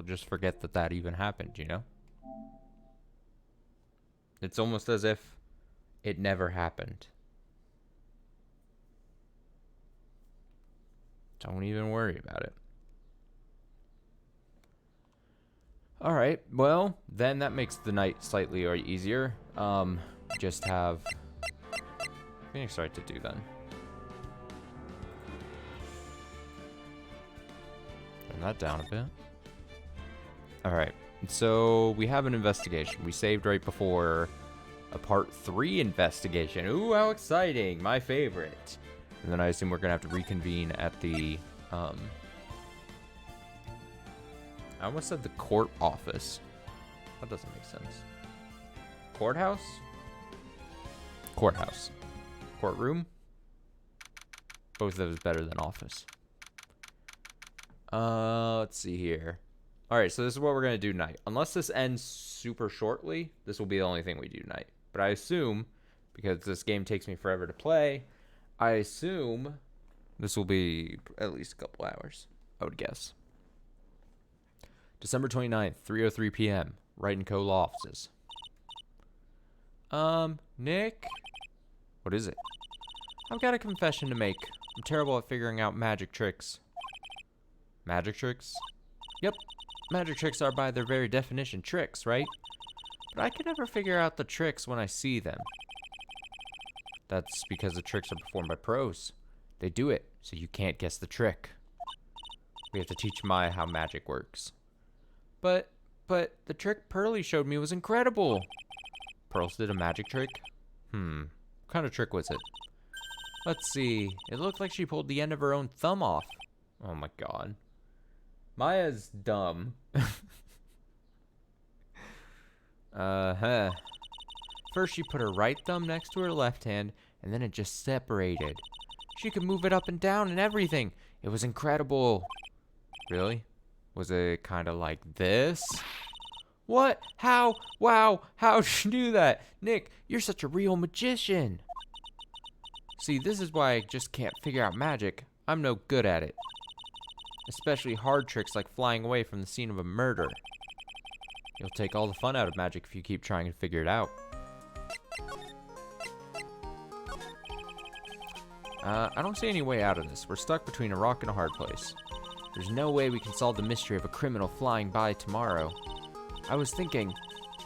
just forget that that even happened, you know? It's almost as if it never happened. Don't even worry about it. Alright, well, then that makes the night slightly easier. Just have Phoenix Wright to do then. Turn that down a bit. Alright, so we have an investigation. We saved right before a part 3 investigation. Ooh, how exciting! My favorite. And then I assume we're gonna have to reconvene at the, I almost said the court office. That doesn't make sense. Courthouse? Courthouse. Courtroom? Both of those better than office. Let's see here. Alright, so this is what we're gonna do tonight. Unless this ends super shortly, this will be the only thing we do tonight. But I assume, because this game takes me forever to play, I assume this will be at least a couple hours, I would guess. December 29th, 3:03 p.m. Wright & Co. law offices. Nick? What is it? I've got a confession to make. I'm terrible at figuring out magic tricks. Magic tricks? Yep. Magic tricks are by their very definition tricks, right? But I can never figure out the tricks when I see them. That's because the tricks are performed by pros. They do it, so you can't guess the trick. We have to teach Maya how magic works. But the trick Pearlie showed me was incredible. Pearls did a magic trick? What kind of trick was it? Let's see. It looked like she pulled the end of her own thumb off. Oh my god. Maya's dumb. First she put her right thumb next to her left hand, and then it just separated. She could move it up and down and everything. It was incredible. Really? Was it kind of like this? What? How? Wow, how'd you do that? Nick, you're such a real magician. See, this is why I just can't figure out magic. I'm no good at it. Especially hard tricks like flying away from the scene of a murder. You'll take all the fun out of magic if you keep trying to figure it out. I don't see any way out of this. We're stuck between a rock and a hard place. There's no way we can solve the mystery of a criminal flying by tomorrow. I was thinking,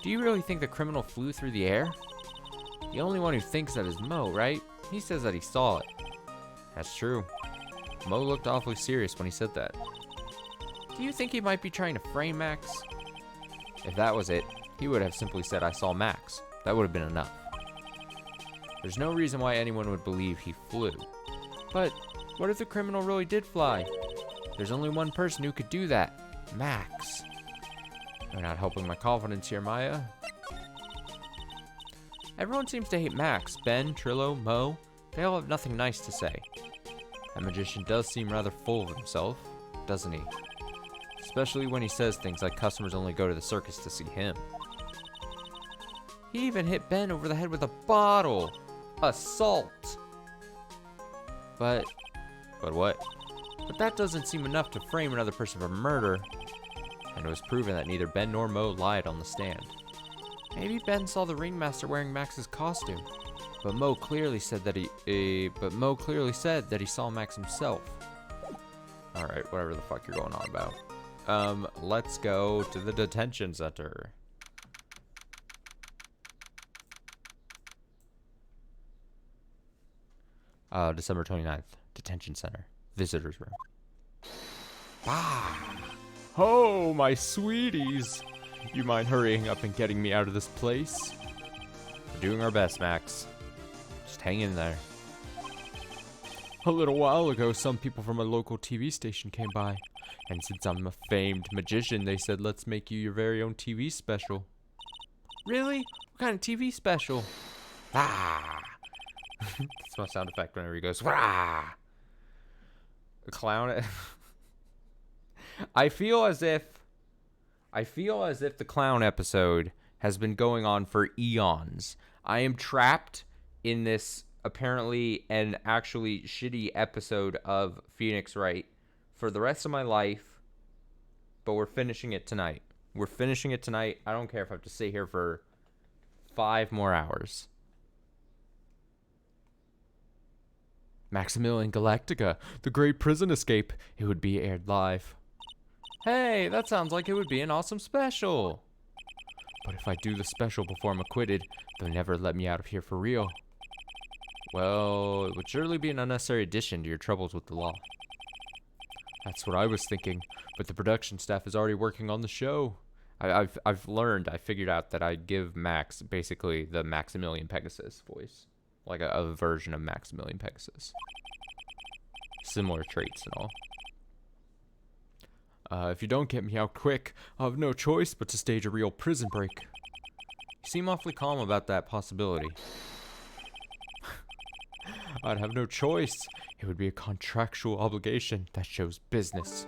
do you really think the criminal flew through the air? The only one who thinks that is Mo, right? He says that he saw it. That's true. Mo looked awfully serious when he said that. Do you think he might be trying to frame Max? If that was it, he would have simply said, I saw Max. That would have been enough. There's no reason why anyone would believe he flew. But what if the criminal really did fly? There's only one person who could do that. Max. You're not helping my confidence here, Maya. Everyone seems to hate Max. Ben, Trillo, Mo. They all have nothing nice to say. That magician does seem rather full of himself, doesn't he? Especially when he says things like customers only go to the circus to see him. He even hit Ben over the head with a bottle. Assault. But what? But that doesn't seem enough to frame another person for murder. And it was proven that neither Ben nor Mo lied on the stand. Maybe Ben saw the ringmaster wearing Max's costume. But Mo clearly said that he saw Max himself. Alright, whatever the fuck you're going on about. Let's go to the detention center. December 29th, detention center, visitor's room. Ah! Oh, my sweeties! You mind hurrying up and getting me out of this place? We're doing our best, Max. Just hang in there. A little while ago, some people from a local TV station came by. And since I'm a famed magician, they said, let's make you your very own TV special. Really? What kind of TV special? Ah! That's my sound effect whenever he goes, Wah! A clown. I feel as if the clown episode has been going on for eons. I am trapped in this apparently and actually shitty episode of Phoenix Wright for the rest of my life. but we're finishing it tonight. We're finishing it tonight. I don't care if I have to stay here for 5 more hours. Maximilian Galactica, the Great Prison Escape. It would be aired live. Hey, that sounds like it would be an awesome special. But if I do the special before I'm acquitted, they'll never let me out of here for real. Well, it would surely be an unnecessary addition to your troubles with the law. That's what I was thinking, but the production staff is already working on the show. I figured out that I give Max basically the Maximilian Pegasus voice. Like a version of Maximilian Pegasus. Similar traits and all. If you don't get me out quick, I'll have no choice but to stage a real prison break. You seem awfully calm about that possibility. I'd have no choice. It would be a contractual obligation that shows business.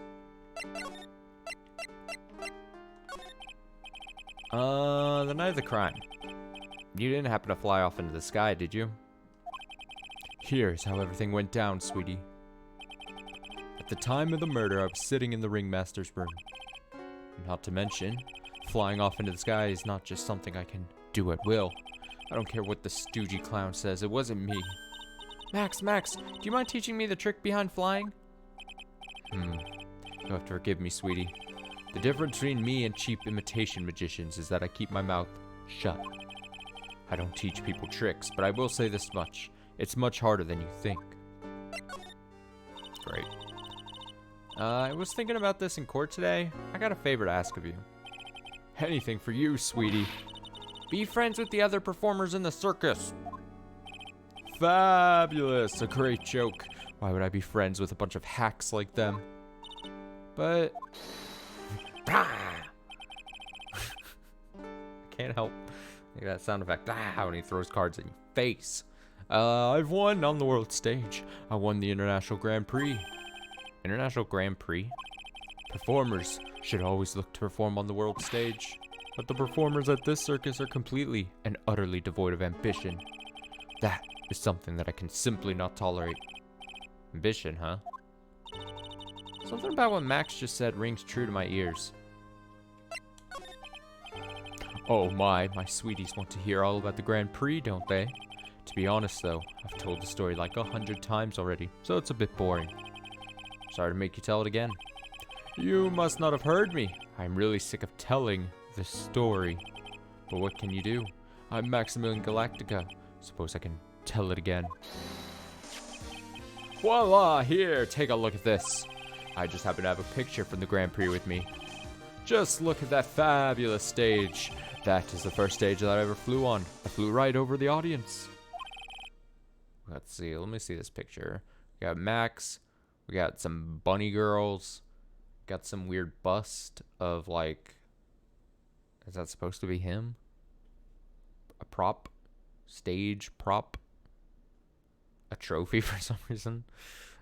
The night of the crime. You didn't happen to fly off into the sky, did you? Here's how everything went down, sweetie. At the time of the murder, I was sitting in the ringmaster's room. Not to mention, flying off into the sky is not just something I can do at will. I don't care what the stoogey clown says, it wasn't me. Max, do you mind teaching me the trick behind flying? You'll have to forgive me, sweetie. The difference between me and cheap imitation magicians is that I keep my mouth shut. I don't teach people tricks, but I will say this much. It's much harder than you think. Great. I was thinking about this in court today. I got a favor to ask of you. Anything for you, sweetie. Be friends with the other performers in the circus. Fabulous. A great joke. Why would I be friends with a bunch of hacks like them? But... I can't help. Look at that sound effect. When he throws cards at your face. I've won on the world stage. I won the International Grand Prix. International Grand Prix? Performers should always look to perform on the world stage. But the performers at this circus are completely and utterly devoid of ambition. That is something that I can simply not tolerate. Ambition, huh? Something about what Max just said rings true to my ears. Oh my sweeties want to hear all about the Grand Prix, don't they? To be honest though, I've told the story like 100 times already, so it's a bit boring. Sorry to make you tell it again. You must not have heard me. I'm really sick of telling this story. But what can you do? I'm Maximilian Galactica. Suppose I can tell it again. Voila! Here, take a look at this. I just happen to have a picture from the Grand Prix with me. Just look at that fabulous stage. That is the first stage that I ever flew on. I flew right over the audience. Let's see. Let me see this picture. We got Max. We got some bunny girls. Got some weird bust of like... Is that supposed to be him? A prop? Stage prop? A trophy for some reason?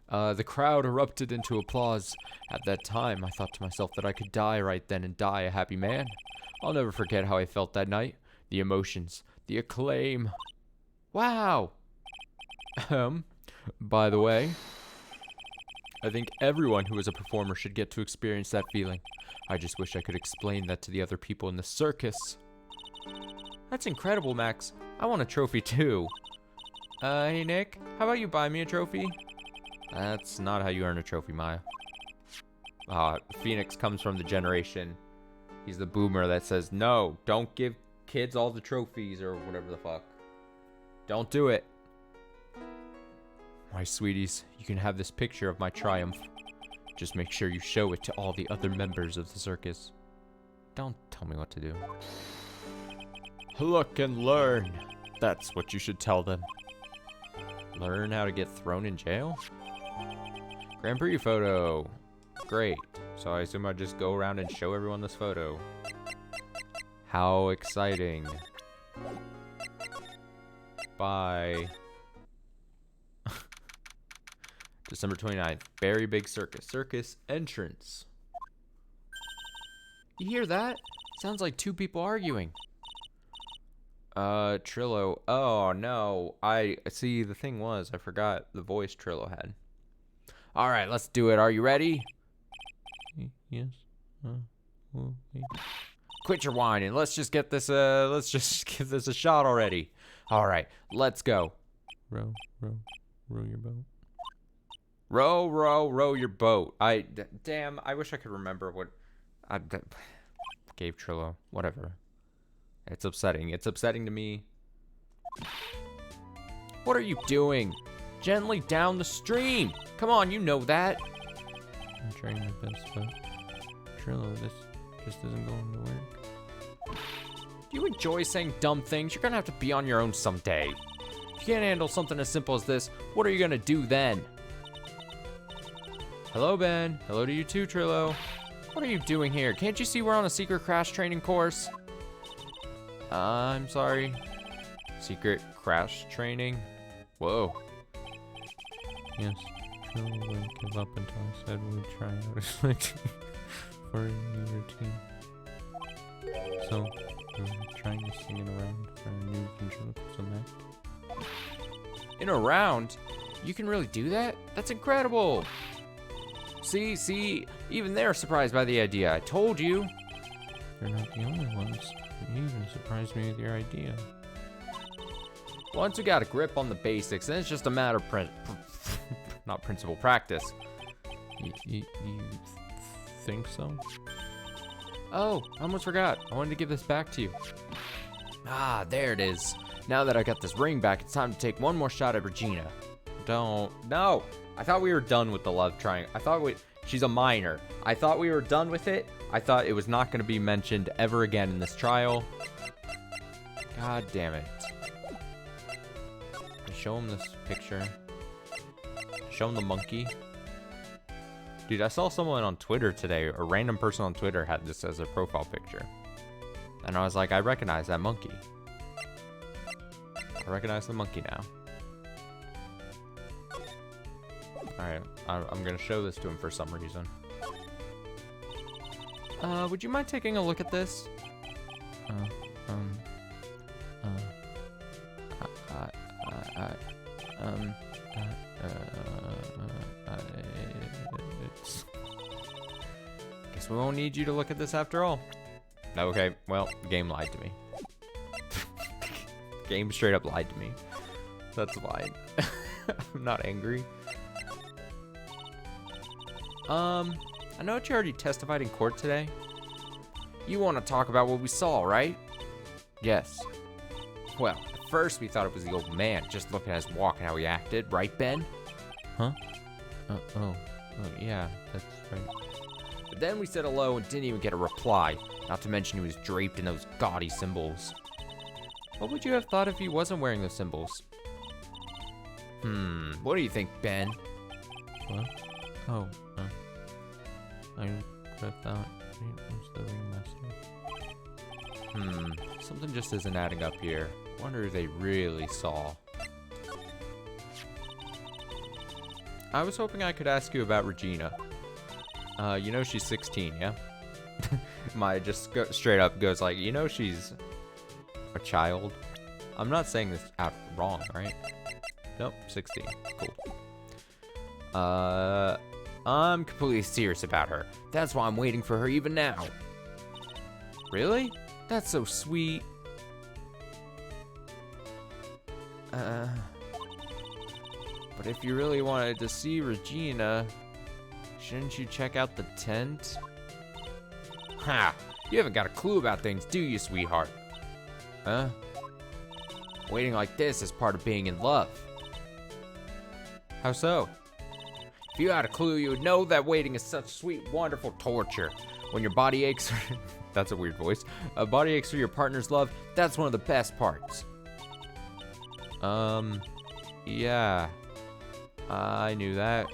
The crowd erupted into applause. At that time, I thought to myself that I could die right then and die a happy man. I'll never forget how I felt that night. The emotions, the acclaim. Wow! By the way, I think everyone who is a performer should get to experience that feeling. I just wish I could explain that to the other people in the circus. That's incredible, Max. I want a trophy too. Hey Nick, how about you buy me a trophy? That's not how you earn a trophy, Maya. Phoenix comes from the generation. He's the boomer that says, no, don't give kids all the trophies or whatever the fuck. Don't do it. My sweeties, you can have this picture of my triumph. Just make sure you show it to all the other members of the circus. Don't tell me what to do. Look and learn. That's what you should tell them. Learn how to get thrown in jail? Grand Prix photo. Great. So I assume I just go around and show everyone this photo. How exciting. Bye. December 29th. Very big circus. Circus entrance. You hear that? Sounds like two people arguing. Trillo. Oh, no. I see, the thing was, I forgot the voice Trillo had. Alright, let's do it. Are you ready? Yes. Quit your whining. Let's just get this. Let's just give this a shot already. All right, let's go. Row your boat. Row your boat. Damn. I wish I could remember what I gave Trillo. Whatever. It's upsetting. It's upsetting to me. What are you doing? Gently down the stream. Come on, you know that. I'm trying my best, but Trillo, this just isn't going to work. You enjoy saying dumb things. You're gonna have to be on your own someday. If you can't handle something as simple as this, what are you gonna do then? Hello, Ben. Hello to you too, Trillo. What are you doing here? Can't you see we're on a secret crash training course? I'm sorry. Secret crash training? Whoa. Yes, Trillo wouldn't give up until I said we'd try out his routine for a new routine. So, we're trying to sing it around for a new ventriloquism act. In a round? You can really do that? That's incredible! See, even they're surprised by the idea. I told you. You're not the only ones. You even surprised me with your idea. Once we got a grip on the basics, then it's just a matter of not principle, practice. You think so? Oh, I almost forgot. I wanted to give this back to you. Ah, there it is. Now that I got this ring back, it's time to take one more shot at Regina. No. I thought we were done with the love triangle. She's a minor. I thought we were done with it. I thought it was not going to be mentioned ever again in this trial. God damn it. Show him this picture. Show him the monkey. Dude, I saw someone on Twitter today, a random person on Twitter had this as a profile picture. And I was like, I recognize that monkey. I recognize the monkey now. Alright, I'm gonna show this to him for some reason. Would you mind taking a look at this? Guess we won't need you to look at this after all. Okay, well, the game lied to me. Game straight up lied to me. That's fine. I'm not angry. I know that you already testified in court today. You want to talk about what we saw, right? Yes. Well, at first we thought it was the old man, just looking at his walk and how he acted, right, Ben? Huh? Oh, yeah, that's right. But then we said hello and didn't even get a reply, not to mention he was draped in those gaudy symbols. What would you have thought if he wasn't wearing those symbols? What do you think, Ben? What? Oh, I would have thought it was the ringmaster. Something just isn't adding up here. Wonder if they really saw. I was hoping I could ask you about Regina. You know she's 16, yeah? Maya just straight up goes like, you know she's a child. I'm not saying this out wrong, right? Nope, 16. Cool. I'm completely serious about her. That's why I'm waiting for her even now. Really? That's so sweet. But if you really wanted to see Regina, shouldn't you check out the tent? Ha! You haven't got a clue about things, do you, sweetheart? Huh? Waiting like this is part of being in love. How so? If you had a clue, you would know that waiting is such sweet, wonderful torture. When your body aches for... That's a weird voice. A body aches for your partner's love, that's one of the best parts. Yeah. I knew that.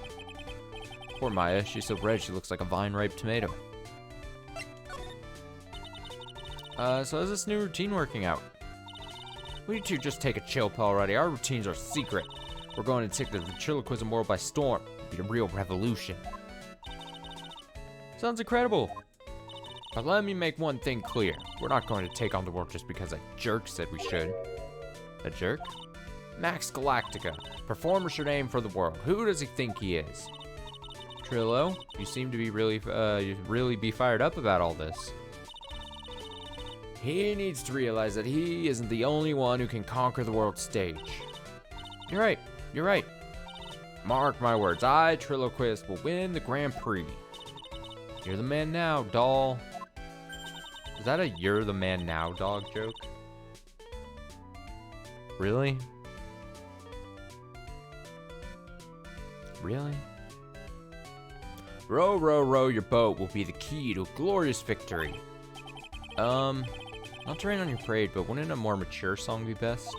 Poor Maya, she's so red she looks like a vine-ripe tomato. So how's this new routine working out? We need to just take a chill pill already. Our routines are secret. We're going to take the ventriloquism world by storm. It'll be a real revolution. Sounds incredible. But let me make one thing clear. We're not going to take on the world just because a jerk said we should. A jerk? Max Galactica. Performer should aim for the world. Who does he think he is? Trillo, you seem to be really be fired up about all this. He needs to realize that he isn't the only one who can conquer the world stage. You're right, you're right. Mark my words, I, Trilloquist, will win the Grand Prix. You're the man now, doll. Is that a "you're the man now" dog joke? Really? Really? Row, row, row your boat will be the key to a glorious victory. Not to rain on your parade, but wouldn't a more mature song be best?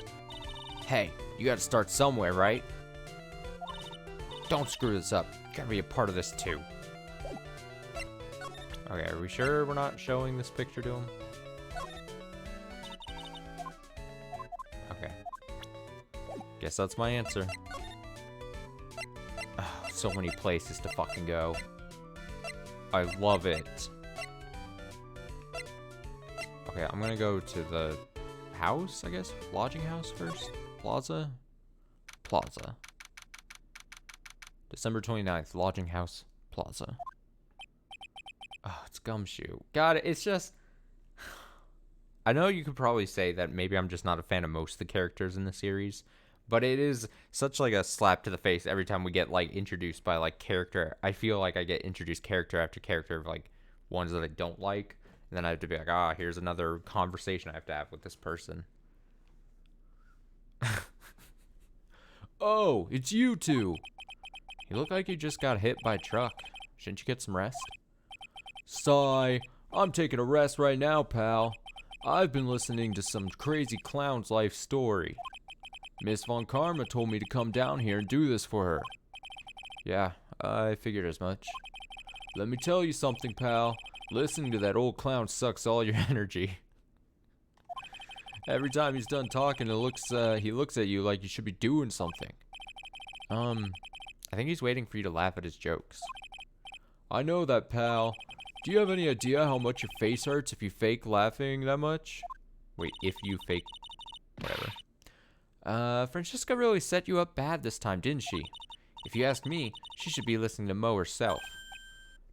Hey, you gotta start somewhere, right? Don't screw this up. You gotta be a part of this too. Okay, are we sure we're not showing this picture to him? Okay. Guess that's my answer. Oh, so many places to fucking go. I love it. Okay, I'm gonna go to the house, I guess? Lodging house first? Plaza? Plaza. December 29th, lodging house, plaza. Oh, it's Gumshoe. God, it's just... I know you could probably say that maybe I'm just not a fan of most of the characters in the series, but it is such like a slap to the face every time we get like introduced by like character. I feel like I get introduced character after character of like ones that I don't like, and then I have to be like, ah, here's another conversation I have to have with this person. Oh, it's you two. You look like you just got hit by a truck. Shouldn't you get some rest? Sigh. I'm taking a rest right now, pal. I've been listening to some crazy clown's life story. Miss Von Karma told me to come down here and do this for her. Yeah, I figured as much. Let me tell you something, pal. Listening to that old clown sucks all your energy. Every time he's done talking, he looks at you like you should be doing something. I think he's waiting for you to laugh at his jokes. I know that, pal. Do you have any idea how much your face hurts if you fake laughing that much? Wait, if you fake... whatever. Francesca really set you up bad this time, didn't she? If you ask me, she should be listening to Mo herself.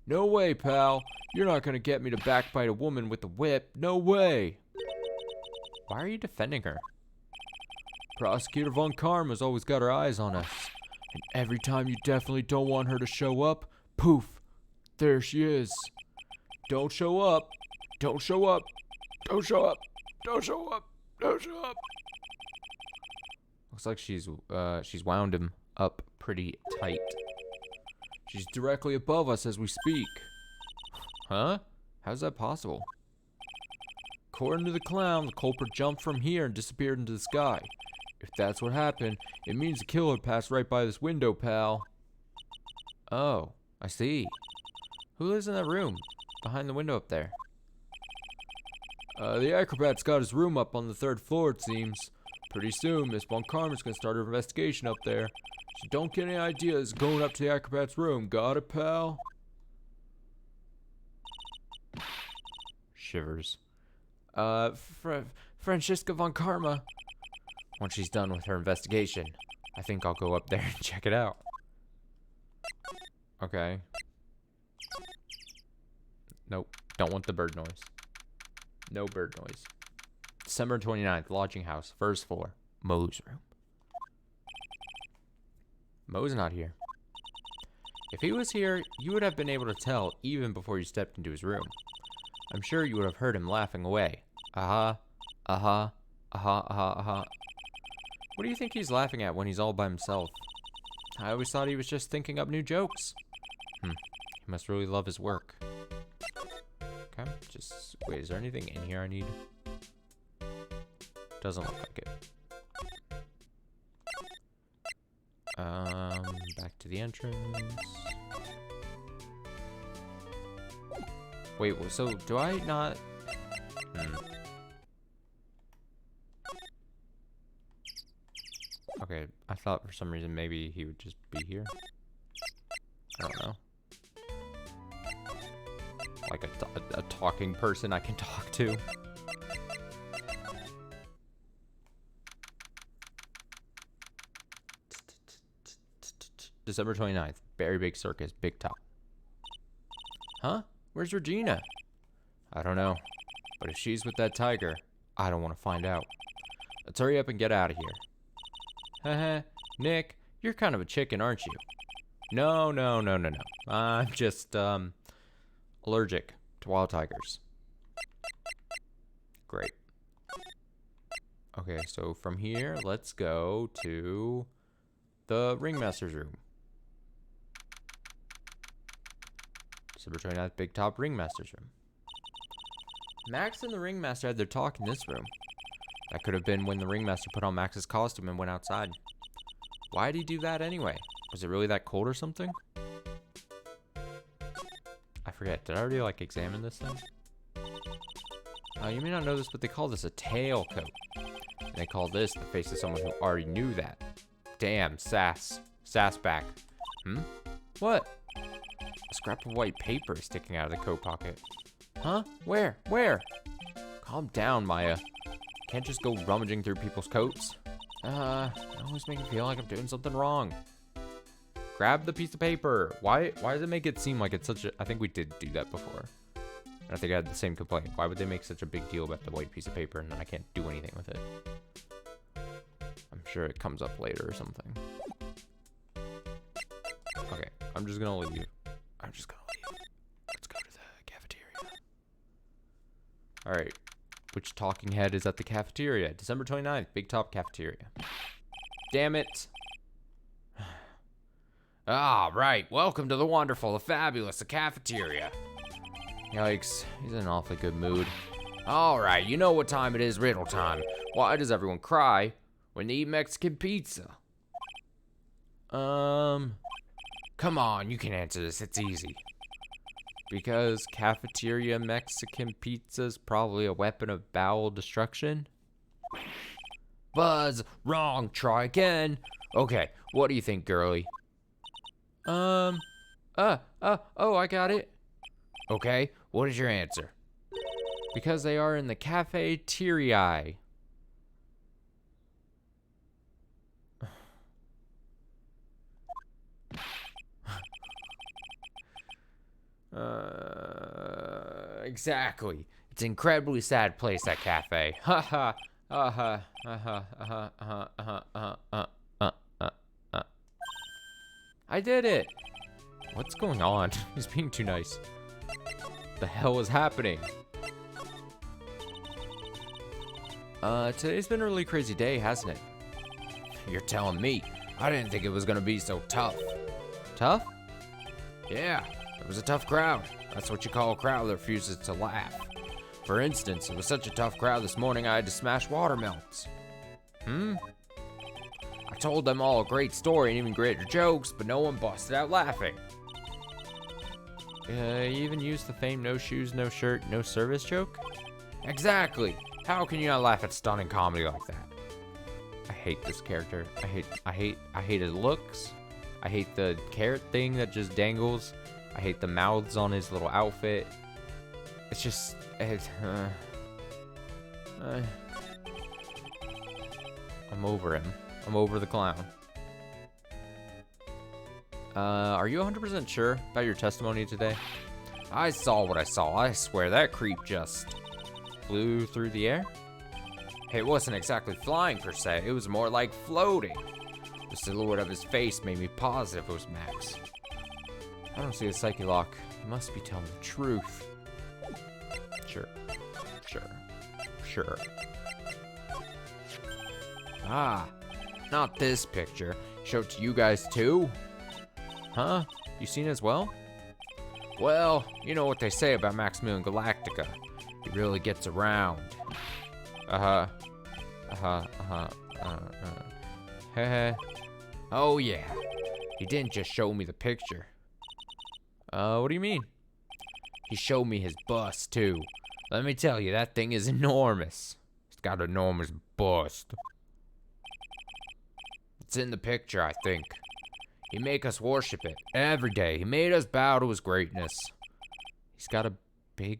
No way, pal. You're not gonna get me to backbite a woman with a whip. No way. Why are you defending her? Prosecutor Von Karma's always got her eyes on us. And every time you definitely don't want her to show up, poof, there she is. Don't show up. Don't show up. Don't show up. Don't show up. Don't show up. Looks like she's wound him up pretty tight. She's directly above us as we speak. Huh? How's that possible? According to the clown, the culprit jumped from here and disappeared into the sky. If that's what happened, it means the killer passed right by this window, pal. Oh, I see. Who lives in that room? Behind the window up there. The acrobat's got his room up on the 3rd floor, it seems. Pretty soon, Miss Von Karma's gonna start her investigation up there. So don't get any ideas going up to the acrobat's room. Got it, pal? Shivers. Francesca Von Karma. Once she's done with her investigation, I think I'll go up there and check it out. Okay. Nope. Don't want the bird noise. No bird noise. December 29th, lodging house, 1st floor, Mo's room. Mo's not here. If he was here, you would have been able to tell even before you stepped into his room. I'm sure you would have heard him laughing away. Aha, aha, aha, aha, aha. What do you think he's laughing at when he's all by himself? I always thought he was just thinking up new jokes. He must really love his work. Okay, just, wait, is there anything in here I need? Doesn't look like it. Back to the entrance. Wait, so do I not? Okay, I thought for some reason maybe he would just be here. I don't know. Like a talking person I can talk to. December 29th, very big circus, big top. Huh? Where's Regina? I don't know. But if she's with that tiger, I don't want to find out. Let's hurry up and get out of here. Haha, Nick, you're kind of a chicken, aren't you? No. I'm just, allergic to wild tigers. Great. Okay, so from here, let's go to the ringmaster's room. December 29th, Big Top Ringmaster's room. Max and the ringmaster had their talk in this room. That could have been when the ringmaster put on Max's costume and went outside. Why did he do that anyway? Was it really that cold or something? I forget. Did I already, like, examine this thing? You may not know this, but they call this a tailcoat. And they call this the face of someone who already knew that. Damn, sass. Sass back. What? A scrap of white paper is sticking out of the coat pocket. Huh? Where? Where? Calm down, Maya. Can't just go rummaging through people's coats. You always make me feel like I'm doing something wrong. Grab the piece of paper. Why does it make it seem like it's such a... I think we did do that before. And I think I had the same complaint. Why would they make such a big deal about the white piece of paper and then I can't do anything with it? I'm sure it comes up later or something. Okay, I'm just gonna leave. Let's go to the cafeteria. Alright. Which talking head is at the cafeteria? December 29th, Big Top Cafeteria. Damn it. Ah, right. Welcome to the wonderful, the fabulous, the cafeteria. Yikes. He's in an awfully good mood. Alright, you know what time it is, riddle time. Why does everyone cry when they eat Mexican pizza? Come on, you can answer this. It's easy. Because cafeteria Mexican pizza is probably a weapon of bowel destruction? Buzz, wrong, try again. Okay, what do you think, girly? Oh, I got it. Okay, what is your answer? Because they are in the cafeteria. Exactly. It's an incredibly sad place, that cafe. I did it. What's going on? He's being too nice. The hell is happening? Today's been a really crazy day, hasn't it? You're telling me. I didn't think it was gonna be so tough. Tough? Yeah, it was a tough crowd. That's what you call a crowd that refuses to laugh. For instance, it was such a tough crowd this morning I had to smash watermelons. I told them all a great story and even greater jokes, but no one busted out laughing. You even used the famed no shoes, no shirt, no service joke? Exactly. How can you not laugh at stunning comedy like that? I hate this character. I hate his looks. I hate the carrot thing that just dangles. I hate the mouths on his little outfit. It's just, I'm over him. I'm over the clown. Are you 100% sure about your testimony today? I saw what I saw. I swear that creep just flew through the air. It wasn't exactly flying per se. It was more like floating. The silhouette of his face made me positive it was Max. I don't see a psyche lock. He must be telling the truth. Sure. Ah, not this picture. Show it to you guys too? Huh? You seen it as well? Well, you know what they say about Maximilian Galactica. He really gets around. Oh yeah. He didn't just show me the picture. What do you mean? He showed me his bust too. Let me tell you, that thing is enormous. It's got an enormous bust. It's in the picture, I think. He make us worship it every day. He made us bow to his greatness. He's got a big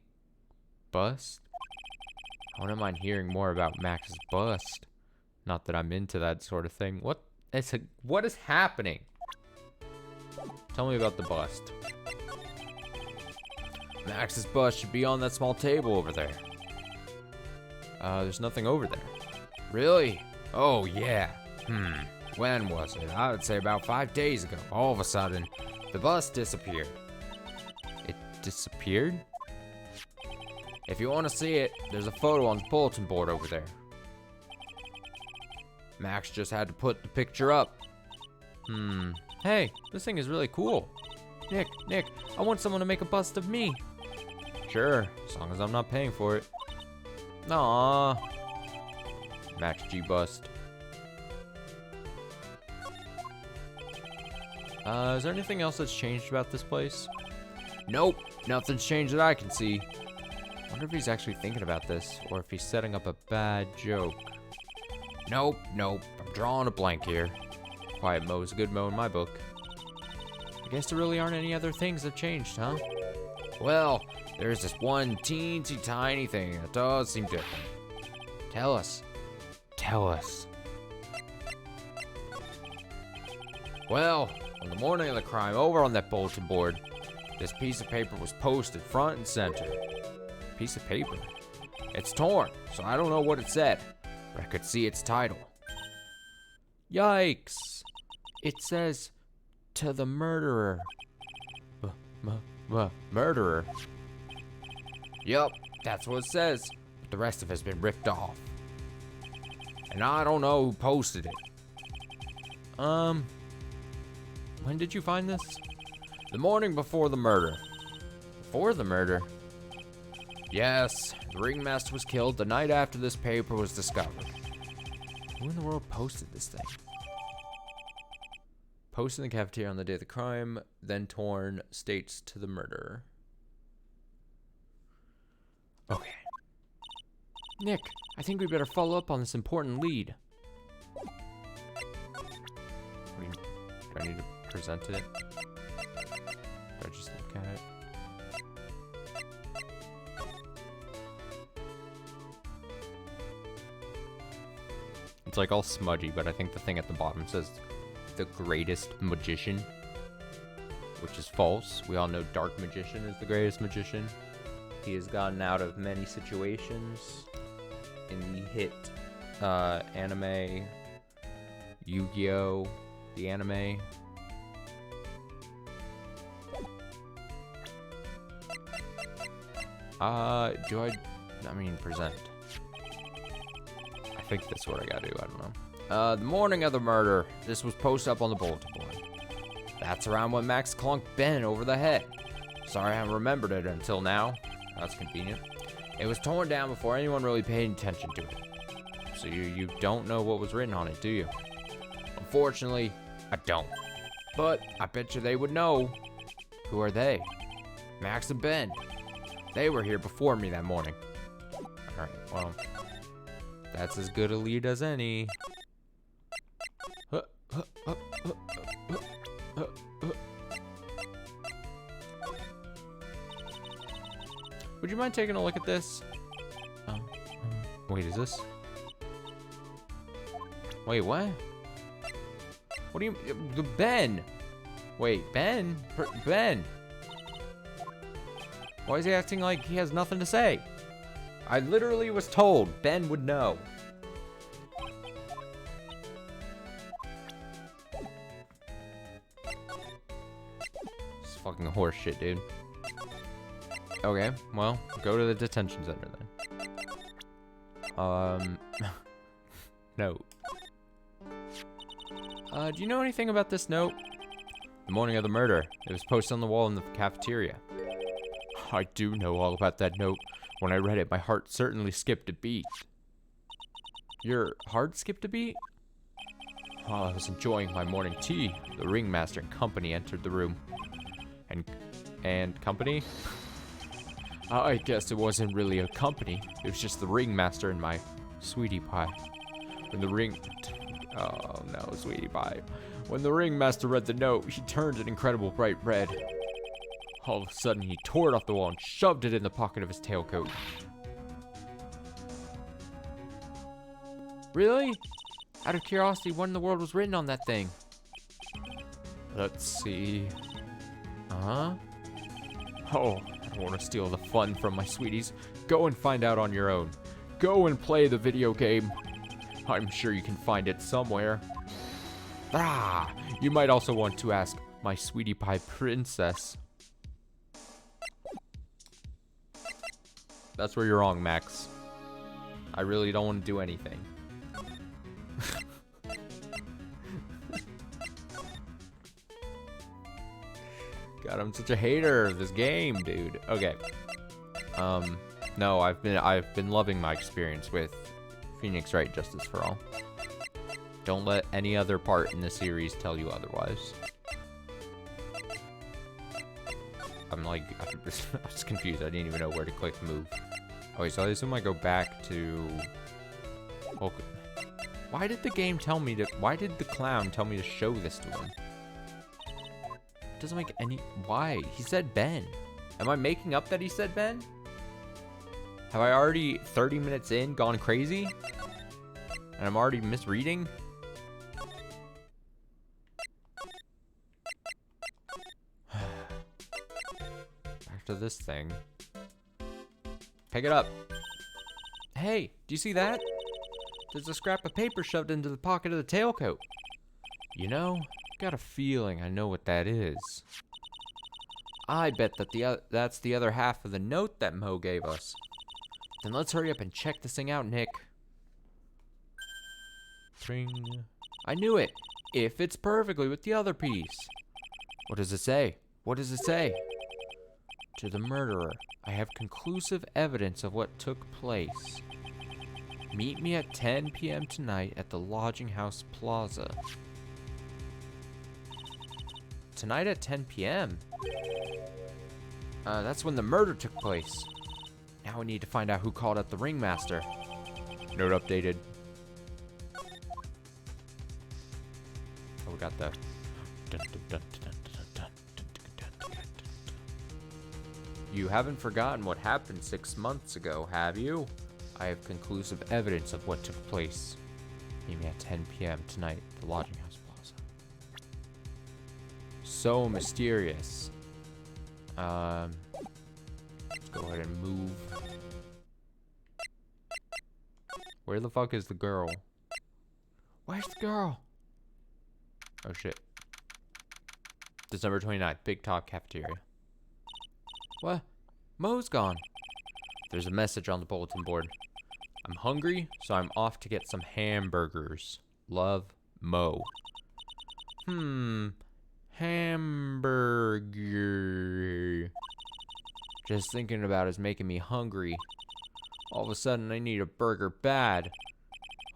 bust? I wouldn't mind hearing more about Max's bust. Not that I'm into that sort of thing. What is happening? Tell me about the bust. Max's bust should be on that small table over there. There's nothing over there. Really? Oh, yeah. When was it? I would say about 5 days ago. All of a sudden, the bust disappeared. It disappeared? If you want to see it, there's a photo on the bulletin board over there. Max just had to put the picture up. Hey, this thing is really cool. Nick, I want someone to make a bust of me. Sure, as long as I'm not paying for it. Aww. Max G bust. Is there anything else that's changed about this place? Nope, nothing's changed that I can see. I wonder if he's actually thinking about this, or if he's setting up a bad joke. Nope, I'm drawing a blank here. Quiet Mo is a good Mo in my book. I guess there really aren't any other things that changed, huh? Well, there's this one teensy tiny thing that does seem different. Tell us. Well, on the morning of the crime, over on that bulletin board, this piece of paper was posted front and center. Piece of paper? It's torn, so I don't know what it said, but I could see its title. Yikes! It says, "To the murderer." Murderer? Yup, that's what it says, but the rest of it's been ripped off. And I don't know who posted it. When did you find this? The morning before the murder. Before the murder? Yes, the ringmaster was killed the night after this paper was discovered. Who in the world posted this thing? Posted in the cafeteria on the day of the crime, then torn, states to the murderer. Okay. Nick, I think we better follow up on this important lead. Do I need to present it? Do I just look at it? It's like all smudgy, but I think the thing at the bottom says the greatest magician, which is false. We all know Dark Magician is the greatest magician. He has gotten out of many situations in the hit anime Yu-Gi-Oh! The anime. Present. I think that's what I gotta do, I don't know. The morning of the murder, this was posted up on the bulletin board. That's around when Max clunked Ben over the head. Sorry I haven't remembered it until now. That's convenient. It was torn down before anyone really paid attention to it. So you don't know what was written on it, do you? Unfortunately, I don't. But I bet you they would know. Who are they? Max and Ben. They were here before me that morning. Alright, well, that's as good a lead as any. Would you mind taking a look at this? Wait, is this? Wait, what? What do you... Ben! Wait, Ben? Ben! Why is he acting like he has nothing to say? I literally was told Ben would know. It's fucking horse shit, dude. Okay, well, go to the detention center then. Note. Do you know anything about this note? The morning of the murder. It was posted on the wall in the cafeteria. I do know all about that note. When I read it, my heart certainly skipped a beat. Your heart skipped a beat? While I was enjoying my morning tea, the ringmaster and company entered the room. And company? I guess it wasn't really a company. It was just the ringmaster and my sweetie pie. Oh no, sweetie pie. When the ringmaster read the note, he turned an incredible bright red. All of a sudden, he tore it off the wall and shoved it in the pocket of his tailcoat. Really? Out of curiosity, what in the world was written on that thing? Let's see. Oh, don't want to steal the fun from my sweeties. Go and find out on your own. Go and play the video game. I'm sure you can find it somewhere. Ah, you might also want to ask my sweetie pie princess. That's where you're wrong, Max. I really don't want to do anything. God, I'm such a hater of this game, dude. Okay. No, I've been loving my experience with Phoenix Wright Justice for All. Don't let any other part in the series tell you otherwise. I'm just confused. I didn't even know where to click move. Okay, so I assume I go back to... Well, why did the game tell me to... Why did the clown tell me to show this to him? It doesn't make any... Why? He said Ben. Am I making up that he said Ben? Have I already, 30 minutes in, gone crazy? And I'm already misreading? Back to this thing. Pick it up. Hey, do you see that? There's a scrap of paper shoved into the pocket of the tailcoat. You know, got a feeling I know what that is. I bet that that's the other half of the note that Mo gave us. Then let's hurry up and check this thing out, Nick. Tring. I knew it. It fits perfectly with the other piece. What does it say? What does it say? To the murderer, I have conclusive evidence of what took place. Meet me at 10 p.m. tonight at the Lodging House Plaza. Tonight at 10 p.m.? That's when the murder took place. Now we need to find out who called out the ringmaster. Note updated. Oh, we got the... You haven't forgotten what happened 6 months ago, have you? I have conclusive evidence of what took place. Meet me at 10 p.m. tonight at the Lodging House Plaza. So mysterious. Let's go ahead and move. Where the fuck is the girl? Where's the girl? Oh shit. December 29th, Big Top Cafeteria. What? Mo's gone. There's a message on the bulletin board. I'm hungry, so I'm off to get some hamburgers. Love, Mo. Hamburger. Just thinking about it is making me hungry. All of a sudden, I need a burger bad.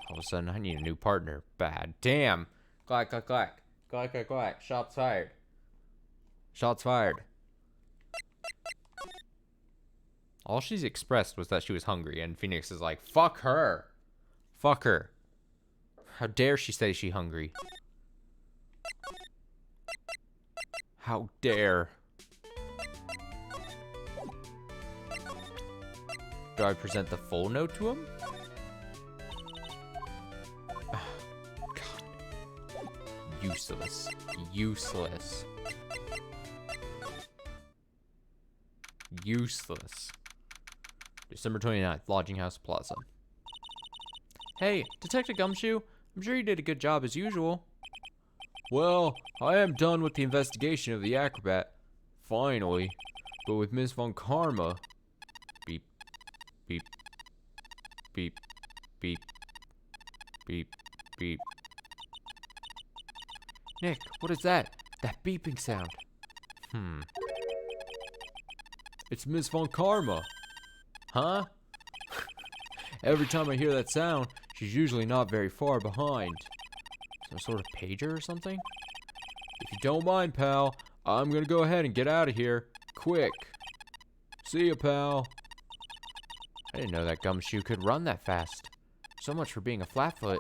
All of a sudden, I need a new partner bad. Damn. Clack, clack, clack. Clack, clack, clack. Shots fired. Shots fired. All she's expressed was that she was hungry, and Phoenix is like, fuck her. Fuck her. How dare she say she's hungry? How dare. Do I present the full note to him? God. Useless. Useless. Useless. December 29th, Lodging House Plaza. Hey, Detective Gumshoe. I'm sure you did a good job as usual. Well, I am done with the investigation of the acrobat. Finally. But with Miss Von Karma... Beep. Beep. Beep. Beep. Beep. Beep. Nick, what is that? That beeping sound. It's Miss Von Karma. Huh? Every time I hear that sound, she's usually not very far behind. Some sort of pager or something? If you don't mind, pal, I'm gonna go ahead and get out of here. Quick. See ya, pal. I didn't know that Gumshoe could run that fast. So much for being a flatfoot.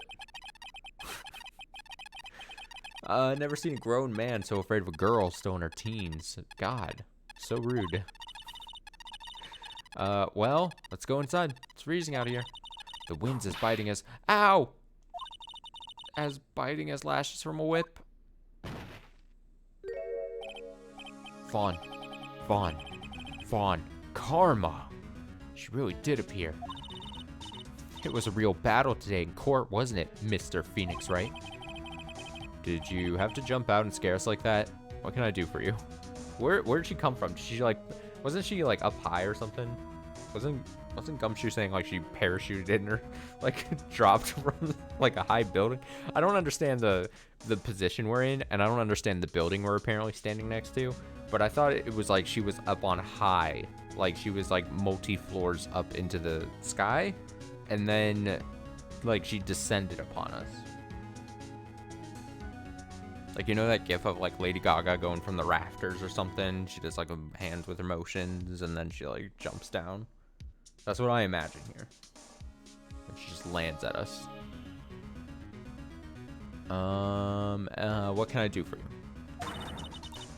Never seen a grown man so afraid of a girl still in her teens. God, so rude. Well, let's go inside. It's freezing out here. The wind's as biting as... Ow! As biting as lashes from a whip. Fawn. Fawn. Von Karma. She really did appear. It was a real battle today in court, wasn't it, Mr. Phoenix Wright? Did you have to jump out and scare us like that? What can I do for you? Where did she come from? Did she like, wasn't she like up high or something? Wasn't Gumshoe saying like she parachuted in or like dropped from like a high building? I don't understand the position we're in, and I don't understand the building we're apparently standing next to, but I thought it was like she was up on high, like she was like multi floors up into the sky, and then like she descended upon us. Like, you know that gif of like Lady Gaga going from the rafters or something? She does like a hands with her motions and then she like jumps down. That's what I imagine here. And she just lands at us. What can I do for you?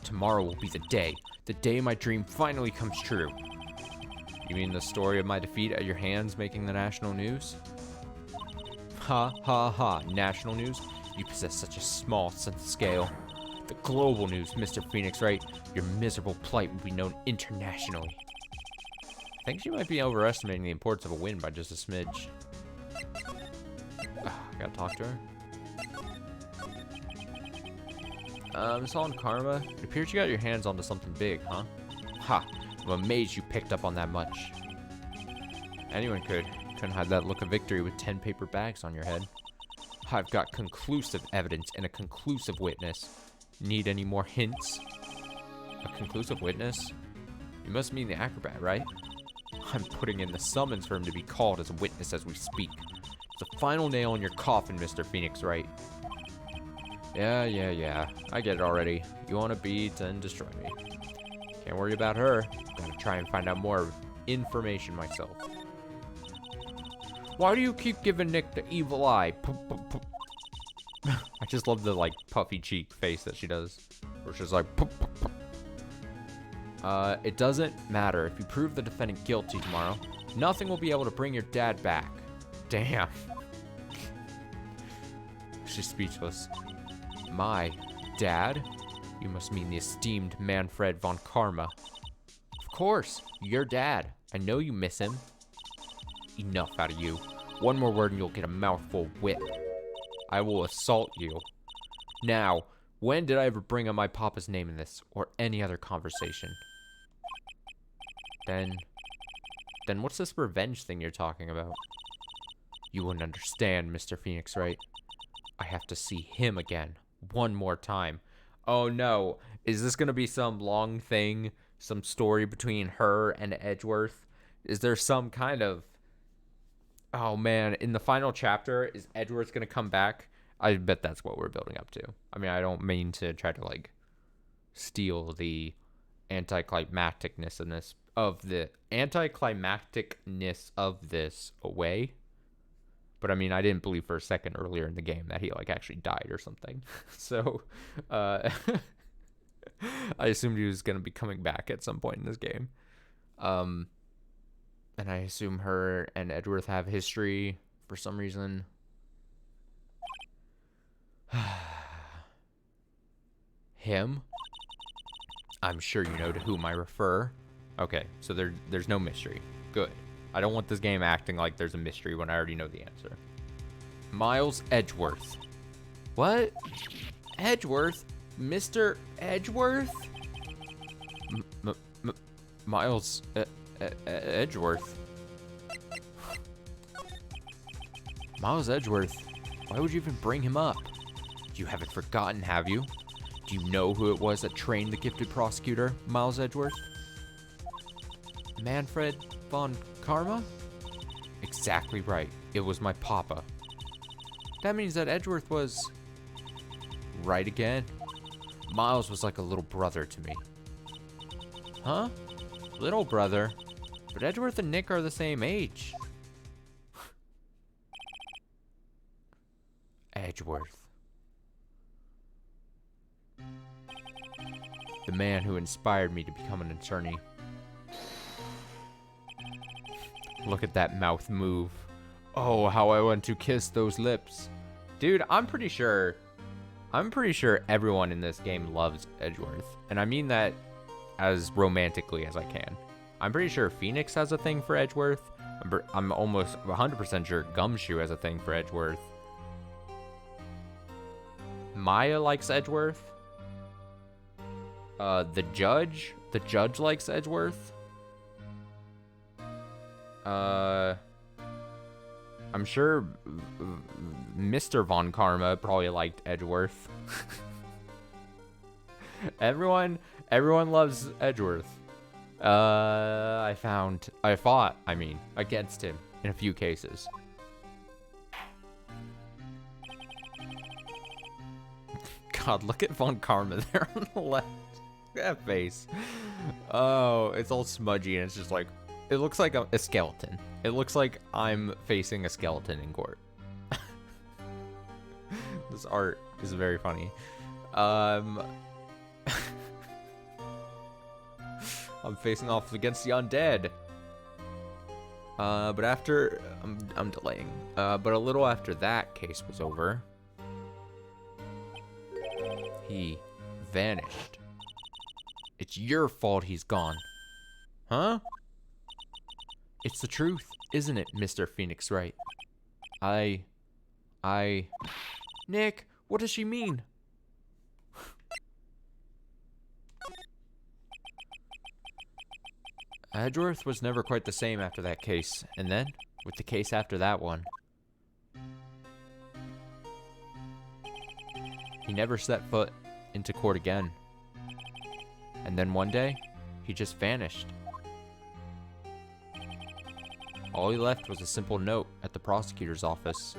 Tomorrow will be the day my dream finally comes true. You mean the story of my defeat at your hands making the national news? Ha ha ha, national news? You possess such a small sense of scale. The global news, Mr. Phoenix Wright, your miserable plight will be known internationally. I think she might be overestimating the importance of a win by just a smidge. I gotta talk to her. Miss Von Karma, it appears you got your hands onto something big, huh? Ha! I'm amazed you picked up on that much. Anyone could. Couldn't hide that look of victory with 10 paper bags on your head. I've got conclusive evidence and a conclusive witness. Need any more hints? A conclusive witness? You must mean the acrobat, right? I'm putting in the summons for him to be called as a witness as we speak. It's the final nail in your coffin, Mr. Phoenix Wright. Yeah. I get it already. You want to beat and destroy me. Can't worry about her. Gotta try and find out more information myself. Why do you keep giving Nick the evil eye? I just love the like puffy cheek face that she does. Where she's like, it doesn't matter. If you prove the defendant guilty tomorrow, nothing will be able to bring your dad back. Damn. She's speechless. My dad? You must mean the esteemed Manfred von Karma. Of course, your dad. I know you miss him. Enough out of you. One more word and you'll get a mouthful of wit. I will assault you. Now, when did I ever bring up my papa's name in this, or any other conversation? Then what's this revenge thing you're talking about? You wouldn't understand, Mr. Phoenix Wright. I have to see him again, one more time. Oh no, is this gonna be some long thing, some story between her and Edgeworth? Is there some kind of... Oh man, in the final chapter, is Edgeworth gonna come back? I bet that's what we're building up to. I mean, I don't mean to try to like steal the anticlimacticness of this away. But I mean, I didn't believe for a second earlier in the game that he like actually died or something. So I assumed he was gonna be coming back at some point in this game. And I assume her and Edgeworth have history for some reason. Him? I'm sure you know to whom I refer. Okay, so there's no mystery. Good. I don't want this game acting like there's a mystery when I already know the answer. Miles Edgeworth. What? Edgeworth? Mr. Edgeworth? Miles Edgeworth. Miles Edgeworth. Why would you even bring him up? You haven't forgotten, have you? Do you know who it was that trained the gifted prosecutor, Miles Edgeworth? Manfred von Karma? Exactly right. It was my papa. That means that Edgeworth was... Right again? Miles was like a little brother to me. Huh? Little brother? But Edgeworth and Nick are the same age. Edgeworth. The man who inspired me to become an attorney. Look at that mouth move. Oh, how I want to kiss those lips. Dude, I'm pretty sure everyone in this game loves Edgeworth. And I mean that as romantically as I can. I'm pretty sure Phoenix has a thing for Edgeworth. I'm almost 100% sure Gumshoe has a thing for Edgeworth. Maya likes Edgeworth. The judge likes Edgeworth. I'm sure Mr. Von Karma probably liked Edgeworth. Everyone loves Edgeworth. I fought against him in a few cases. God, look at Von Karma there on the left. That face. Oh, it's all smudgy and it's just like, it looks like a skeleton. It looks like I'm facing a skeleton in court. This art is very funny. I'm facing off against the undead. But after, I'm delaying. But a little after that case was over, he vanished. It's your fault he's gone. Huh? It's the truth, isn't it, Mr. Phoenix Wright? Nick, what does she mean? Edgeworth was never quite the same after that case, and then, with the case after that one, he never set foot into court again. And then one day, he just vanished. All he left was a simple note at the prosecutor's office.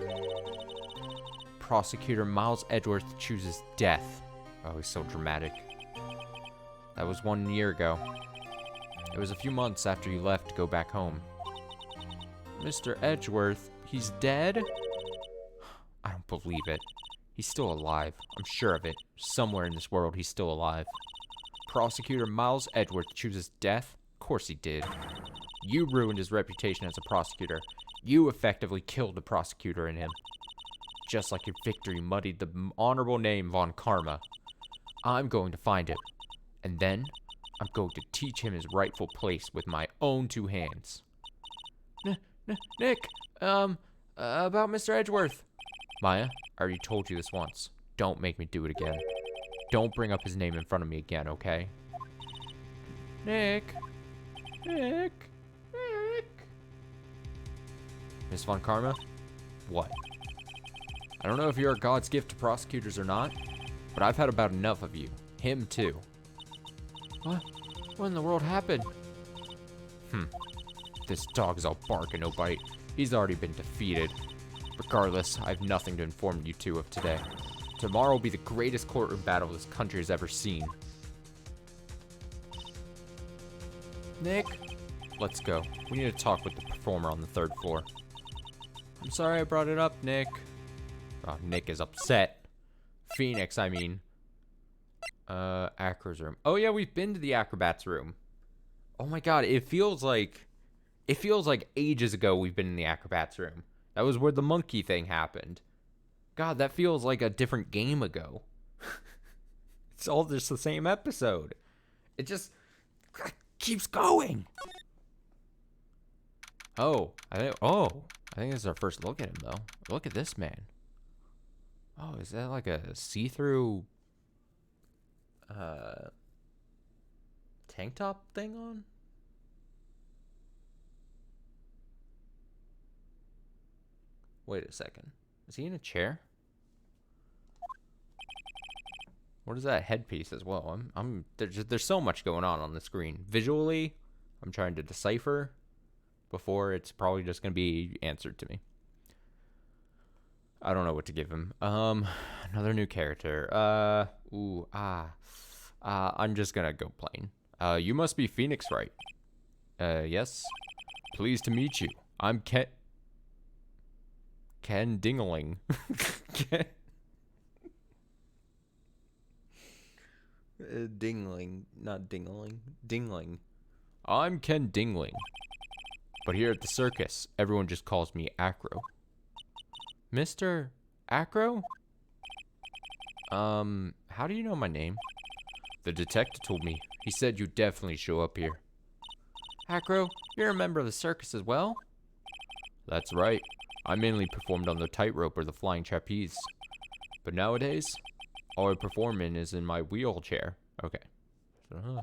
Prosecutor Miles Edgeworth chooses death. Oh, he's so dramatic. That was 1 year ago. It was a few months after you left to go back home. Mr. Edgeworth, he's dead? I don't believe it. He's still alive. I'm sure of it. Somewhere in this world, he's still alive. Prosecutor Miles Edgeworth chooses death? Of course he did. You ruined his reputation as a prosecutor. You effectively killed the prosecutor in him. Just like your victory muddied the honorable name Von Karma. I'm going to find him. And then, I'm going to teach him his rightful place with my own 2 hands. Nick, about Mr. Edgeworth. Maya, I already told you this once. Don't make me do it again. Don't bring up his name in front of me again, okay? Nick. Miss Von Karma? What? I don't know if you're God's gift to prosecutors or not, but I've had about enough of you. Him too. What? What in the world happened? This dog's all bark and no bite. He's already been defeated. Regardless, I have nothing to inform you two of today. Tomorrow will be the greatest courtroom battle this country has ever seen. Nick, let's go. We need to talk with the performer on the 3rd floor. I'm sorry I brought it up, Nick. Oh, Nick is upset. Phoenix, I mean. Acro's room. Oh yeah, we've been to the acrobat's room. Oh my god, it feels like ages ago we've been in the acrobat's room. That was where the monkey thing happened. God, that feels like a different game ago. It's all just the same episode. It just keeps going. I think this is our first look at him though. Look at this man. Oh, is that like a see-through tank top thing on? Wait a second. Is he in a chair? What is that headpiece as well? There's so much going on the screen. Visually, I'm trying to decipher before it's probably just gonna be answered to me. I don't know what to give him. Another new character. I'm just gonna go plain. You must be Phoenix Wright. Yes. Pleased to meet you. I'm Ken Dingling. Dingling, not Dingling. Dingling. I'm Ken Dingling. But here at the circus, everyone just calls me Acro. Mr. Acro? How do you know my name? The detective told me. He said you'd definitely show up here. Acro, you're a member of the circus as well? That's right. I mainly performed on the tightrope or the flying trapeze. But nowadays, all I perform in is in my wheelchair. Okay. Oh,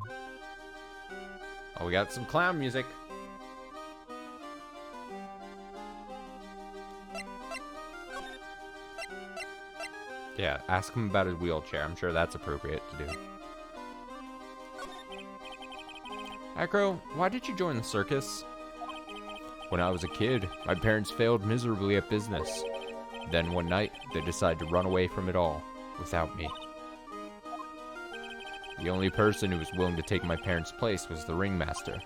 we got some clown music. Yeah, ask him about his wheelchair. I'm sure that's appropriate to do. Acro, why did you join the circus? When I was a kid, my parents failed miserably at business. Then one night, they decided to run away from it all, without me. The only person who was willing to take my parents' place was the ringmaster.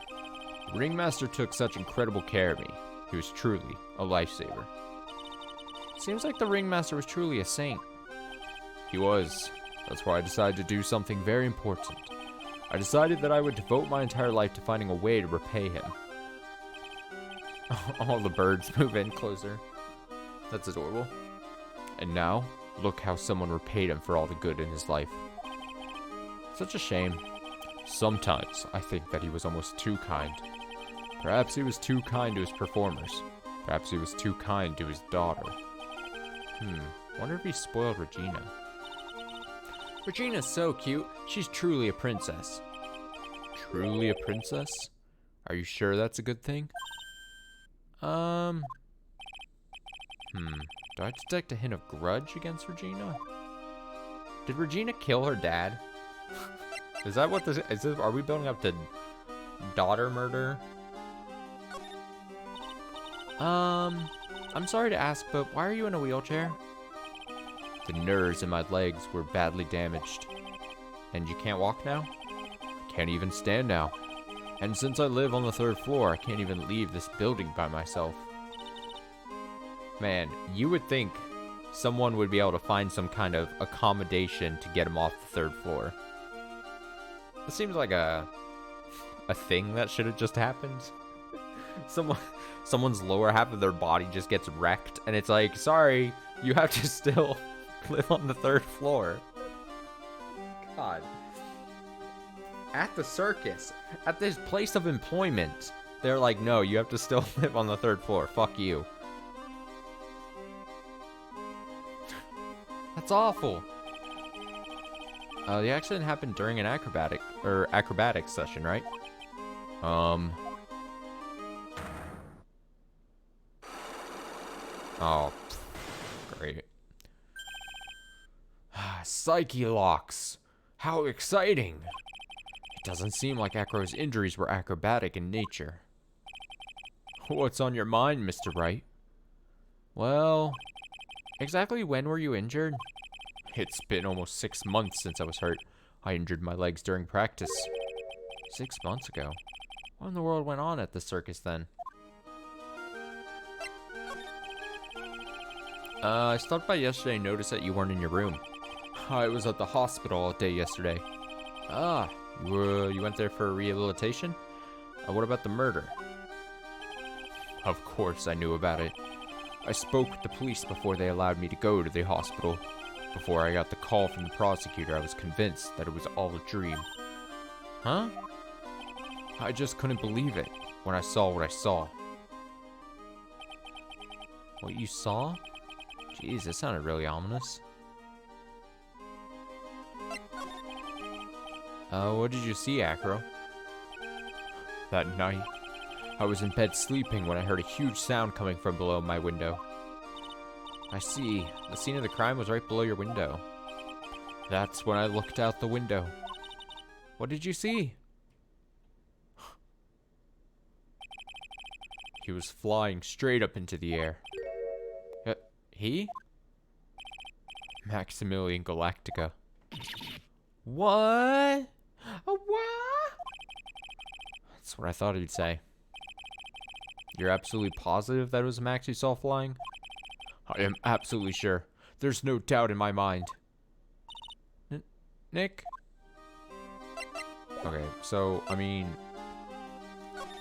The ringmaster took such incredible care of me. He was truly a lifesaver. Seems like the ringmaster was truly a saint. He was. That's why I decided to do something very important. I decided that I would devote my entire life to finding a way to repay him. All the birds move in closer. That's adorable. And now, look how someone repaid him for all the good in his life. Such a shame. Sometimes I think that he was almost too kind. Perhaps he was too kind to his performers. Perhaps he was too kind to his daughter. Wonder if he spoiled Regina. Regina's so cute. She's truly a princess. Truly a princess? Are you sure that's a good thing? Do I detect a hint of grudge against Regina? Did Regina kill her dad? Is that what this is? Are we building up to daughter murder? I'm sorry to ask, but why are you in a wheelchair? The nerves in my legs were badly damaged. And you can't walk now? I can't even stand now. And since I live on the 3rd floor, I can't even leave this building by myself. Man, you would think someone would be able to find some kind of accommodation to get him off the 3rd floor. It seems like a thing that should have just happened. Someone's lower half of their body just gets wrecked, and it's like, sorry, you have to still live on the 3rd floor. God. At the circus, at this place of employment, they're like, no, you have to still live on the 3rd floor. Fuck you. That's awful. The accident happened during an acrobatics session, right? Oh, great. Psyche locks. How exciting. It doesn't seem like Acro's injuries were acrobatic in nature. What's on your mind, Mr. Wright? Well, exactly when were you injured? It's been almost 6 months since I was hurt. I injured my legs during practice. 6 months ago? What in the world went on at the circus then? I stopped by yesterday and noticed that you weren't in your room. I was at the hospital all day yesterday. Ah, you went there for rehabilitation? What about the murder? Of course I knew about it. I spoke with the police before they allowed me to go to the hospital. Before I got the call from the prosecutor, I was convinced that it was all a dream. Huh? I just couldn't believe it when I saw what I saw. What you saw? Jeez, that sounded really ominous. What did you see, Acro? That night, I was in bed sleeping when I heard a huge sound coming from below my window. I see. The scene of the crime was right below your window. That's when I looked out the window. What did you see? He was flying straight up into the air. He? Maximilian Galactica. What? What? That's what I thought he'd say. You're absolutely positive that it was Max you saw flying? I am absolutely sure. There's no doubt in my mind. Nick? Okay, so, I mean...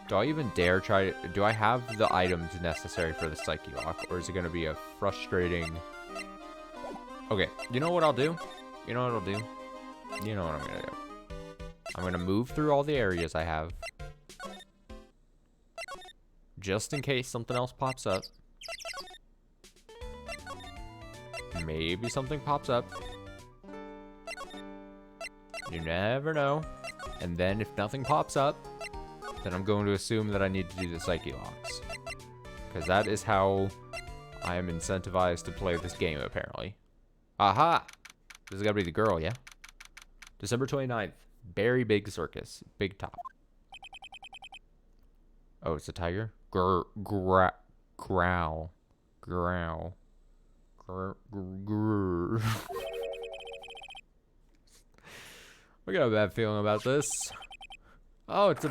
Do I even dare try to... Do I have the items necessary for the Psyche Lock? Or is it going to be a frustrating... Okay, you know what I'll do? You know what I'll do? You know what I'm going to do. I'm going to move through all the areas I have. just in case something else pops up. Maybe something pops up. You never know. And then if nothing pops up, then I'm going to assume that I need to do the psyche locks. Because that is how I am incentivized to play this game, apparently. Aha! This has got to be the girl, yeah? December 29th. Very big circus. Big top. Oh, it's a tiger? Growl. Growl. Grr. I got a bad feeling about this. Oh, it's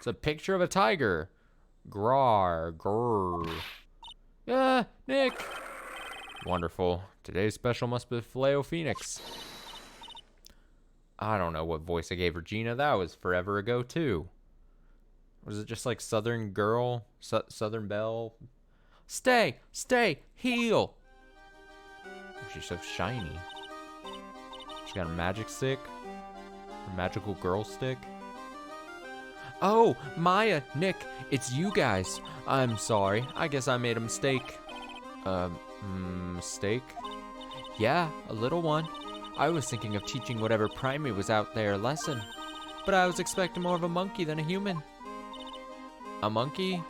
a picture of a tiger. Grar. Grr. Yeah, Nick. Wonderful. Today's special must be Filet-O-Phoenix. I don't know what voice I gave Regina. That was forever ago, too. Was it just like Southern Girl? Southern Belle? Stay! Heal! She's so shiny. She got a magic stick. A magical girl stick. Oh, Maya, Nick, it's you guys. I'm sorry. I guess I made a mistake. Mistake? Yeah, a little one. I was thinking of teaching whatever Prix was out there a lesson. But I was expecting more of a monkey than a human. A monkey?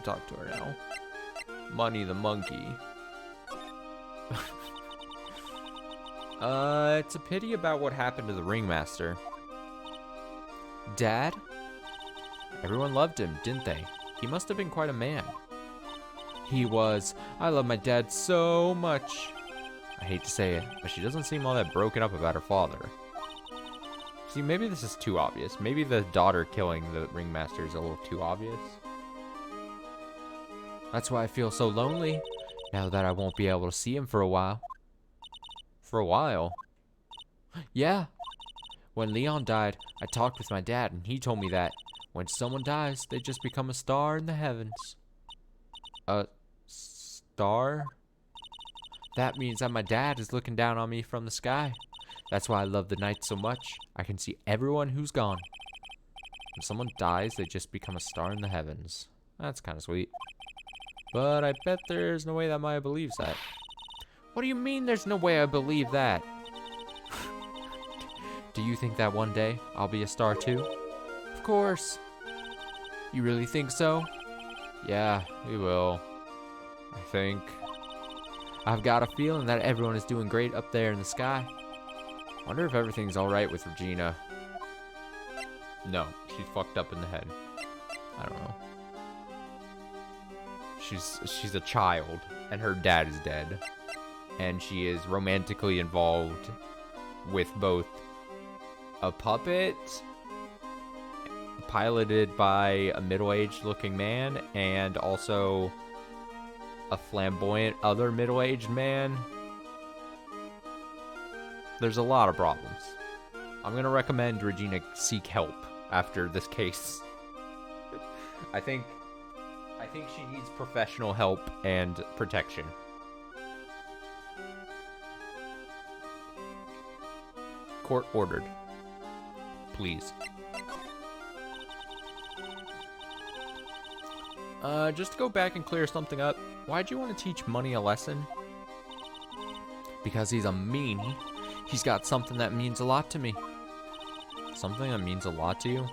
Talk to her now. Money the monkey. It's a pity about what happened to the ringmaster. Dad? Everyone loved him, didn't they? He must have been quite a man. He was. I love my dad so much. I hate to say it, but she doesn't seem all that broken up about her father. See, maybe this is too obvious. Maybe the daughter killing the ringmaster is a little too obvious. That's why I feel so lonely, now that I won't be able to see him for a while. For a while? Yeah. When Leon died, I talked with my dad, and he told me that when someone dies, they just become a star in the heavens. A star? That means that my dad is looking down on me from the sky. That's why I love the night so much. I can see everyone who's gone. When someone dies, they just become a star in the heavens. That's kind of sweet. But I bet there's no way that Maya believes that. What do you mean there's no way I believe that? Do you think that one day I'll be a star too? Of course. You really think so? Yeah, we will. I think. I've got a feeling that everyone is doing great up there in the sky. Wonder if everything's alright with Regina. No, she's fucked up in the head. I don't know. She's a child, and her dad is dead. And she is romantically involved with both a puppet piloted by a middle-aged looking man and also a flamboyant other middle-aged man. There's a lot of problems. I'm gonna recommend Regina seek help after this case. I think she needs professional help and protection. Court ordered. Please. Just to go back and clear something up, why'd you want to teach Money a lesson? Because he's a meanie. He's got something that means a lot to me. Something that means a lot to you?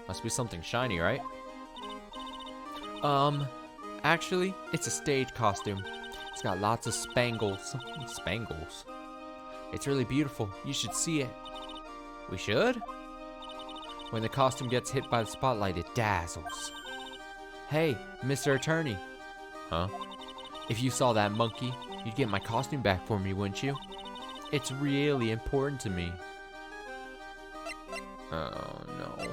Must be something shiny, right? Actually, it's a stage costume. It's got lots of spangles. Spangles? It's really beautiful. You should see it. We should? When the costume gets hit by the spotlight, it dazzles. Hey, Mr. Attorney. Huh? If you saw that monkey, you'd get my costume back for me, wouldn't you? It's really important to me. Oh, no.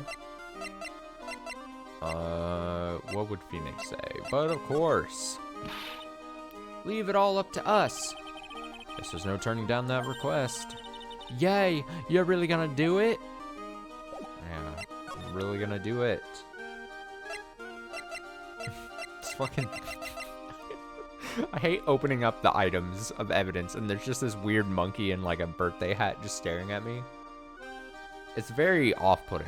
What would Phoenix say? But of course. Leave it all up to us. Guess there's no turning down that request. Yay! You're really gonna do it? Yeah, I'm really gonna do it. It's fucking... I hate opening up the items of evidence and there's just this weird monkey in like a birthday hat just staring at me. It's very off-putting.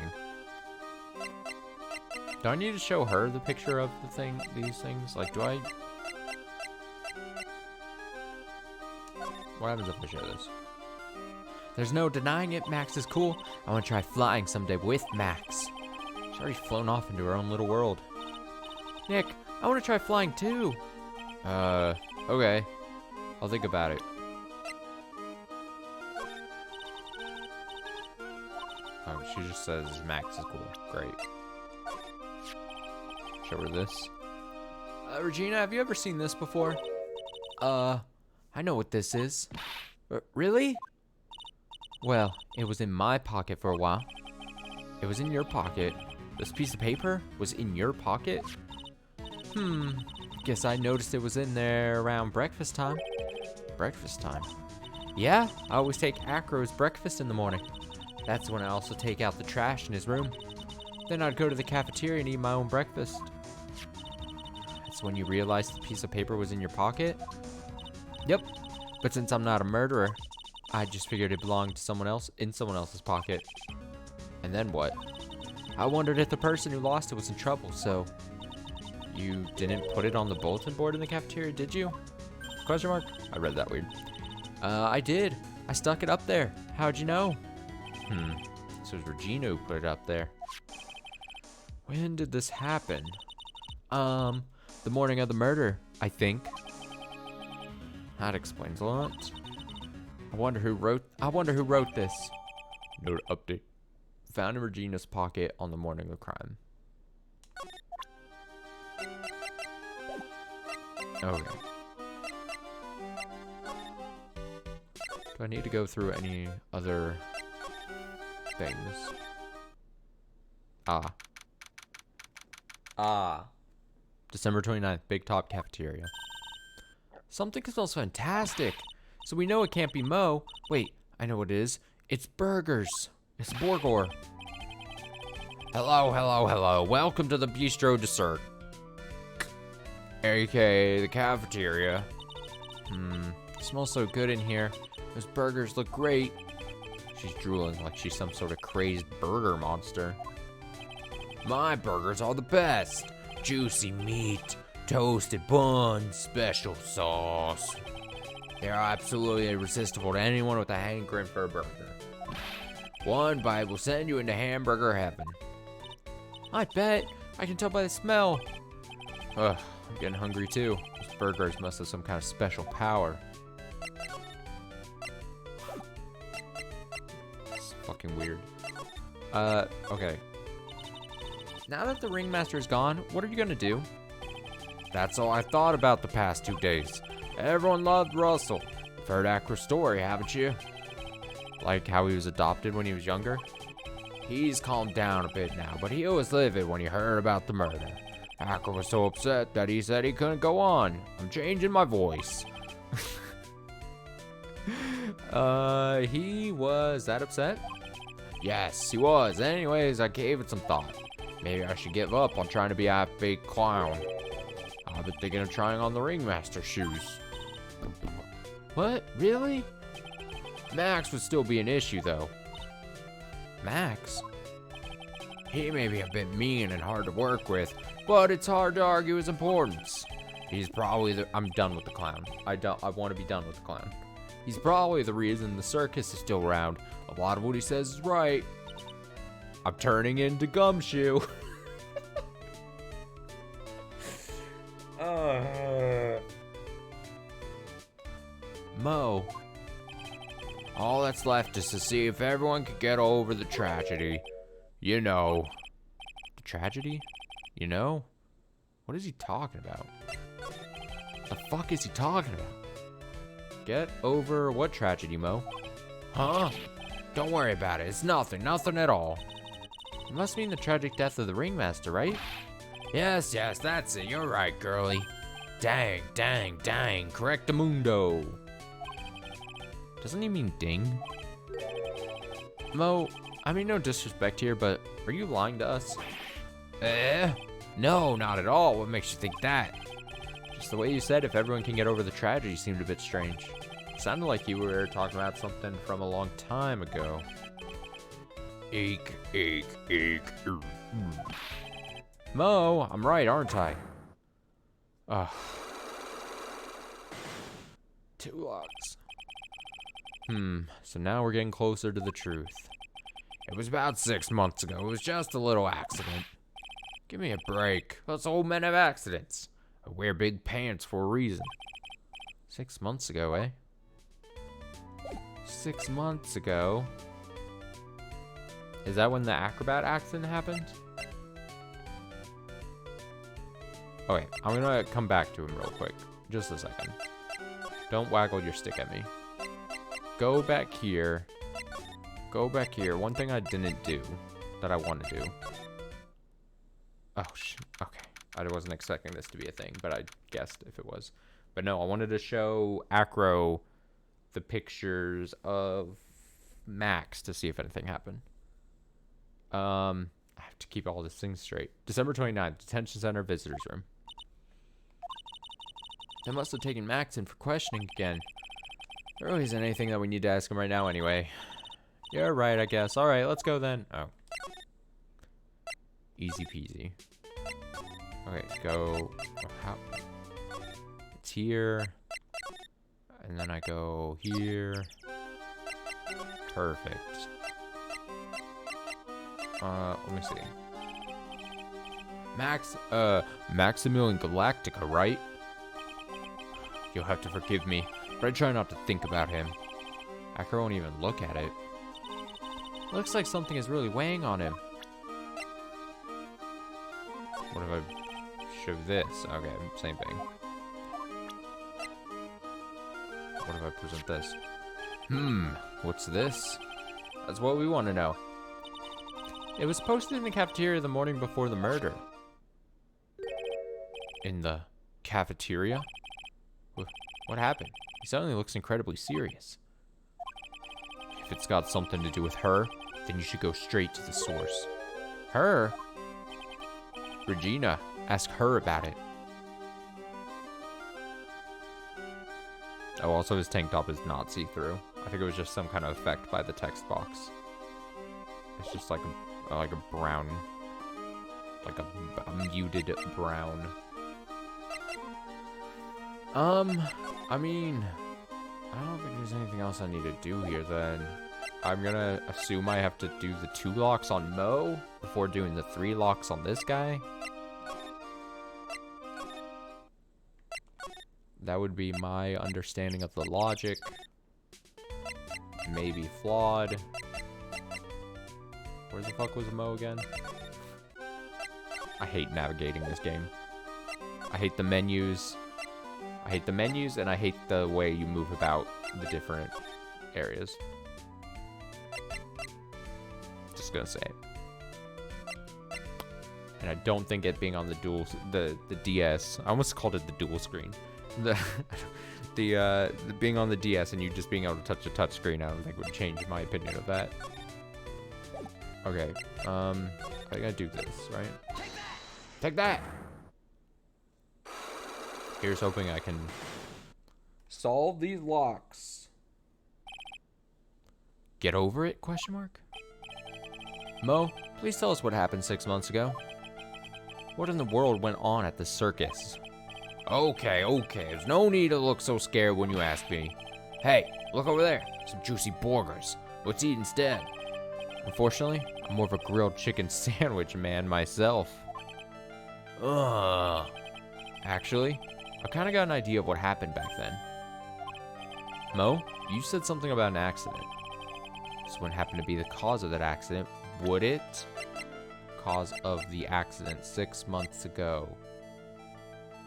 Do I need to show her the picture of the thing, these things? Like, do I... What happens if I show this? There's no denying it, Max is cool. I want to try flying someday with Max. She's already flown off into her own little world. Nick, I want to try flying too. Okay. I'll think about it. Oh, she just says Max is cool. Great. Show her this. Regina, have you ever seen this before? I know what this is. Really? Well, it was in my pocket for a while. It was in your pocket. This piece of paper was in your pocket? Guess I noticed it was in there around breakfast time. Breakfast time? Yeah, I always take Acro's breakfast in the morning. That's when I also take out the trash in his room. Then I'd go to the cafeteria and eat my own breakfast. That's when you realized the piece of paper was in your pocket? Yep, but since I'm not a murderer, I just figured it belonged to someone else in someone else's pocket. And then what? I wondered if the person who lost it was in trouble, so... You didn't put it on the bulletin board in the cafeteria, did you? Question mark? I read that weird. I did. I stuck it up there. How'd you know? So it was Regina who put it up there. When did this happen? The morning of the murder, I think. That explains a lot. I wonder who wrote this. Note update. Found in Regina's pocket on the morning of the crime. Okay. Do I need to go through any other things? December 29th, Big Top Cafeteria. Something smells fantastic. So we know it can't be Mo. Wait, I know what it is. It's burgers. It's Borgor. Hello. Welcome to the Bistro Dessert. AKA the cafeteria. It smells so good in here. Those burgers look great. She's drooling like she's some sort of crazed burger monster. My burgers are the best. Juicy meat, toasted buns, special sauce. They're absolutely irresistible to anyone with a hankering for a burger. One bite will send you into hamburger heaven. I bet. I can tell by the smell. Ugh, I'm getting hungry too. Those burgers must have some kind of special power. It's fucking weird. Okay. Now that the ringmaster is gone, what are you gonna do? That's all I thought about the past 2 days. Everyone loved Russell. You've heard Acro's story, haven't you? Like how he was adopted when he was younger? He's calmed down a bit now, but he was livid when he heard about the murder. Acro was so upset that he said he couldn't go on. I'm changing my voice. He was that upset? Yes, he was. Anyways, I gave it some thought. Maybe I should give up on trying to be a fake clown. I've been thinking of trying on the ringmaster's shoes. What? Really? Max would still be an issue, though. Max? He may be a bit mean and hard to work with, but it's hard to argue his importance. He's probably the... I'm done with the clown. I want to be done with the clown. He's probably the reason the circus is still around. A lot of what he says is right. I'm turning into Gumshoe. Mo. All that's left is to see if everyone could get over the tragedy. You know. The tragedy? You know? What is he talking about? The fuck is he talking about? Get over what tragedy, Mo? Huh? Don't worry about it. It's nothing at all. It must mean the tragic death of the ringmaster, right? Yes, that's it. You're right, girlie. Dang. Correctamundo. Doesn't he mean ding? Mo, I mean no disrespect here, but are you lying to us? No, not at all. What makes you think that? Just the way you said if everyone can get over the tragedy seemed a bit strange. It sounded like you were talking about something from a long time ago. Eek. Mo, I'm right, aren't I? Ugh. 2 locks. So now we're getting closer to the truth. It was about 6 months ago. It was just a little accident. Give me a break. Us old men have accidents. I wear big pants for a reason. 6 months ago, eh? 6 months ago. Is that when the acrobat accident happened? Okay, I'm gonna come back to him real quick. Just a second. Don't waggle your stick at me. Go back here. Go back here. One thing I didn't do that I want to do. Oh, okay. I wasn't expecting this to be a thing, but I guessed if it was. But no, I wanted to show Acro the pictures of Max to see if anything happened. I have to keep all this thing straight. December 29th, Detention Center Visitors Room. They must have taken Max in for questioning again. There really isn't anything that we need to ask him right now anyway. You're right, I guess. Alright, let's go then. Oh. Easy peasy. Okay, go. How? It's here. And then I go here. Perfect. Let me see. Maximilian Galactica, right? You'll have to forgive me, but I try not to think about him. Acro won't even look at it. Looks like something is really weighing on him. What if I show this? Okay, same thing. What if I present this? What's this? That's what we want to know. It was posted in the cafeteria the morning before the murder. In the cafeteria? What happened? He suddenly looks incredibly serious. If it's got something to do with her, then you should go straight to the source. Her? Regina. Ask her about it. Oh, also his tank top is not see-through. I think it was just some kind of effect by the text box. It's just like a brown, like a muted brown. I mean, I don't think there's anything else I need to do here then. I'm gonna assume I have to do the 2 locks on Mo before doing the 3 locks on this guy. That would be my understanding of the logic. Maybe flawed. Where the fuck was Mo again? I hate navigating this game. I hate the menus. I hate the menus, and I hate the way you move about the different areas. Just gonna say it. And I don't think it being on the DS. I almost called it the dual screen. The being on the DS and you just being able to touch a touch screen, I don't think would change my opinion of that. Okay, I gotta do this, right? Take that! Here's hoping I can solve these locks. Get over it? Question mark. Mo, please tell us what happened 6 months ago. What in the world went on at the circus? Okay. There's no need to look so scared when you ask me. Hey, look over there. Some juicy burgers. Let's eat instead. Unfortunately, I'm more of a grilled chicken sandwich man myself. Ugh. Actually, I kind of got an idea of what happened back then. Mo, you said something about an accident. This wouldn't happen to be the cause of that accident, would it? Cause of the accident 6 months ago.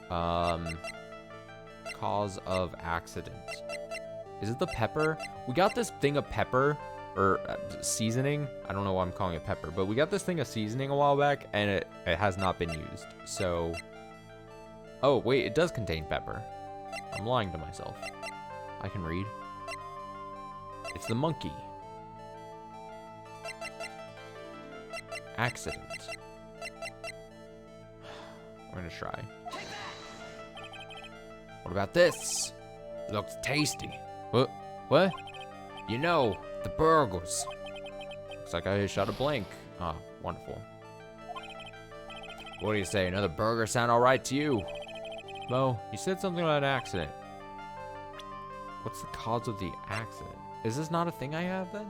Cause of accident. Is it the pepper? We got this thing of pepper, or seasoning. I don't know why I'm calling it pepper, but we got this thing of seasoning a while back, and it has not been used. So, oh wait, it does contain pepper. I'm lying to myself. I can read. It's the monkey. Accident. I'm gonna try. What about this? Looks tasty. What? What? You know, the burgers. Looks like I shot a blank. Ah, wonderful. What do you say? Another burger sound alright to you? Mo, you said something about an accident. What's the cause of the accident? Is this not a thing I have then?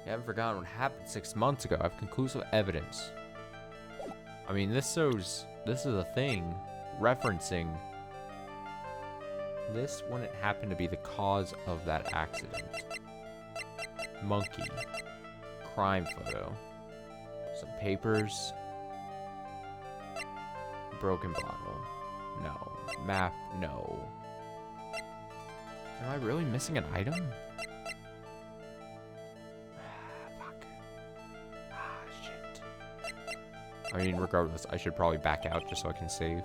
You haven't forgotten what happened 6 months ago. I have conclusive evidence. I mean, this is a thing referencing this wouldn't happen to be the cause of that accident. Monkey. Crime photo. Some papers. Broken bottle. No. Map. No. Am I really missing an item? Fuck. Shit. I mean, regardless, I should probably back out just so I can save.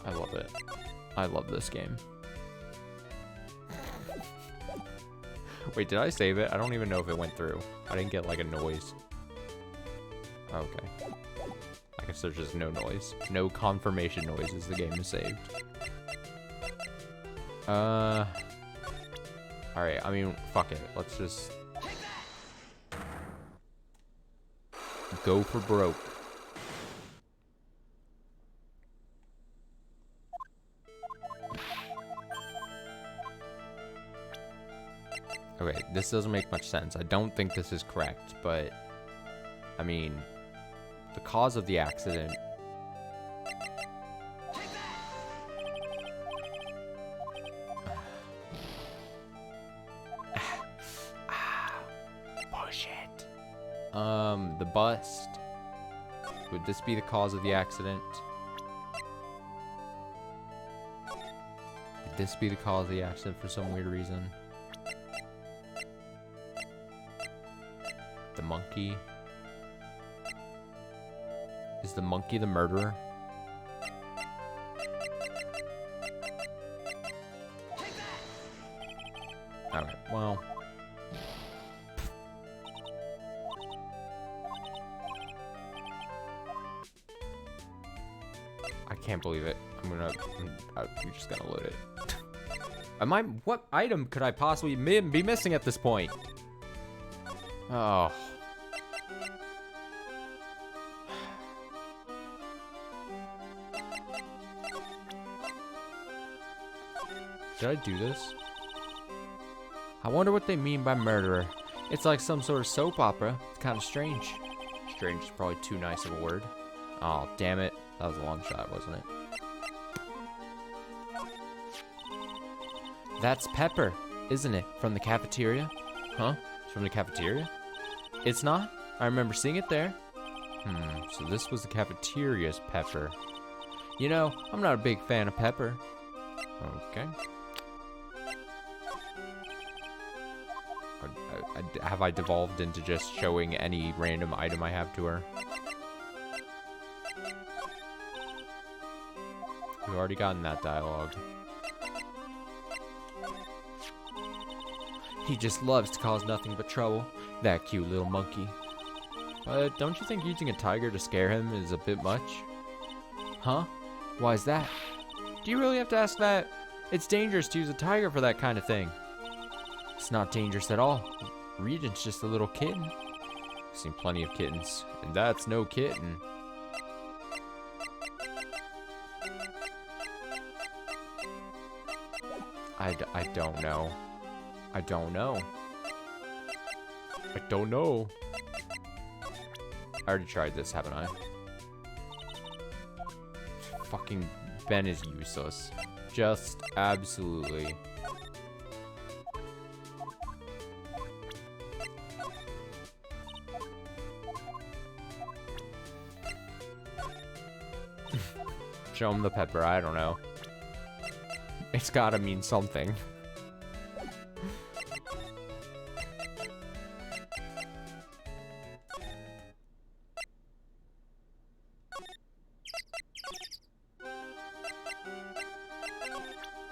I love it. I love this game. Wait, did I save it? I don't even know if it went through. I didn't get like a noise. Okay. I guess there's just no noise. No confirmation noises. The game is saved. Alright, I mean, fuck it. Let's just go for broke. Okay, this doesn't make much sense. I don't think this is correct, but I mean, the cause of the accident. Bullshit. The bust. Would this be the cause of the accident? Would this be the cause of the accident for some weird reason? The monkey. Is the monkey the murderer? Alright, well. I can't believe it. I'm just gonna load it. What item could I possibly be missing at this point? Oh. Did I do this? I wonder what they mean by murderer. It's like some sort of soap opera. It's kind of strange. Strange is probably too nice of a word. Oh, damn it. That was a long shot, wasn't it? That's Pepper, isn't it? From the cafeteria? Huh? It's from the cafeteria? It's not? I remember seeing it there. So this was the cafeteria's Pepper. You know, I'm not a big fan of Pepper. Okay. Have I devolved into just showing any random item I have to her? We've already gotten that dialogue. He just loves to cause nothing but trouble. That cute little monkey. But don't you think using a tiger to scare him is a bit much? Huh? Why is that? Do you really have to ask that? It's dangerous to use a tiger for that kind of thing. It's not dangerous at all. Regent's just a little kitten. I've seen plenty of kittens, and that's no kitten. I don't know. I don't know. I don't know. I already tried this, haven't I? Fucking Ben is useless. Just absolutely. Show him the pepper, I don't know. It's gotta mean something.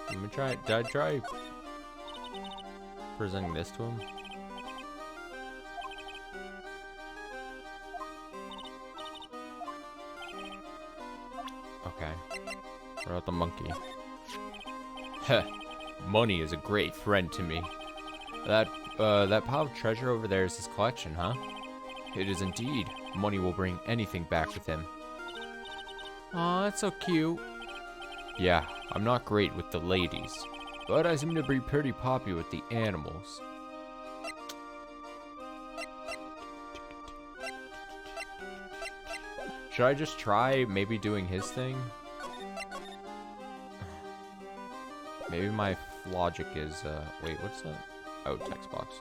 Let me try it. Did I try presenting this to him? Okay. What about the monkey? Heh. Money is a great friend to me. That pile of treasure over there is his collection, huh? It is indeed. Money will bring anything back with him. Aw, that's so cute. Yeah, I'm not great with the ladies, but I seem to be pretty popular with the animals. Should I just try maybe doing his thing? Maybe my logic is, wait, what's that? Oh, text box.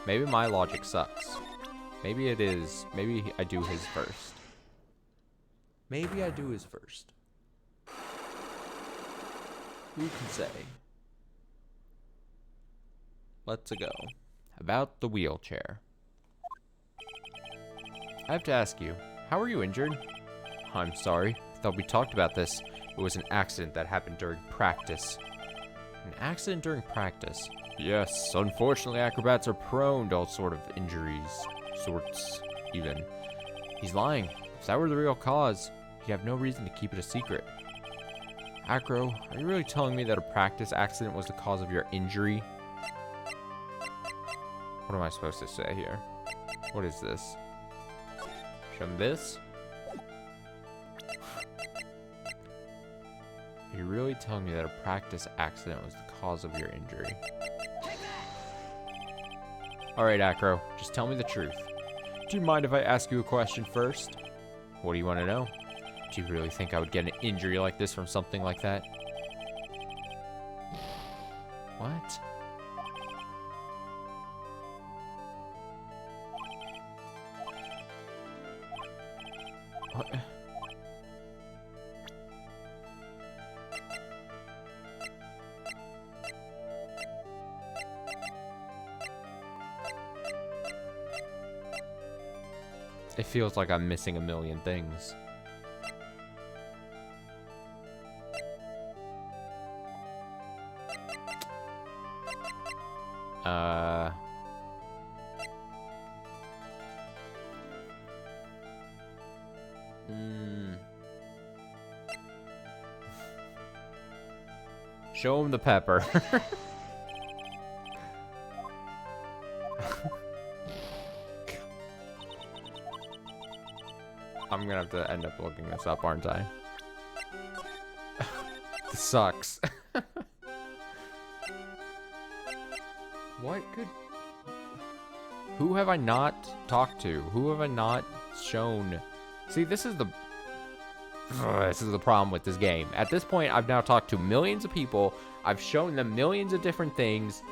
Maybe my logic sucks. Maybe it is, maybe I do his first. Maybe I do his first. Who can say? Let's go. About the wheelchair. I have to ask you, how are you injured? I'm sorry. I thought we talked about this. It was an accident that happened during practice. An accident during practice? Yes, unfortunately acrobats are prone to all sort of injuries. Sorts, even. He's lying. If that were the real cause, he'd have no reason to keep it a secret. Acro, are you really telling me that a practice accident was the cause of your injury? What am I supposed to say here? What is this? Show him this? Are you really telling me that a practice accident was the cause of your injury? Alright, Acro, just tell me the truth. Do you mind if I ask you a question first? What do you want to know? Do you really think I would get an injury like this from something like that? What? What? It feels like I'm missing a million things. Show him the pepper. I'm gonna have to end up looking this up, aren't I? This sucks. What could... Who have I not talked to? Who have I not shown? See, this is the... this is the problem with this game. At this point, I've now talked to millions of people. I've shown them millions of different things.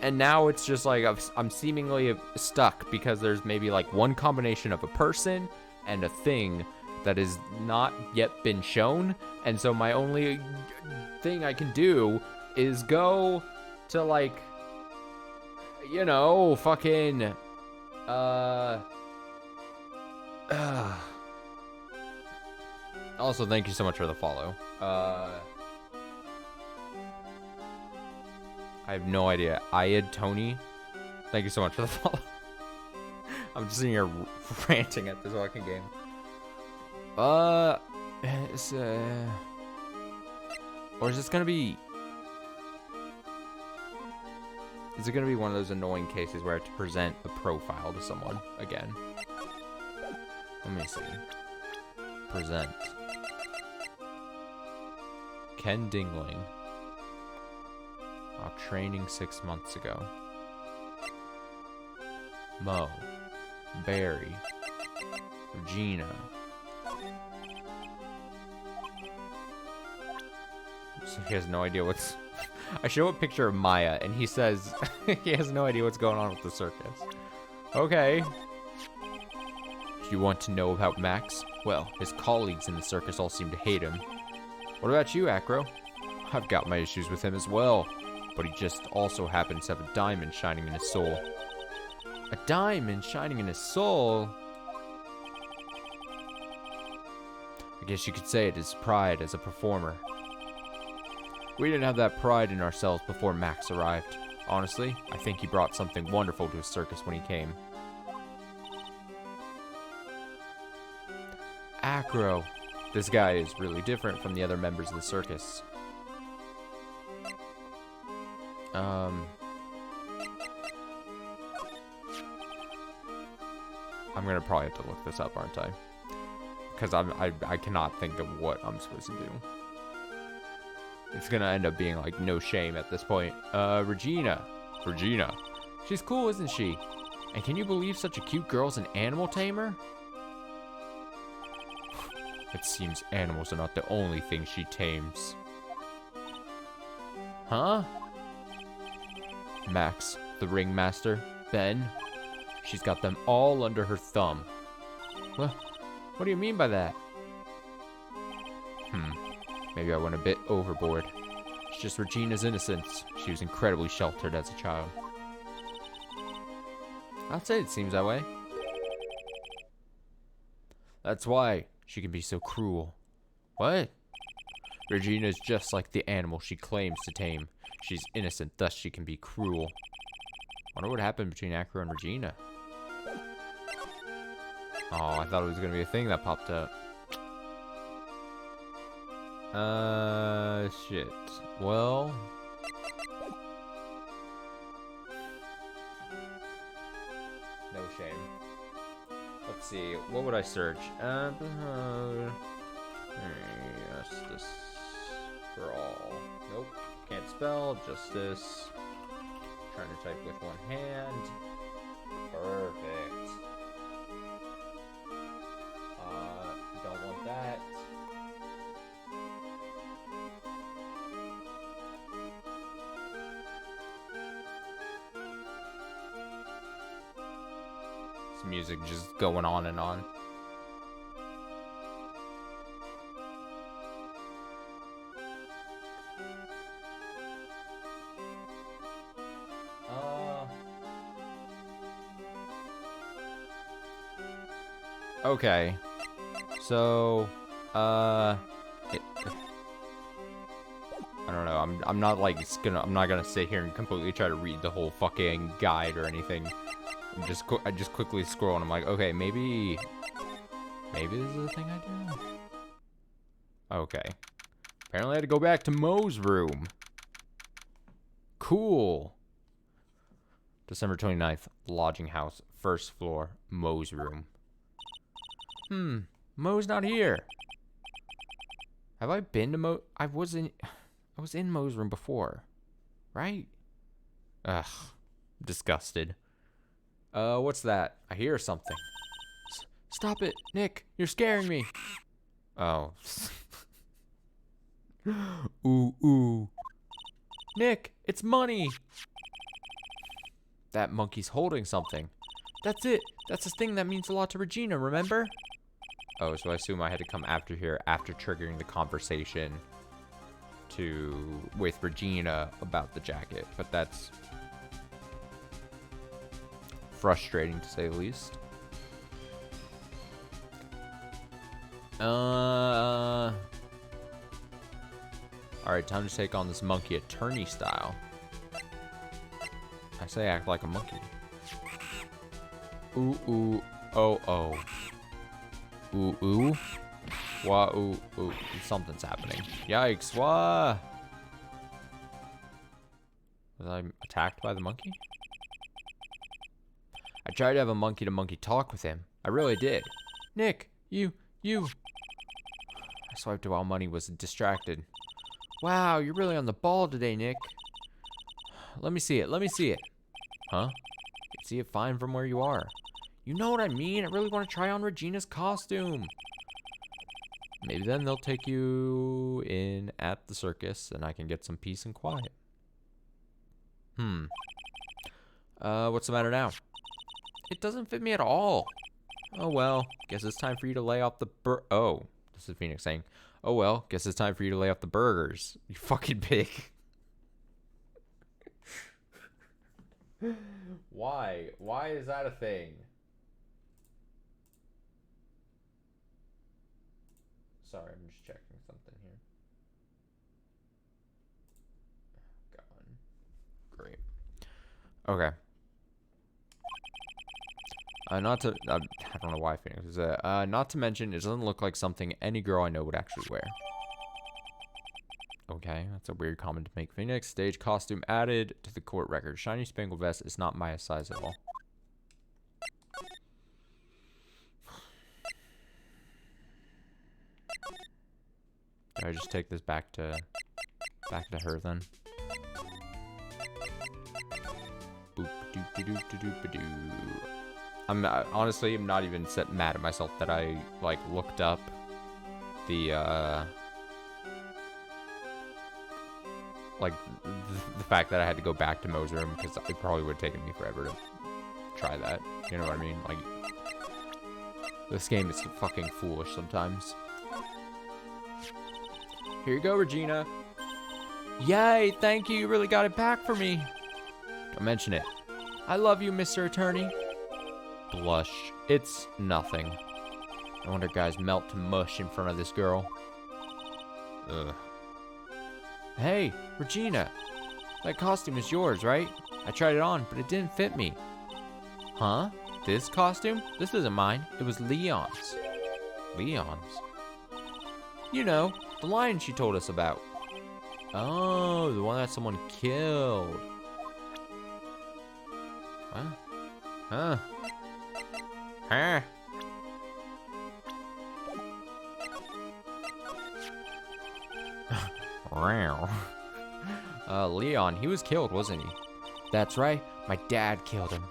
And now it's just like I'm seemingly stuck because there's maybe like one combination of a person and a thing that has not yet been shown. And so my only thing I can do is go to like, you know, fucking, also, thank you so much for the follow. I have no idea. Ayad Tony, thank you so much for the follow. I'm just sitting here ranting at this fucking game. Or is this gonna be... Is it gonna be one of those annoying cases where I have to present a profile to someone again? Let me see. Present. Ken Dingling. Training 6 months ago. Mo. Barry. Regina. So he has no idea what's... I show a picture of Maya, and he says he has no idea what's going on with the circus. Okay. Do you want to know about Max? Well, his colleagues in the circus all seem to hate him. What about you, Acro? I've got my issues with him as well, but he just also happens to have a diamond shining in his soul. A diamond shining in his soul? I guess you could say it is pride as a performer. We didn't have that pride in ourselves before Max arrived. Honestly, I think he brought something wonderful to his circus when he came. Acro. This guy is really different from the other members of the circus. I'm gonna probably have to look this up, aren't I? Because I cannot think of what I'm supposed to do. It's gonna end up being like no shame at this point. Regina. She's cool, isn't she? And can you believe such a cute girl's an animal tamer? It seems animals are not the only thing she tames. Huh? Max, the ringmaster, Ben. She's got them all under her thumb. What do you mean by that? Maybe I went a bit overboard. It's just Regina's innocence. She was incredibly sheltered as a child. I'd say it seems that way. That's why she can be so cruel. What? Regina's just like the animal she claims to tame. She's innocent, thus she can be cruel. Wonder what happened between Acro and Regina. Oh, I thought it was gonna be a thing that popped up. Shit. Well. No shame. Let's see. What would I search? Justice for all. Nope. Can't spell. Justice. Trying to type with one hand. Perfect. Don't want that. This music just going on and on. Okay. So, I don't know. I'm not like I'm not gonna sit here and completely try to read the whole fucking guide or anything. I just quickly scroll and I'm like, okay, maybe this is the thing I do. Okay. Apparently I had to go back to Moe's room. Cool. December 29th, lodging house, first floor, Moe's room. Moe's not here. Have I been to Mo? I was in Moe's room before, right? Ugh, disgusted. What's that? I hear something. Stop it, Nick! You're scaring me. Oh. Ooh. Nick, it's money. That monkey's holding something. That's it. That's the thing that means a lot to Regina, remember? Oh, so I assume I had to come after here after triggering the conversation with Regina about the jacket, but that's frustrating to say the least. Alright, time to take on this monkey attorney style. I say act like a monkey. Ooh, oh. Ooh. Wah, ooh. Something's happening. Yikes, wah! Was I attacked by the monkey? I tried to have a monkey-to-monkey talk with him. I really did. Nick, you. I swiped while money was distracted. Wow, you're really on the ball today, Nick. Let me see it. Huh? You can see it fine from where you are. You know what I mean? I really want to try on Regina's costume. Maybe then they'll take you in at the circus and I can get some peace and quiet. What's the matter now? It doesn't fit me at all. Oh well, guess it's time for you to lay off the Oh, this is Phoenix saying, oh well, guess it's time for you to lay off the burgers. You fucking pig. Why? Why is that a thing? Sorry, I'm just checking something here. Gone. Great. Okay. I don't know why Phoenix is not to mention, it doesn't look like something any girl I know would actually wear. Oh, Okay, that's a weird comment to make. Phoenix, stage costume added to the court record. Shiny spangled vest is not my size at all. Do I just take this back to her then? Boop doop doop doop doop doo. I'm not, honestly, I'm not even mad at myself that I like looked up the like the fact that I had to go back to Mo's room, because it probably would have taken me forever to try that. You know what I mean? Like, this game is fucking foolish sometimes. Here you go, Regina. Yay, thank you. You really got it back for me. Don't mention it. I love you, Mr. Attorney. Blush. It's nothing. No wonder guys melt to mush in front of this girl. Ugh. Hey, Regina. That costume is yours, right? I tried it on, but it didn't fit me. Huh? This costume? This isn't mine. It was Leon's. Leon's? You know, the lion she told us about. Oh, the one that someone killed. Huh? Huh? Huh? Leon, he was killed, wasn't he? That's right, my dad killed him.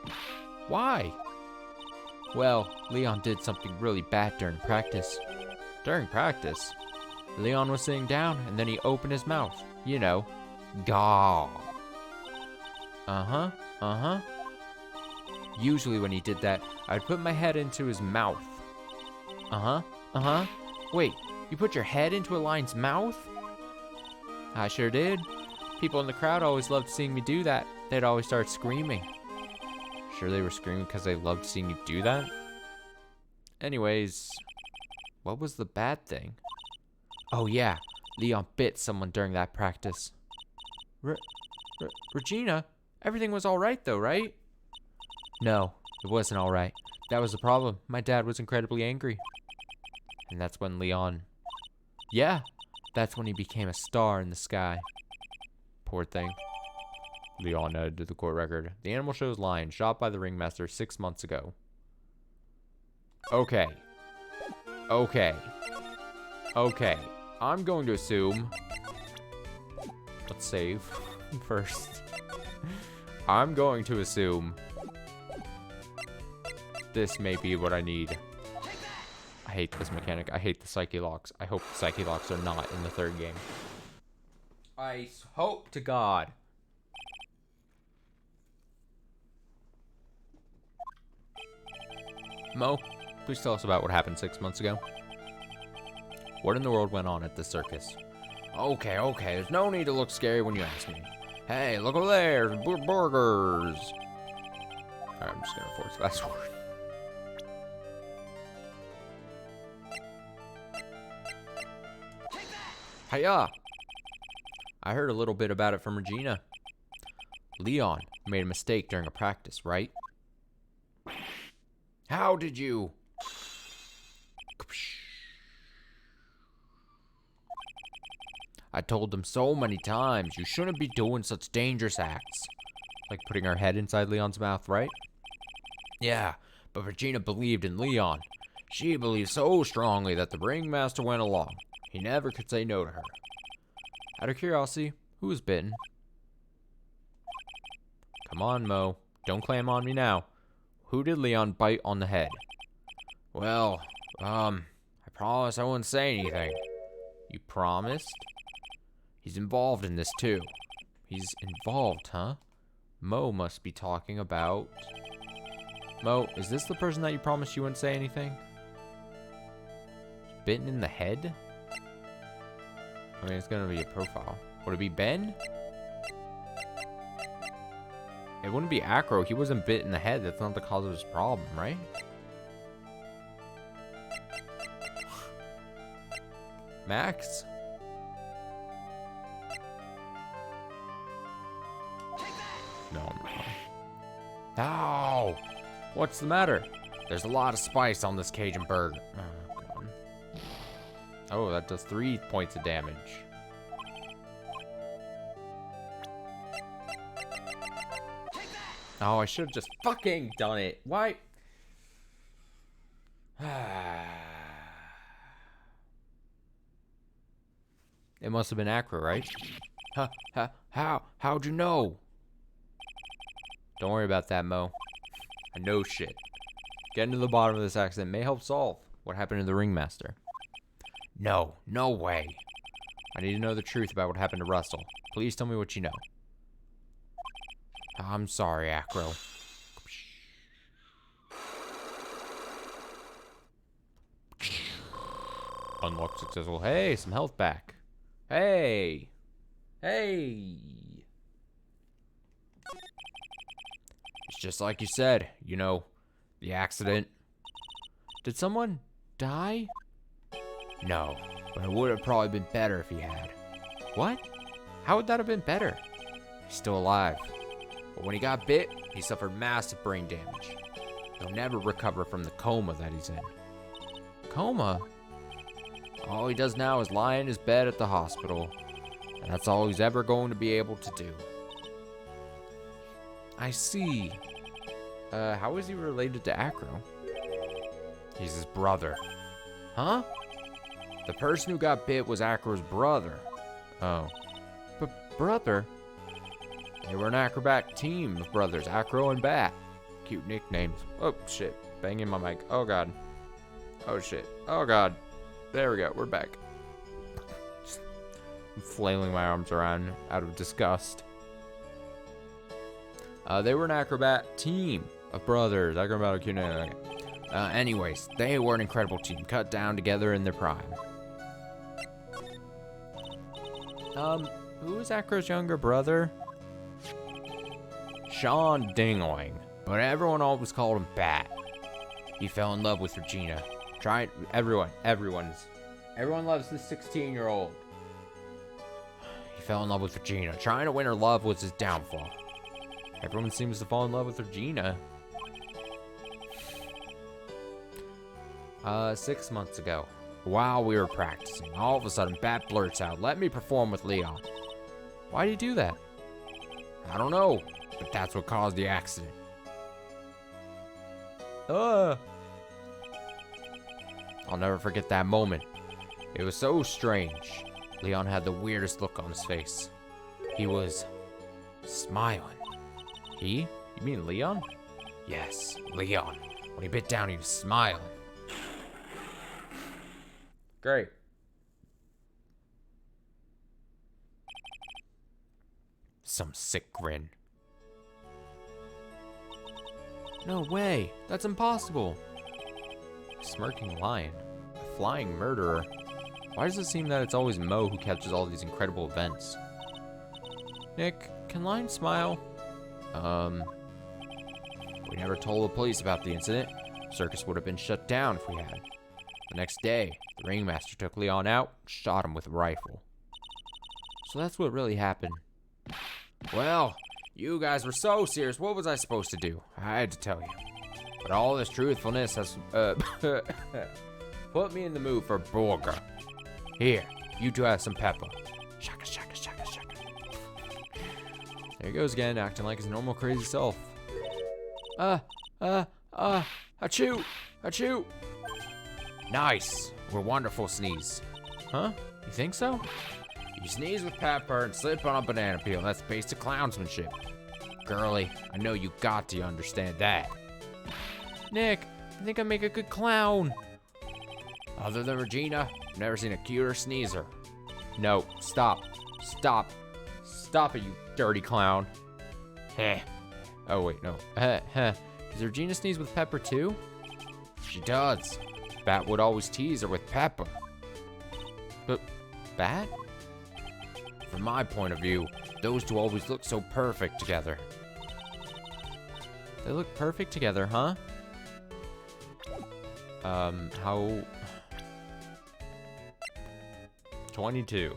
Why? Well, Leon did something really bad during practice. During practice? Leon was sitting down, and then he opened his mouth. You know, gaw. Uh-huh, uh-huh. Usually when he did that, I'd put my head into his mouth. Uh-huh, uh-huh. Wait, you put your head into a lion's mouth? I sure did. People in the crowd always loved seeing me do that. They'd always start screaming. Sure they were screaming because they loved seeing you do that? Anyways, what was the bad thing? Oh yeah, Leon bit someone during that practice. Regina, everything was alright though, right? No, it wasn't alright. That was the problem. My dad was incredibly angry. And that's when Leon... Yeah, that's when he became a star in the sky. Poor thing. Leon added to the court record. The animal shows lion shot by the ringmaster 6 months ago. Okay. Okay. Okay. I'm going to assume... Let's save first. I'm going to assume... this may be what I need. I hate this mechanic. I hate the Psyche Locks. I hope the Psyche Locks are not in the third game. I hope to God. Mo, please tell us about what happened 6 months ago. What in the world went on at the circus? Okay, there's no need to look scary when you ask me. Hey, look over there, burgers. Alright, I'm just gonna force fast forward. Hiya! I heard a little bit about it from Regina. Leon made a mistake during a practice, right? How did you? I told them so many times, you shouldn't be doing such dangerous acts. Like putting her head inside Leon's mouth, right? Yeah, but Regina believed in Leon. She believed so strongly that the ringmaster went along. He never could say no to her. Out of curiosity, who was bitten? Come on, Mo. Don't clam on me now. Who did Leon bite on the head? Well, I promised I wouldn't say anything. You promised? He's involved in this too. He's involved, huh? Mo must be talking about... Mo, is this the person that you promised you wouldn't say anything? Bitten in the head? I mean, it's gonna be a profile. Would it be Ben? It wouldn't be Acro. He wasn't bit in the head. That's not the cause of his problem, right? Max? No. No! What's the matter? There's a lot of spice on this Cajun burger. Oh, God. Oh, that does 3 points of damage. Oh, I should have just fucking done it. Why? It must have been Acro, right? How'd you know? Don't worry about that, Mo. I know shit. Getting to the bottom of this accident may help solve what happened to the ringmaster. No way. I need to know the truth about what happened to Russell. Please tell me what you know. I'm sorry, Acro. Unlocked successful. Hey, some health back. Hey. It's just like you said, you know, the accident. Did someone die? No, but it would have probably been better if he had. What? How would that have been better? He's still alive. But when he got bit, he suffered massive brain damage. He'll never recover from the coma that he's in. Coma? All he does now is lie in his bed at the hospital. And that's all he's ever going to be able to do. I see. How is he related to Acro? He's his brother. Huh? The person who got bit was Acro's brother. Oh. But brother? They were an acrobat team of brothers, Acro and Bat. Cute nicknames. Oh, shit. Banging my mic. Oh, God. Oh, shit. Oh, God. There we go. We're back. I'm flailing my arms around out of disgust. They were an acrobat team of brothers. Acrobat, cute name. Anyways, they were an incredible team, cut down together in their prime. Who is Acro's younger brother? Sean Dingling, but everyone always called him Bat. He fell in love with Regina. Everyone loves this 16-year-old. He fell in love with Regina. Trying to win her love was his downfall. Everyone seems to fall in love with Regina. 6 months ago, while we were practicing, all of a sudden Bat blurts out, "Let me perform with Leon." Why did he do that? I don't know, but that's what caused the accident. I'll never forget that moment. It was so strange. Leon had the weirdest look on his face. He was smiling. He? You mean Leon? Yes, Leon. When he bit down, he was smiling. Great. Some sick grin. No way. That's impossible. A smirking lion. A flying murderer. Why does it seem that it's always Mo who catches all these incredible events? Nick, can lions smile? We never told the police about the incident. Circus would have been shut down if we had. The next day, the ringmaster took Leon out and shot him with a rifle. So that's what really happened. Well, you guys were so serious. What was I supposed to do? I had to tell you. But all this truthfulness has put me in the mood for a burger. Here, you two have some pepper. Shaka, shaka, shaka, shaka. There he goes again, acting like his normal crazy self. Achoo! Achoo! Nice. We're wonderful sneeze. Huh? You think so? You sneeze with pepper and slip on a banana peel. That's basic clownsmanship. Girly, I know you got to understand that. Nick, I think I make a good clown. Other than Regina, I've never seen a cuter sneezer. No, stop. Stop. Stop it, you dirty clown. Heh. Oh, wait, no. Does Regina sneeze with pepper too? She does. Bat would always tease her with pepper. But, Bat? From my point of view, those two always look so perfect together. They look perfect together, huh? How... 22.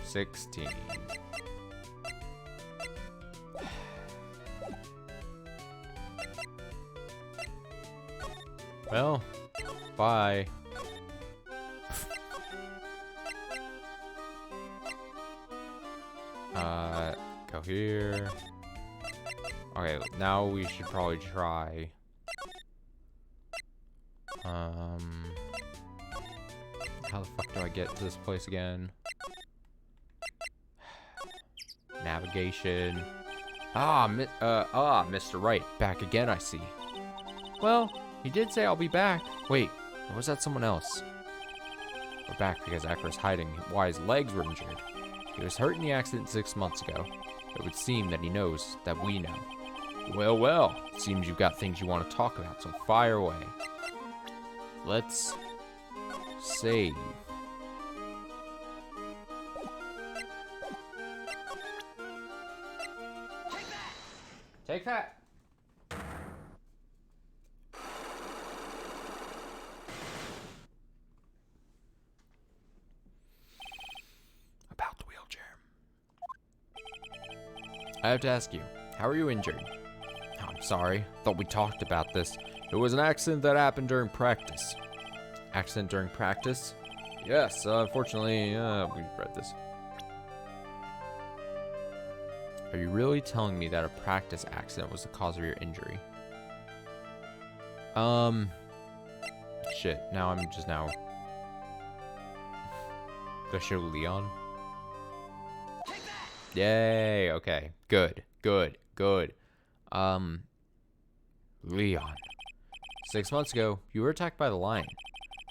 16. Well, bye. Go here. Okay, now we should probably try. How the fuck do I get to this place again? Navigation. Mr. Wright, back again, I see. Well, he did say I'll be back. Wait, or was that someone else? We're back because Acro's hiding why his legs were injured. He was hurt in the accident 6 months ago. It would seem that he knows that we know. Well, well, it seems you've got things you want to talk about, so fire away. Let's save. Take that! About the wheelchair. I have to ask you, how are you injured? I'm sorry, thought we talked about this. It was an accident that happened during practice. Accident during practice? Yes, unfortunately, we read this. Are you really telling me that a practice accident was the cause of your injury? Shit, now I'm just now... Go show Leon? Yay, okay, good. Leon. 6 months ago, you were attacked by the lion.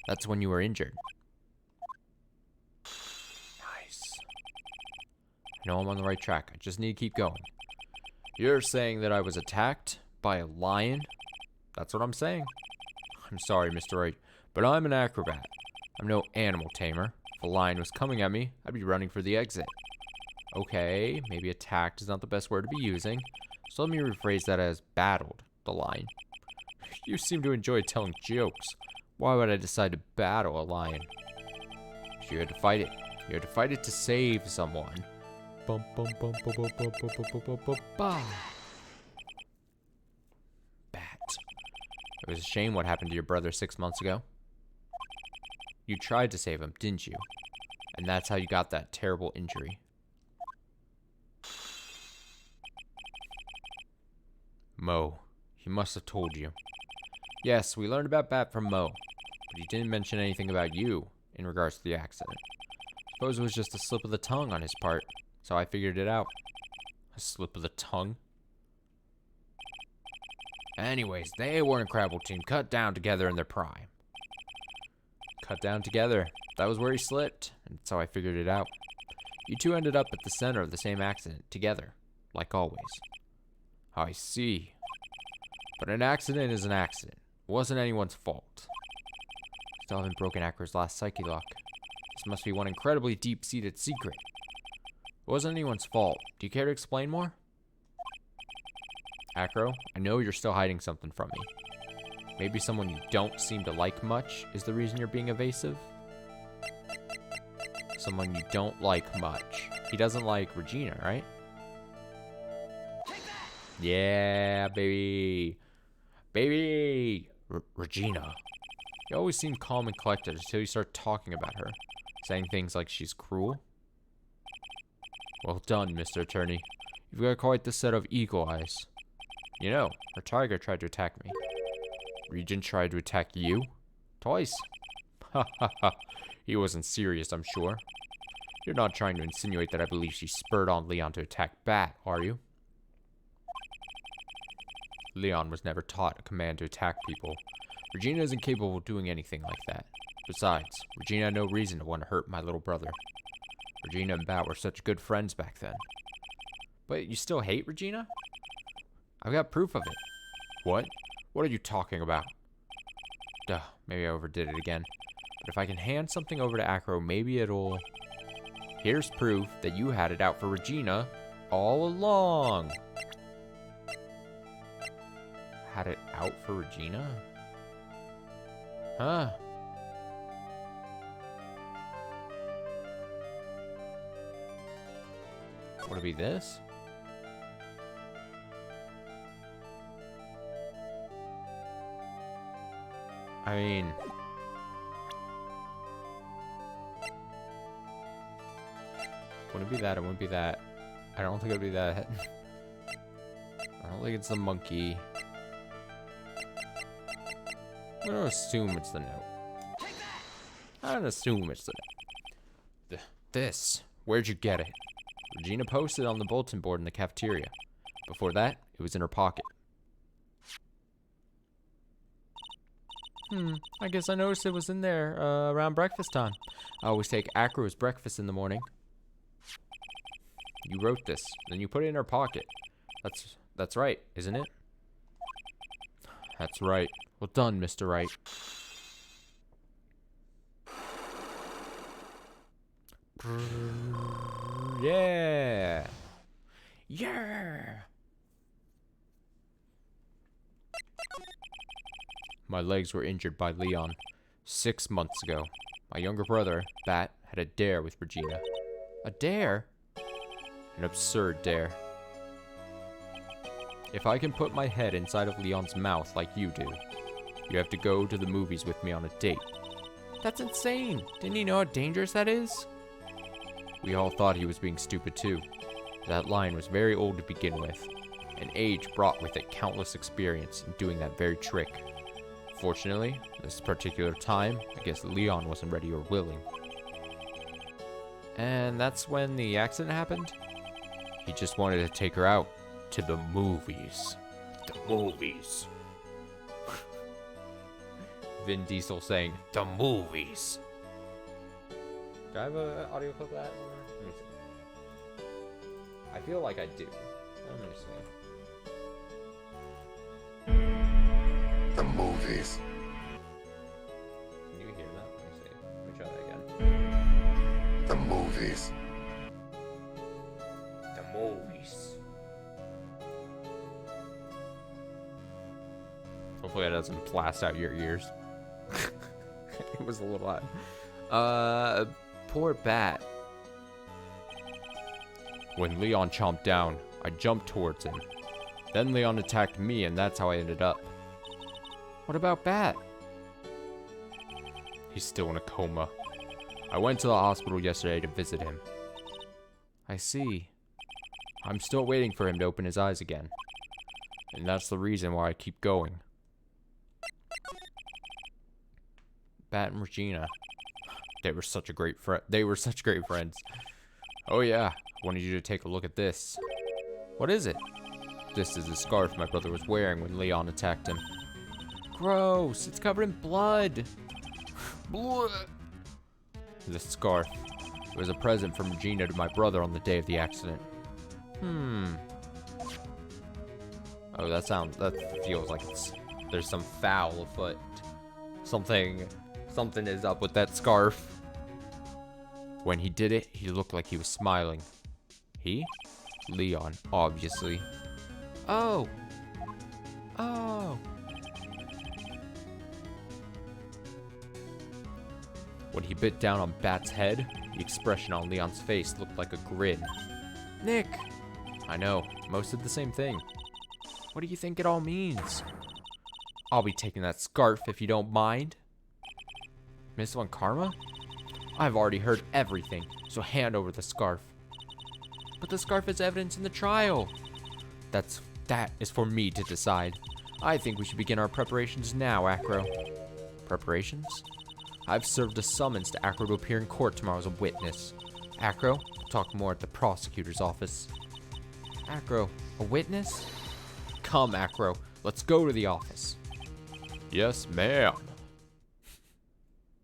That's when you were injured. Nice. I know I'm on the right track. I just need to keep going. You're saying that I was attacked by a lion? That's what I'm saying. I'm sorry, Mr. Wright, but I'm an acrobat. I'm no animal tamer. If a lion was coming at me, I'd be running for the exit. Okay, maybe attacked is not the best word to be using, so let me rephrase that as battled the lion. You seem to enjoy telling jokes. Why would I decide to battle a lion? You had to fight it. You had to fight it to save someone. Bum, bum, bum, bum, bum, bum, bum, bum, bum, bum, bum. Bat. It was a shame what happened to your brother 6 months ago. You tried to save him, didn't you? And that's how you got that terrible injury. Mo, he must have told you. Yes, we learned about Bat from Mo, but he didn't mention anything about you in regards to the accident. Suppose it was just a slip of the tongue on his part, so I figured it out. A slip of the tongue? Anyways, the A1 Crabble team cut down together in their prime. Cut down together. That was where he slipped, and so I figured it out. You two ended up at the center of the same accident, together, like always. I see. But an accident is an accident. It wasn't anyone's fault. Still haven't broken Acro's last psyche lock. This must be one incredibly deep-seated secret. It wasn't anyone's fault. Do you care to explain more? Acro, I know you're still hiding something from me. Maybe someone you don't seem to like much is the reason you're being evasive? Someone you don't like much. He doesn't like Regina, right? Yeah, baby. Baby! Regina. You always seem calm and collected until you start talking about her. Saying things like she's cruel. Well done, Mr. Attorney. You've got quite the set of eagle eyes. You know, her tiger tried to attack me. Regent tried to attack you? Twice. Ha ha ha. He wasn't serious, I'm sure. You're not trying to insinuate that I believe she spurred on Leon to attack Bat, are you? Leon was never taught a command to attack people. Regina isn't capable of doing anything like that. Besides, Regina had no reason to want to hurt my little brother. Regina and Bat were such good friends back then. But you still hate Regina? I've got proof of it. What? What are you talking about? Duh, maybe I overdid it again. But if I can hand something over to Acro, maybe it'll... Here's proof that you had it out for Regina all along. Had it out for Regina? Huh? Would it be this? I mean... Wouldn't be that, it wouldn't be that. I don't think it would be that. I don't think it's the monkey. I'm gonna assume it's the note. I'm gonna assume it's the note. This. Where'd you get it? Regina posted it on the bulletin board in the cafeteria. Before that, it was in her pocket. I guess I noticed it was in there around breakfast time. I always take Acro as breakfast in the morning. You wrote this, then you put it in her pocket. That's right, isn't it? That's right. Well done, Mr. Wright. Yeah. Yeah. My legs were injured by Leon 6 months ago. My younger brother, Bat, had a dare with Regina. A dare? An absurd dare. If I can put my head inside of Leon's mouth like you do, you have to go to the movies with me on a date. That's insane. Didn't he know how dangerous that is? We all thought he was being stupid too. That line was very old to begin with, and age brought with it countless experience in doing that very trick. Fortunately, this particular time, I guess Leon wasn't ready or willing. And that's when the accident happened? He just wanted to take her out to the movies. The movies. Vin Diesel saying, the movies. Do I have an audio clip of that? Let me see. I feel like I do. Let me see. The movies. Can you hear that? Let me see. Let me try that again. The movies. The movies. Hopefully that doesn't blast out your ears. It was a little loud. Poor Bat. When Leon chomped down, I jumped towards him. Then Leon attacked me, and that's how I ended up. What about Bat? He's still in a coma. I went to the hospital yesterday to visit him. I see. I'm still waiting for him to open his eyes again. And that's the reason why I keep going. Bat and Regina. They were such great friends. Oh yeah, I wanted you to take a look at this. What is it? This is the scarf my brother was wearing when Leon attacked him. Gross, it's covered in blood. Blood. The scarf. It was a present from Regina to my brother on the day of the accident. Oh, that feels like there's some foul afoot. Something is up with that scarf. When he did it, he looked like he was smiling. He? Leon, obviously. Oh. When he bit down on Bat's head, the expression on Leon's face looked like a grin. Nick! I know, most of the same thing. What do you think it all means? I'll be taking that scarf if you don't mind. Miss Von Karma? I've already heard everything, so hand over the scarf. But the scarf is evidence in the trial. That is for me to decide. I think we should begin our preparations now, Acro. Preparations? I've served a summons to Acro to appear in court tomorrow as a witness. Acro, we'll talk more at the prosecutor's office. Acro, a witness? Come, Acro, let's go to the office. Yes, ma'am.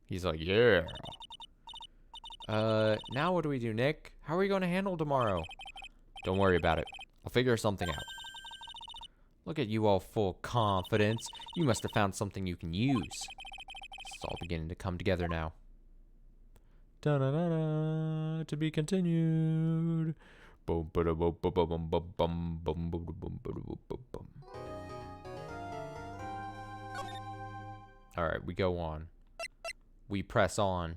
He's like, yeah. Now what do we do, Nick? How are we going to handle tomorrow? Don't worry about it. I'll figure something out. Look at you all full of confidence. You must have found something you can use. It's all beginning to come together now. Da-da-da-da, to be continued. Alright, we go on. We press on.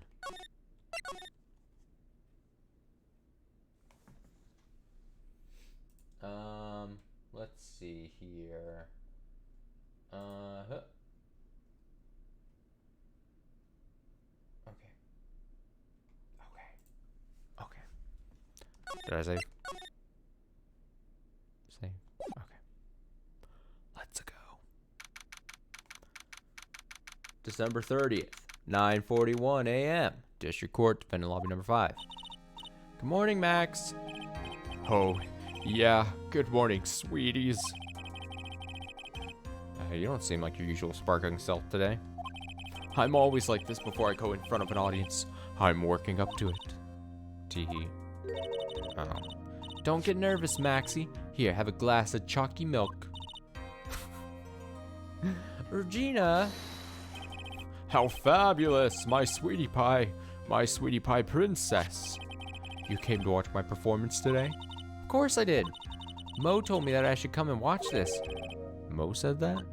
Let's see here. Okay. Did I save? Save. Okay. December 30th, 9:41 a.m. District Court, defendant lobby number 5. Good morning, Max. Oh, yeah. Good morning, sweeties. You don't seem like your usual sparkling self today. I'm always like this before I go in front of an audience. I'm working up to it. Teehee. Oh. Don't get nervous, Maxie. Here, have a glass of chalky milk. Regina! How fabulous! My sweetie pie princess. You came to watch my performance today? Of course I did. Mo told me that I should come and watch this. Mo said that?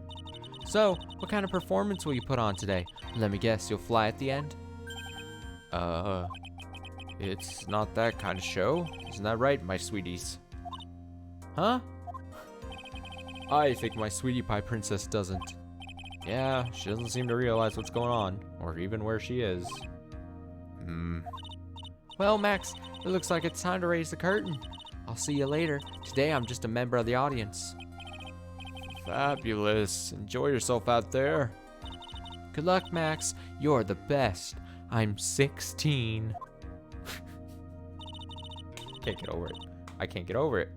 So, what kind of performance will you put on today? Let me guess, you'll fly at the end? It's not that kind of show. Isn't that right, my sweeties? Huh? I think my sweetie pie princess doesn't. Yeah, she doesn't seem to realize what's going on, or even where she is. Well, Max, it looks like it's time to raise the curtain. I'll see you later. Today I'm just a member of the audience. Fabulous. Enjoy yourself out there. Good luck, Max. You're the best. I'm 16. Can't get over it. I can't get over it.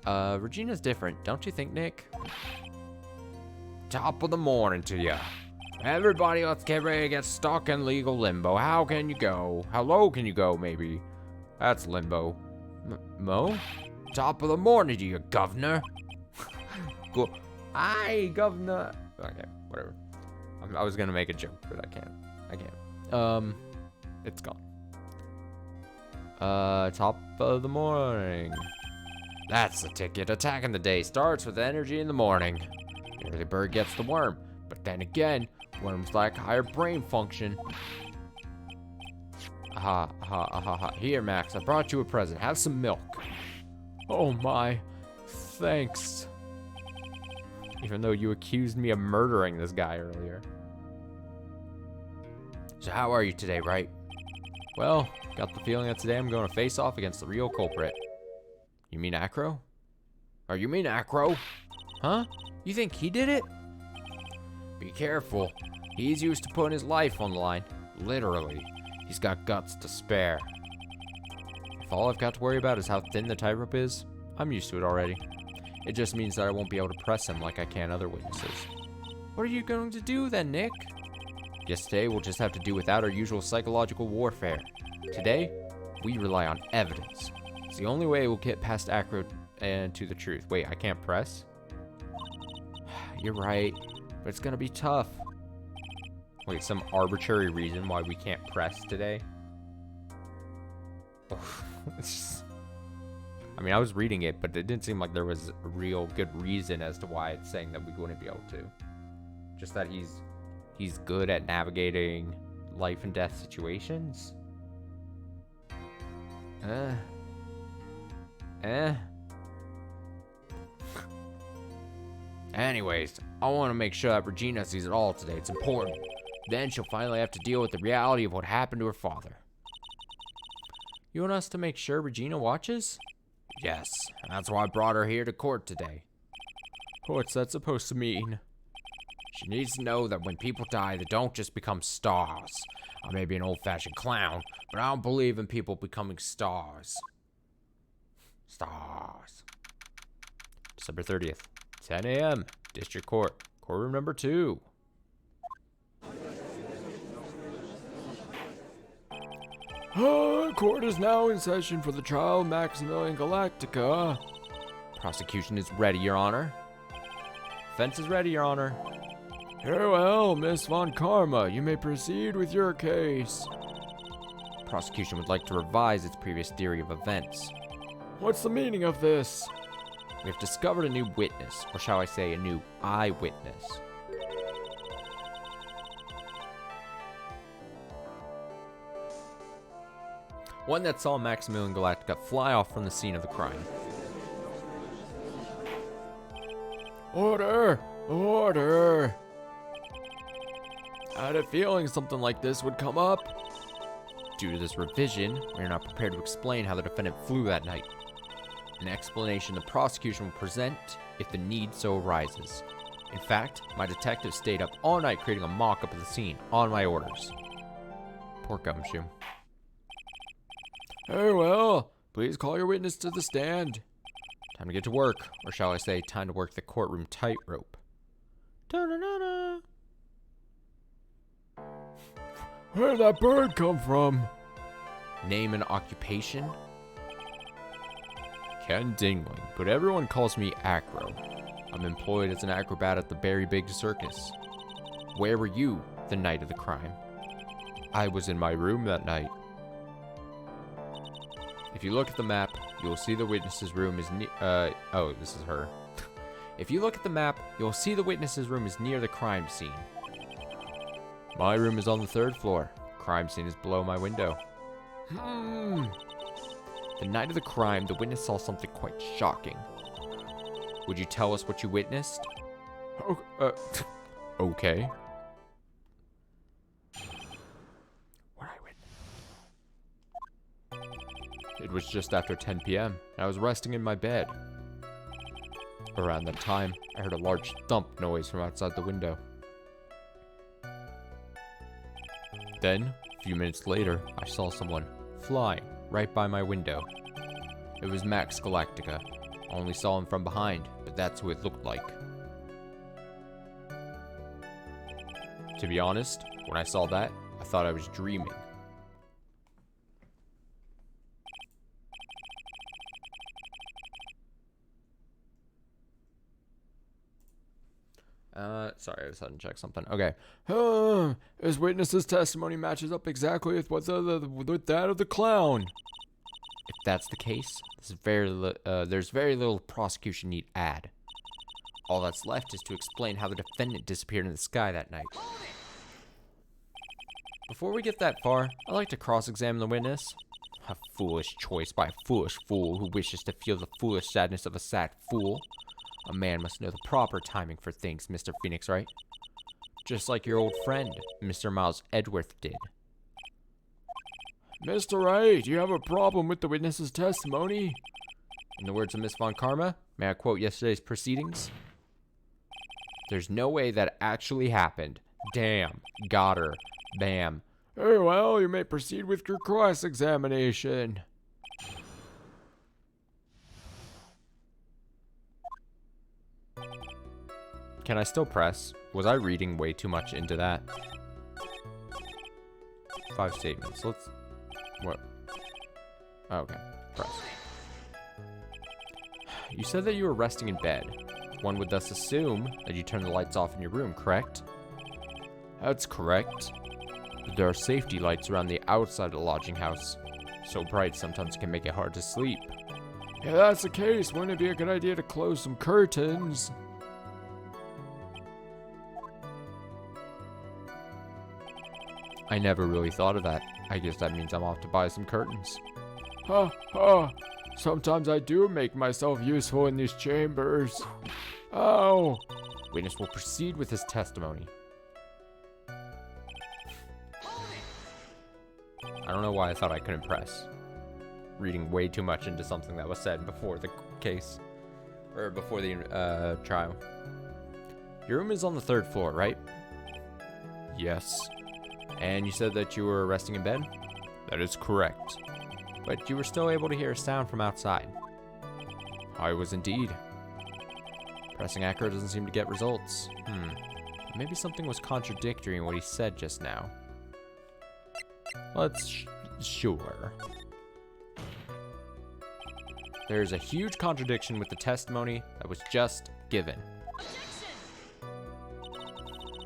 Regina's different, don't you think, Nick? Top of the morning to you. Everybody, let's get ready to get stuck in legal limbo. How can you go? How low can you go, maybe? That's limbo. Mo? Top of the morning to you, governor. Go. Aye, governor. Okay, whatever. I was gonna make a joke, but I can't. It's gone. Top of the morning. That's the ticket. Attacking the day starts with energy in the morning. The early bird gets the worm, but then again, worms lack higher brain function. Here, Max, I brought you a present. Have some milk. Oh my, thanks. Even though you accused me of murdering this guy earlier. So how are you today, Wright? Well, got the feeling that today I'm going to face off against the real culprit. You mean Acro? Or you mean Acro? Huh? You think he did it? Be careful. He's used to putting his life on the line. Literally. He's got guts to spare. If all I've got to worry about is how thin the tightrope is, I'm used to it already. It just means that I won't be able to press him like I can other witnesses. What are you going to do then, Nick? Guess today we'll just have to do without our usual psychological warfare. Today, we rely on evidence. It's the only way we'll get past Acro and to the truth. Wait, I can't press? You're right, but it's gonna be tough. Wait, some arbitrary reason why we can't press today? I mean, I was reading it, but it didn't seem like there was a real good reason as to why it's saying that we wouldn't be able to. Just that he's good at navigating life and death situations. Anyways, I want to make sure that Regina sees it all today. It's important. Then she'll finally have to deal with the reality of what happened to her father. You want us to make sure Regina watches? Yes, that's why I brought her here to court today. What's that supposed to mean? She needs to know that when people die, they don't just become stars. I may be an old-fashioned clown, but I don't believe in people becoming stars. Stars. December 30th, 10 a.m., District Court, courtroom number 2. Court is now in session for the trial of Maximilian Galactica. Prosecution is ready, Your Honor. Defense is ready, Your Honor. Very well, Miss Von Karma, you may proceed with your case. Prosecution would like to revise its previous theory of events. What's the meaning of this? We have discovered a new witness, or shall I say a new eyewitness. One that saw Maximilian Galactica fly off from the scene of the crime. Order! Order! I had a feeling something like this would come up. Due to this revision, we are not prepared to explain how the defendant flew that night. An explanation the prosecution will present if the need so arises. In fact, my detective stayed up all night creating a mock-up of the scene on my orders. Poor Gumshoe. Very well. Please call your witness to the stand. Time to get to work, or shall I say, time to work the courtroom tightrope. Da-da-da-da. Where did that bird come from? Name and occupation? Ken Dingling, but everyone calls me Acro. I'm employed as an acrobat at the Berry Big Circus. Where were you the night of the crime? I was in my room that night. If you look at the map, you will see the witness's room is oh, this is her. If you look at the map, you'll see the witness's room is near the crime scene. My room is on the 3rd floor. Crime scene is below my window. The night of the crime, the witness saw something quite shocking. Would you tell us what you witnessed? Okay. What I witnessed? It was just after 10 p.m. and I was resting in my bed. Around that time, I heard a large thump noise from outside the window. Then, a few minutes later, I saw someone flying right by my window. It was Max Galactica. I only saw him from behind, but that's who it looked like. To be honest, when I saw that, I thought I was dreaming. Sorry, I just had to check something. Okay. His witness's testimony matches up exactly with with that of the clown. If that's the case, there's very little prosecution need add. All that's left is to explain how the defendant disappeared in the sky that night. Before we get that far, I'd like to cross-examine the witness. A foolish choice by a foolish fool who wishes to feel the foolish sadness of a sad fool. A man must know the proper timing for things, Mr. Phoenix Wright. Just like your old friend, Mr. Miles Edgeworth did. Mr. Wright, you have a problem with the witness's testimony? In the words of Miss Von Karma, may I quote yesterday's proceedings? There's no way that actually happened. Damn. Got her. Bam. Very well, you may proceed with your cross-examination. Can I still press? Was I reading way too much into that? 5 statements. Let's... What? Oh, okay. Press. You said that you were resting in bed. One would thus assume that you turned the lights off in your room, correct? That's correct. But there are safety lights around the outside of the lodging house. So bright sometimes it can make it hard to sleep. If that's the case, wouldn't it be a good idea to close some curtains? I never really thought of that. I guess that means I'm off to buy some curtains. Ha ha! Sometimes I do make myself useful in these chambers. Oh! Witness will proceed with his testimony. I don't know why I thought I couldn't press. Reading way too much into something that was said before the case. Or before the trial. Your room is on the 3rd floor, right? Yes. And you said that you were resting in bed? That is correct. But you were still able to hear a sound from outside. I was indeed. Pressing Acro doesn't seem to get results. Maybe something was contradictory in what he said just now. Let's... sure. There's a huge contradiction with the testimony that was just given.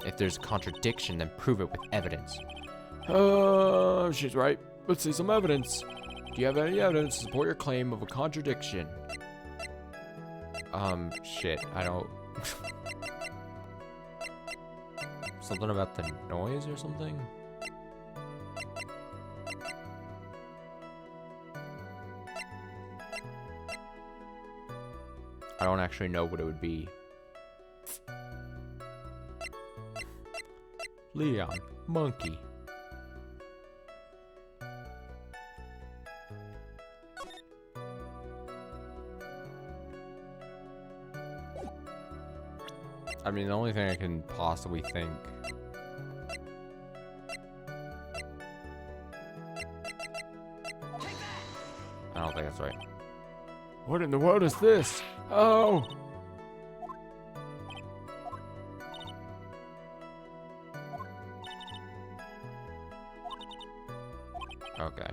If there's a contradiction, then prove it with evidence. She's right. Let's see some evidence. Do you have any evidence to support your claim of a contradiction? Shit, I don't... Something about the noise or something? I don't actually know what it would be. Leon, monkey. I mean, the only thing I can possibly think. I don't think that's right. What in the world is this? Oh! Okay.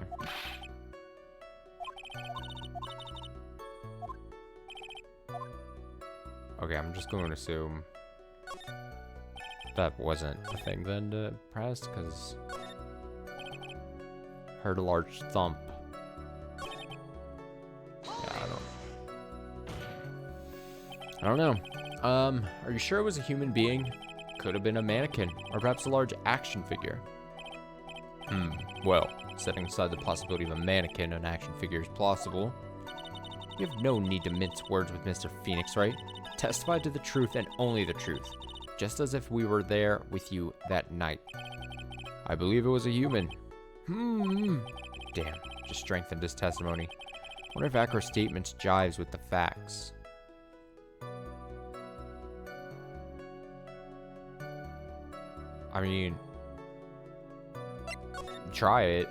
Okay, I'm just going to assume that wasn't a thing then to press, because heard a large thump. Yeah, I don't know. Are you sure it was a human being? Could have been a mannequin, or perhaps a large action figure. Well, setting aside the possibility of a mannequin, an action figure is plausible. You have no need to mince words with Mr. Phoenix Wright. Testify to the truth and only the truth, just as if we were there with you that night. I believe it was a human. Damn, just strengthened his testimony. Wonder if Acro's statements jives with the facts. I mean, try it.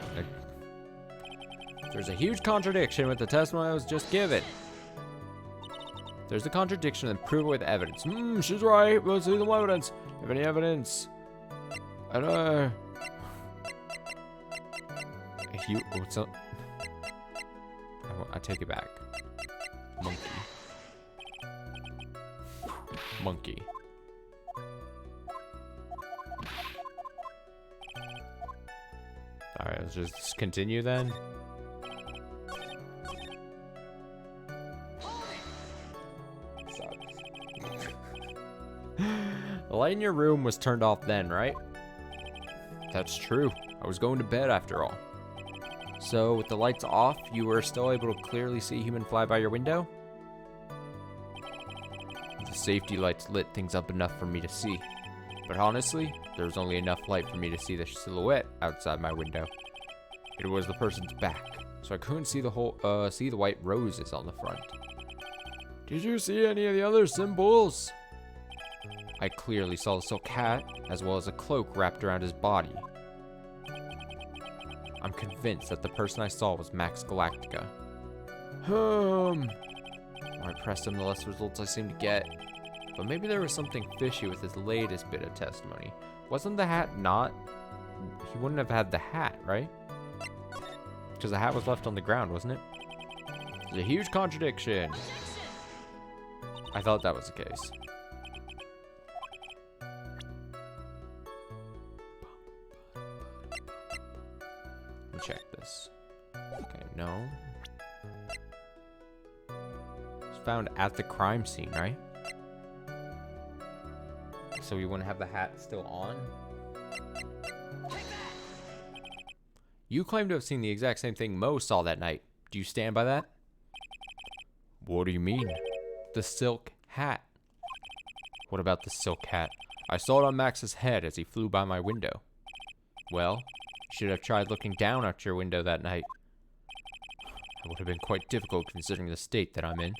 There's a huge contradiction with the testimony I was just given. There's a contradiction, then prove it with evidence. She's right. Let's see the evidence. Have any evidence? And what's up? I take it back. Monkey. Alright, let's just continue then. The light in your room was turned off then, right? That's true. I was going to bed after all. So, with the lights off, you were still able to clearly see a human fly by your window? The safety lights lit things up enough for me to see. But honestly, there was only enough light for me to see the silhouette outside my window. It was the person's back, so I couldn't see the white roses on the front. Did you see any of the other symbols? I clearly saw the silk hat, as well as a cloak wrapped around his body. I'm convinced that the person I saw was Max Galactica. The more I pressed him, the less results I seemed to get. But maybe there was something fishy with his latest bit of testimony. Wasn't the hat not? He wouldn't have had the hat, right? Because the hat was left on the ground, wasn't it? There's a huge contradiction. I thought that was the case. Let me check this. Okay, no. It's found at the crime scene, right? So we wouldn't have the hat still on? You claim to have seen the exact same thing Mo saw that night. Do you stand by that? What do you mean? The silk hat. What about the silk hat? I saw it on Max's head as he flew by my window. Well, you should have tried looking down at your window that night. It would have been quite difficult considering the state that I'm in.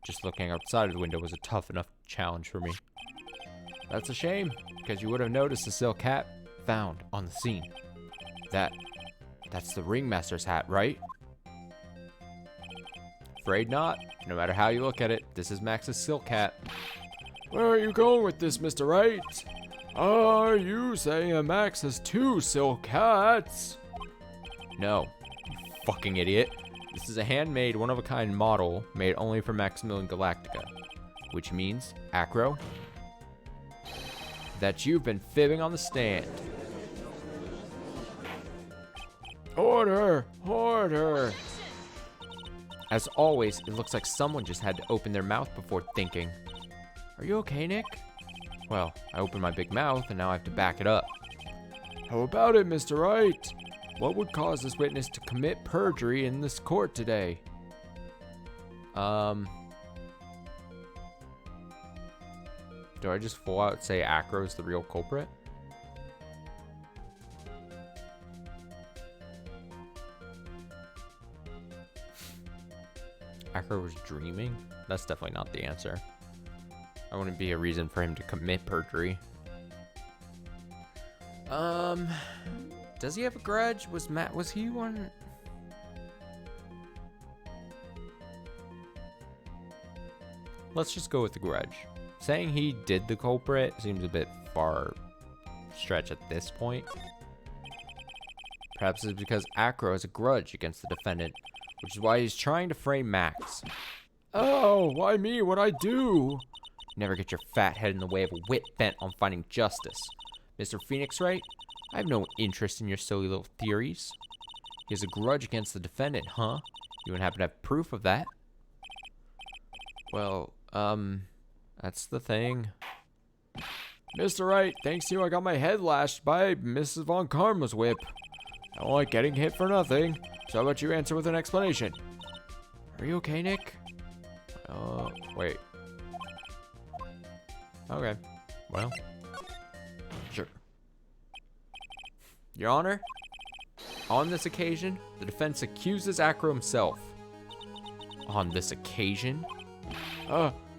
Just looking outside of the window was a tough enough challenge for me. That's a shame, because you would have noticed the silk hat found on the scene. That's the ringmaster's hat, right? Afraid not. No matter how you look at it, this is Max's silk hat. Where are you going with this, Mr. Wright? Are you saying Max has two silk hats? No, you fucking idiot. This is a handmade, one-of-a-kind model made only for Maximilian Galactica. Which means, Acro, that you've been fibbing on the stand. Order! Order! As always, it looks like someone just had to open their mouth before thinking. Are you okay, Nick? Well, I opened my big mouth and now I have to back it up. How about it, Mr. Wright? What would cause this witness to commit perjury in this court today? Do I just full out say Acro's the real culprit? Acro was dreaming? That's definitely not the answer. I wouldn't be a reason for him to commit perjury. Does he have a grudge? Was he one? Let's just go with the grudge. Saying he did the culprit seems a bit far stretch at this point. Perhaps it's because Acro has a grudge against the defendant, which is why he's trying to frame Max. Oh, why me? What I do? Never get your fat head in the way of a wit bent on finding justice. Mr. Phoenix Wright, I have no interest in your silly little theories. He has a grudge against the defendant, huh? You wouldn't happen to have proof of that? Well, that's the thing. Mr. Wright, thanks to you, I got my head lashed by Mrs. Von Karma's whip. I don't like getting hit for nothing, so how about you answer with an explanation? Are you okay, Nick? Wait. Okay, well, sure. Your Honor, on this occasion, the defense accuses Acro himself. On this occasion?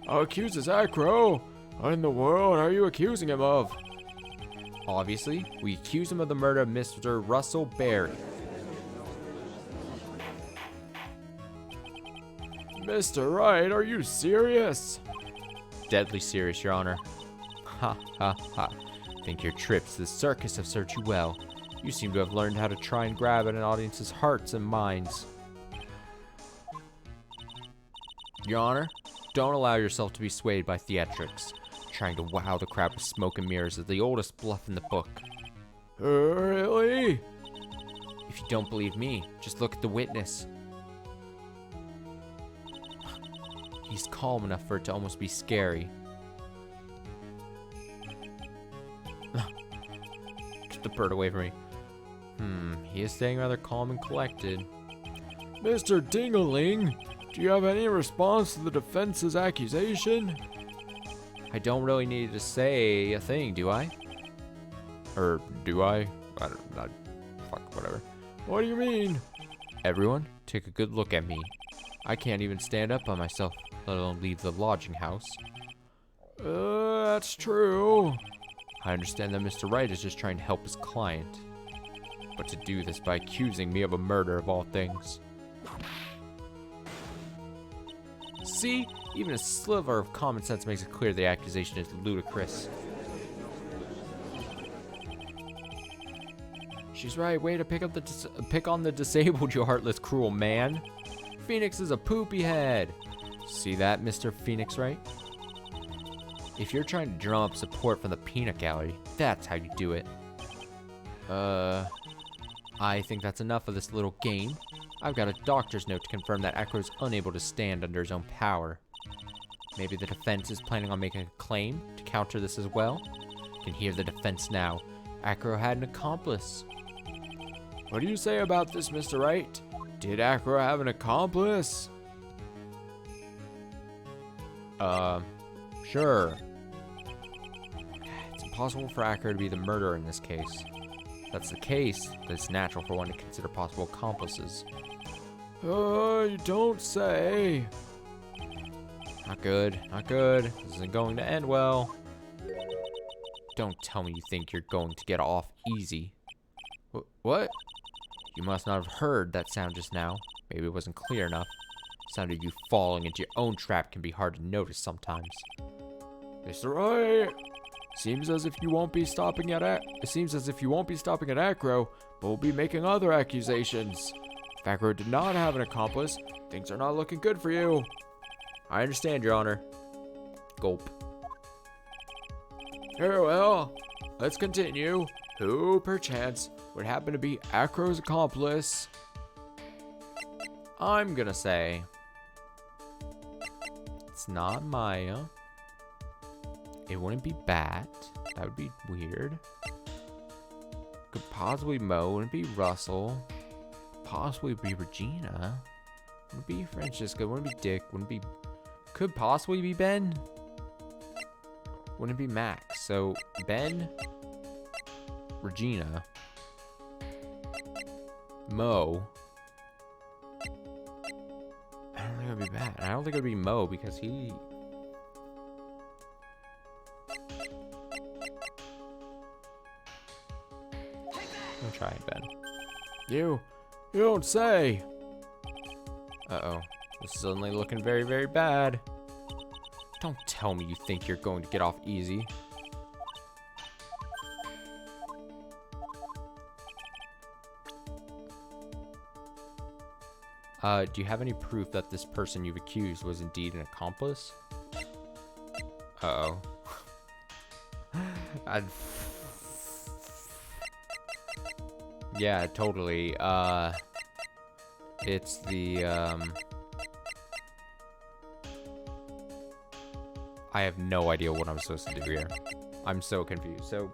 Accuses Acro? What in the world are you accusing him of? Obviously, we accuse him of the murder of Mr. Russell Berry. Mr. Wright, are you serious? Deadly serious, Your Honor. Ha ha ha. Think your trips to the circus have served you well. You seem to have learned how to try and grab at an audience's hearts and minds. Your Honor, don't allow yourself to be swayed by theatrics. Trying to wow the crowd with smoke and mirrors is the oldest bluff in the book. Really? If you don't believe me, just look at the witness. He's calm enough for it to almost be scary. Get the bird away from me. He is staying rather calm and collected. Mr. Dingaling, do you have any response to the defense's accusation? I don't really need to say a thing, do I? Or do I? Fuck, whatever. What do you mean? Everyone, take a good look at me. I can't even stand up by myself, let alone leave the lodging house. That's true. I understand that Mr. Wright is just trying to help his client. But to do this by accusing me of a murder of all things. See? Even a sliver of common sense makes it clear the accusation is ludicrous. She's right. Way to pick on the disabled, you heartless, cruel man. Phoenix is a poopy head. See that, Mr. Phoenix Wright? If you're trying to drum up support from the peanut gallery, that's how you do it. I think that's enough of this little game. I've got a doctor's note to confirm that Acro's unable to stand under his own power. Maybe the defense is planning on making a claim to counter this as well? You can hear the defense now. Acro had an accomplice. What do you say about this, Mr. Wright? Did Acro have an accomplice? Sure. It's impossible for Acro to be the murderer in this case. If that's the case, then it's natural for one to consider possible accomplices. You don't say. Not good, not good. This isn't going to end well. Don't tell me you think you're going to get off easy. What? You must not have heard that sound just now. Maybe it wasn't clear enough. The sound of you falling into your own trap can be hard to notice sometimes. Mr. Wright, seems as if you won't be stopping at Acro, but will be making other accusations. If Acro did not have an accomplice, things are not looking good for you. I understand, Your Honor. Gulp. Very well. Let's continue. Who, perchance, would happen to be Acro's accomplice? I'm gonna say it's not Maya. It wouldn't be Bat. That would be weird. Could possibly Mo. Wouldn't be Russell. Possibly be Regina. Wouldn't be Francesca. Wouldn't be Dick. Wouldn't be. Could possibly be Ben. Wouldn't be Max. So Ben, Regina, Mo. I don't think it'd be Bat. I don't think it'd be Mo because he. me try it, Ben. You don't say. Uh-oh. This is suddenly looking very, very bad. Don't tell me you think you're going to get off easy. Do you have any proof that this person you've accused was indeed an accomplice? Uh-oh. Yeah, totally. It's the, I have no idea what I'm supposed to do here. I'm so confused. So,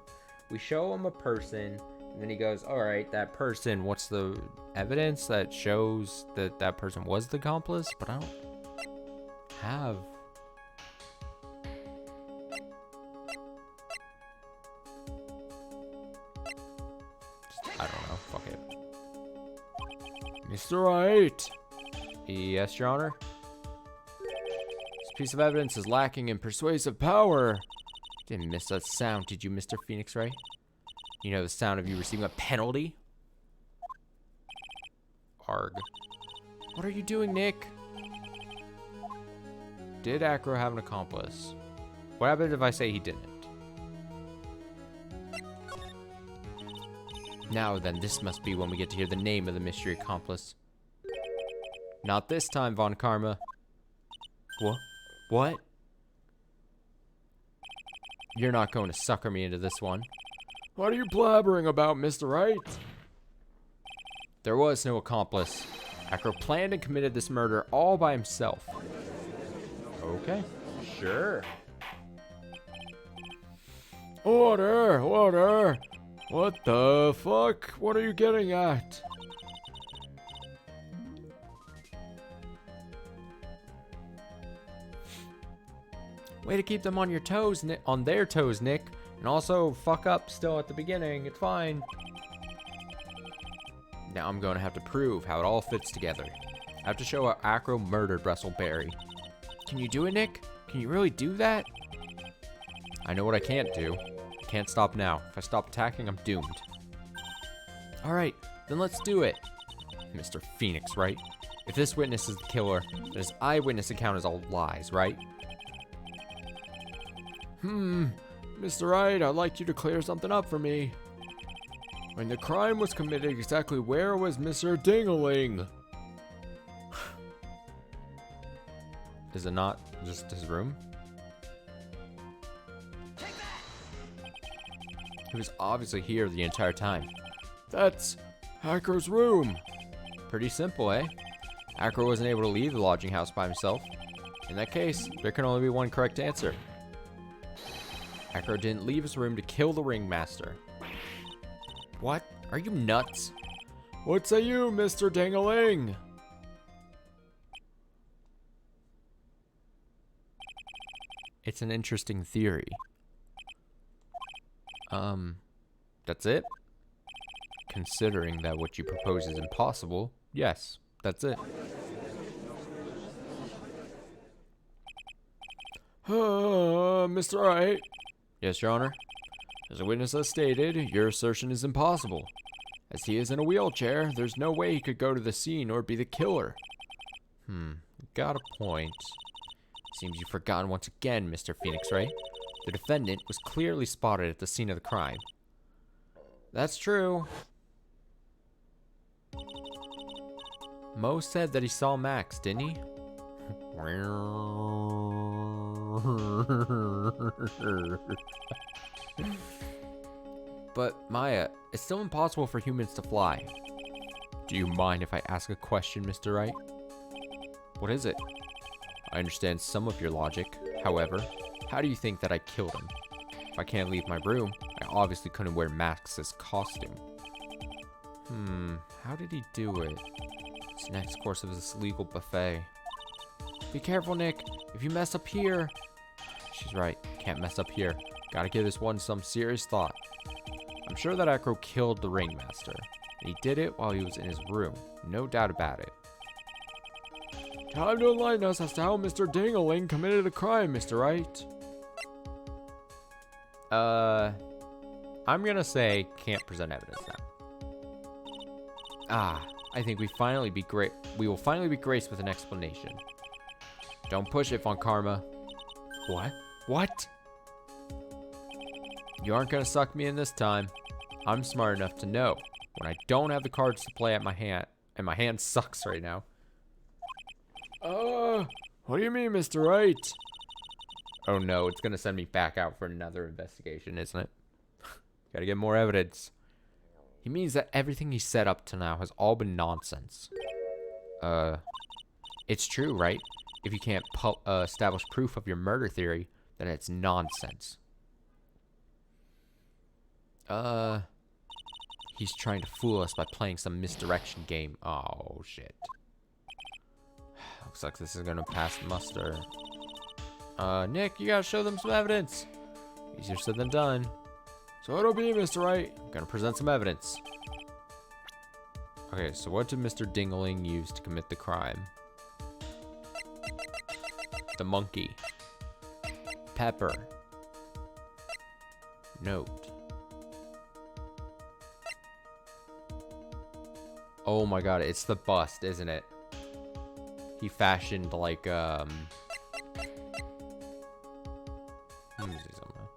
we show him a person, and then he goes, alright, that person, what's the evidence that shows that that person was the accomplice? But I don't have... I don't know. Fuck it. Mr. Wright. Yes, Your Honor? This piece of evidence is lacking in persuasive power. Didn't miss that sound, did you, Mr. Phoenix Wright? You know the sound of you receiving a penalty? Arg. What are you doing, Nick? Did Acro have an accomplice? What happens if I say he didn't? Now then, this must be when we get to hear the name of the mystery accomplice. Not this time, Von Karma. What? You're not going to sucker me into this one. What are you blabbering about, Mr. Wright? There was no accomplice. Acro planned and committed this murder all by himself. Okay, sure. Order! What the fuck? What are you getting at? Way to keep them on your toes, on their toes, Nick. And also, fuck up still at the beginning. It's fine. Now I'm going to have to prove how it all fits together. I have to show how Acro murdered Russell Berry. Can you do it, Nick? Can you really do that? I know what I can't do. I can't stop now. If I stop attacking, I'm doomed. Alright, then let's do it. Mr. Phoenix, right? If this witness is the killer, then his eyewitness account is all lies, right? Mr. Wright, I'd like you to clear something up for me. When the crime was committed, exactly where was Mr. Dingaling? Is it not just his room? He was obviously here the entire time. That's Acro's room. Pretty simple, eh? Acro wasn't able to leave the lodging house by himself. In that case, there can only be one correct answer. Acro didn't leave his room to kill the ringmaster. What? Are you nuts? What say you, Mr. Dingaling? It's an interesting theory. That's it? Considering that what you propose is impossible, yes, that's it. Mr. Wright? Yes, Your Honor? As a witness has stated, your assertion is impossible. As he is in a wheelchair, there's no way he could go to the scene or be the killer. Got a point. Seems you've forgotten once again, Mr. Phoenix Wright. The defendant was clearly spotted at the scene of the crime. That's true. Mo said that he saw Max, didn't he? But, Maya, it's still impossible for humans to fly. Do you mind if I ask a question, Mr. Wright? What is it? I understand some of your logic. However, how do you think that I killed him? If I can't leave my room, I obviously couldn't wear Max's costume. How did he do it? It's the next course of this legal buffet. Be careful, Nick. If you mess up here... She's right. Can't mess up here. Gotta give this one some serious thought. I'm sure that Acro killed the ringmaster. And he did it while he was in his room. No doubt about it. Time to enlighten us as to how Mr. Dingaling committed a crime, Mr. Wright. I'm gonna say can't present evidence now. I think we will finally be graced with an explanation. Don't push it, Von Karma. What? What? You aren't gonna suck me in this time. I'm smart enough to know when I don't have the cards to play at my hand, and my hand sucks right now. What do you mean, Mr. Wright? Oh no, it's gonna send me back out for another investigation, isn't it? Gotta get more evidence. He means that everything he set up to now has all been nonsense. It's true, right? If you can't establish proof of your murder theory, then it's nonsense. He's trying to fool us by playing some misdirection game. Oh, shit. Looks like this is gonna pass muster. Nick, you gotta show them some evidence. Easier said than done. So it'll be, Mr. Wright. I'm gonna present some evidence. Okay, so what did Mr. Dingling use to commit the crime? The monkey. Pepper. Note. Oh my god, it's the bust, isn't it? He fashioned like, let me see something.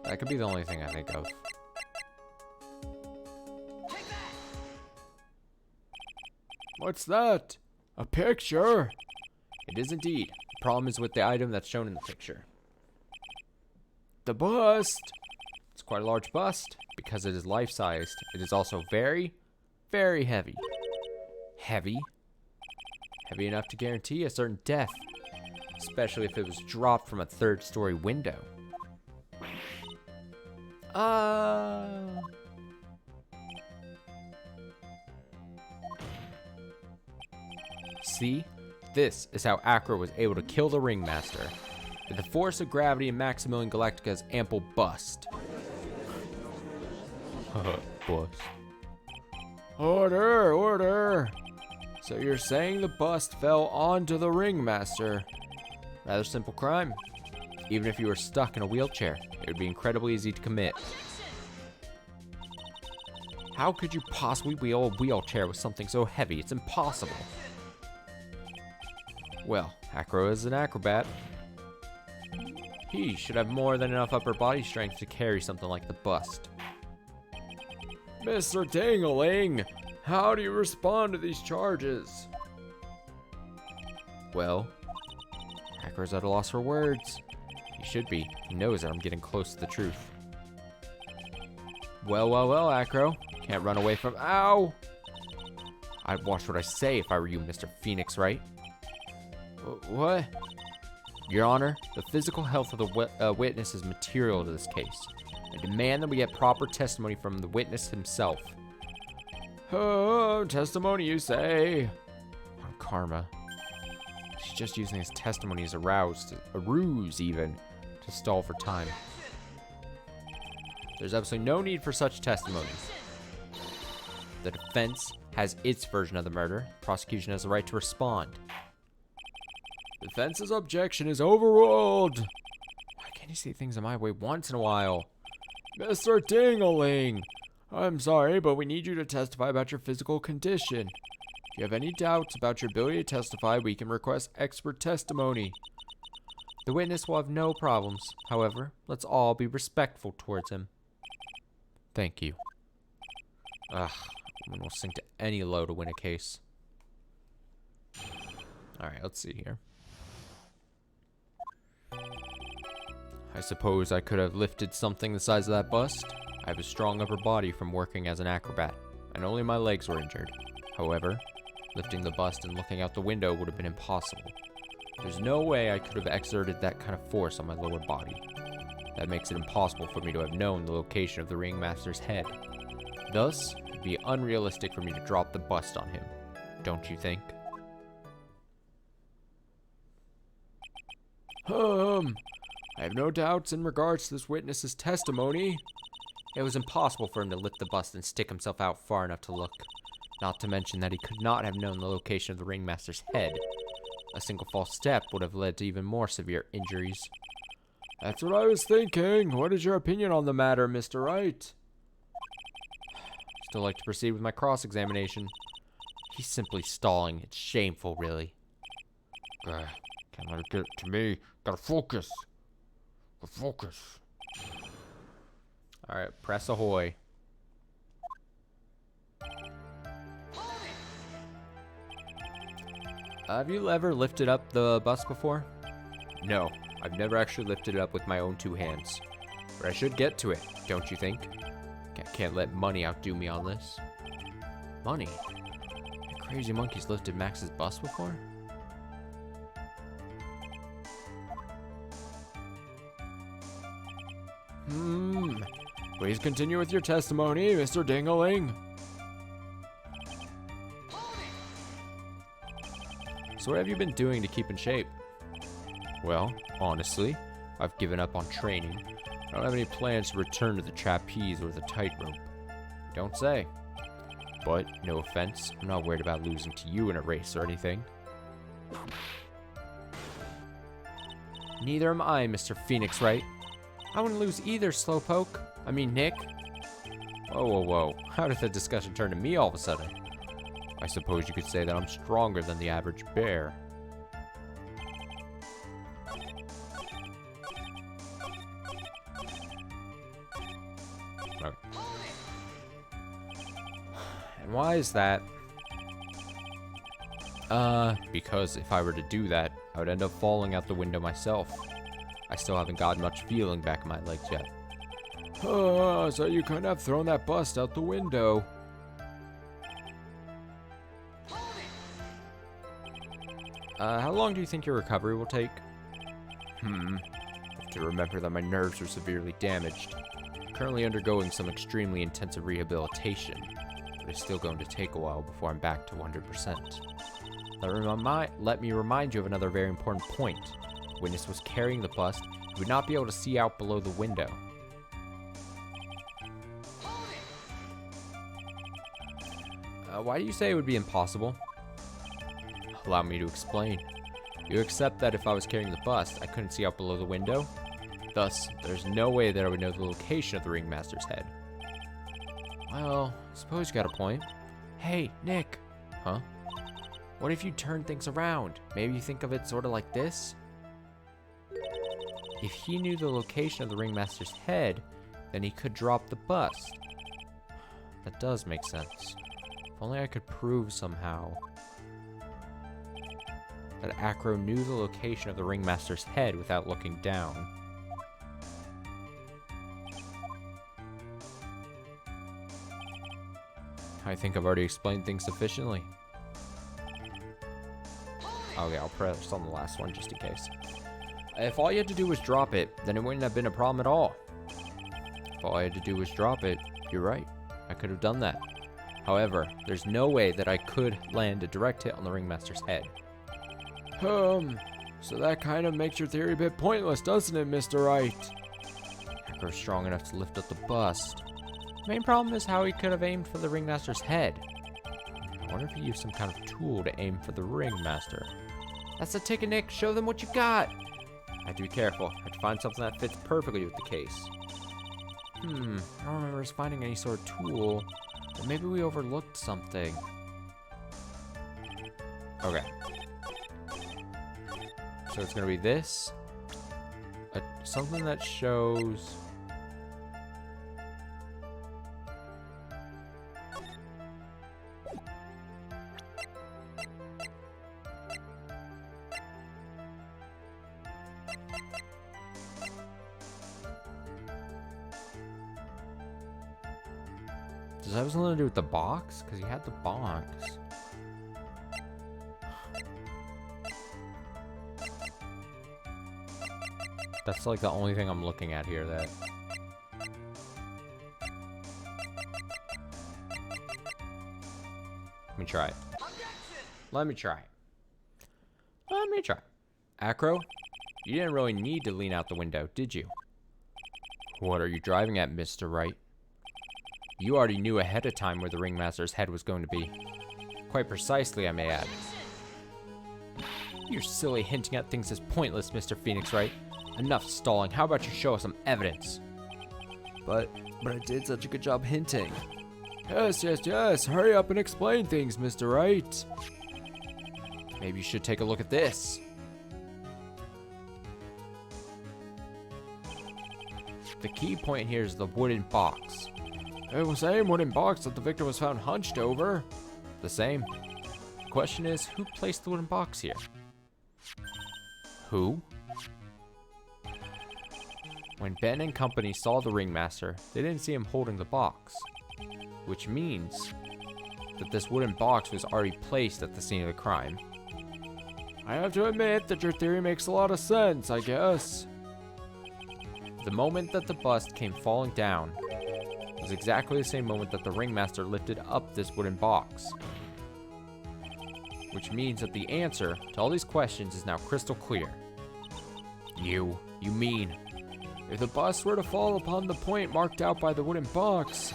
That could be the only thing I think of. What's that? A picture? It is indeed. The problem is with the item that's shown in the picture. The bust? It's quite a large bust. Because it is life-sized, it is also very, very heavy. Heavy? Heavy enough to guarantee a certain death. Especially if it was dropped from a third-story window. See? This is how Acro was able to kill the Ringmaster. With the force of gravity and Maximilian Galactica's ample bust. Bust. Order, order. So you're saying the bust fell onto the Ringmaster? Rather simple crime. Even if you were stuck in a wheelchair, it would be incredibly easy to commit. How could you possibly wheel a wheelchair with something so heavy? It's impossible. Well, Acro is an acrobat. He should have more than enough upper body strength to carry something like the bust. Mr. Dingling, how do you respond to these charges? Well, Acro's at a loss for words. He should be. He knows that I'm getting close to the truth. Well, Acro. Can't run away from... Ow! I'd watch what I say if I were you, Mr. Phoenix Wright. What? Your Honor, the physical health of the witness is material to this case. I demand that we get proper testimony from the witness himself. Oh, testimony you say? On Karma. She's just using his testimony as a ruse even, to stall for time. There's absolutely no need for such testimonies. The defense has its version of the murder. Prosecution has the right to respond. Defense's objection is overruled. Why can't you say things in my way once in a while? Mr. Dingling, I'm sorry, but we need you to testify about your physical condition. If you have any doubts about your ability to testify, we can request expert testimony. The witness will have no problems. However, let's all be respectful towards him. Thank you. Ugh, woman will sink to any low to win a case. Alright, let's see here. I suppose I could have lifted something the size of that bust. I have a strong upper body from working as an acrobat, and only my legs were injured. However, lifting the bust and looking out the window would have been impossible. There's no way I could have exerted that kind of force on my lower body. That makes it impossible for me to have known the location of the Ringmaster's head. Thus, it would be unrealistic for me to drop the bust on him. Don't you think? I have no doubts in regards to this witness's testimony. It was impossible for him to lift the bust and stick himself out far enough to look. Not to mention that he could not have known the location of the Ringmaster's head. A single false step would have led to even more severe injuries. That's what I was thinking. What is your opinion on the matter, Mr. Wright? Still like to proceed with my cross-examination. He's simply stalling. It's shameful, really. Can't let it get to me. Gotta focus. Focus. Alright, press ahoy. Have you ever lifted up the bus before? No, I've never actually lifted it up with my own two hands. But I should get to it, don't you think? I can't let money outdo me on this. Money? The crazy monkeys lifted Max's bus before? Please continue with your testimony, Mr. Dingaling. So what have you been doing to keep in shape? Well, honestly, I've given up on training. I don't have any plans to return to the trapeze or the tightrope. Don't say. But, no offense, I'm not worried about losing to you in a race or anything. Neither am I, Mr. Phoenix Wright. I wouldn't lose either, Slowpoke. I mean, Nick. Whoa, whoa, whoa. How did the discussion turn to me all of a sudden? I suppose you could say that I'm stronger than the average bear. Okay. And why is that? Because if I were to do that, I would end up falling out the window myself. I still haven't gotten much feeling back in my legs yet. So you couldn't have thrown that bust out the window. How long do you think your recovery will take? I have to remember that my nerves are severely damaged. I'm currently undergoing some extremely intensive rehabilitation, but it's still going to take a while before I'm back to 100%. Let me remind you of another very important point. The witness was carrying the bust. He would not be able to see out below the window. Why do you say it would be impossible? Allow me to explain. You accept that if I was carrying the bust, I couldn't see out below the window? Thus, there's no way that I would know the location of the ringmaster's head. Well, I suppose you got a point. Hey, Nick. Huh? What if you turn things around? Maybe you think of it sort of like this? If he knew the location of the ringmaster's head, then he could drop the bust. That does make sense. If only I could prove somehow that Acro knew the location of the ringmaster's head without looking down. I think I've already explained things sufficiently. Okay, I'll press on the last one just in case. If all you had to do was drop it, then it wouldn't have been a problem at all. If all I had to do was drop it, you're right. I could have done that. However, there's no way that I could land a direct hit on the ringmaster's head. So that kind of makes your theory a bit pointless, doesn't it, Mr. Wright? Acro's strong enough to lift up the bust. The main problem is how he could have aimed for the ringmaster's head. I wonder if he used some kind of tool to aim for the ringmaster. That's the ticket, Nick. Show them what you got. I have to be careful. I have to find something that fits perfectly with the case. I don't remember us finding any sort of tool. But maybe we overlooked something. Okay. So it's gonna be this. Something that shows... Does that have something to do with the box? Because he had the box. That's like the only thing I'm looking at here that... Let me try it. Let me try. Let me try. Acro, you didn't really need to lean out the window, did you? What are you driving at, Mr. Wright? You already knew ahead of time where the ringmaster's head was going to be. Quite precisely, I may add. Your silly hinting at things is pointless, Mr. Phoenix Wright. Enough stalling. How about you show us some evidence? But I did such a good job hinting. Yes. Hurry up and explain things, Mr. Wright. Maybe you should take a look at this. The key point here is the wooden box. It was the same wooden box that the victim was found hunched over. The same. The question is, who placed the wooden box here? Who? When Ben and company saw the ringmaster, they didn't see him holding the box. Which means that this wooden box was already placed at the scene of the crime. I have to admit that your theory makes a lot of sense, I guess. The moment that the bust came falling down was exactly the same moment that the ringmaster lifted up this wooden box. Which means that the answer to all these questions is now crystal clear. You mean, if the bust were to fall upon the point marked out by the wooden box,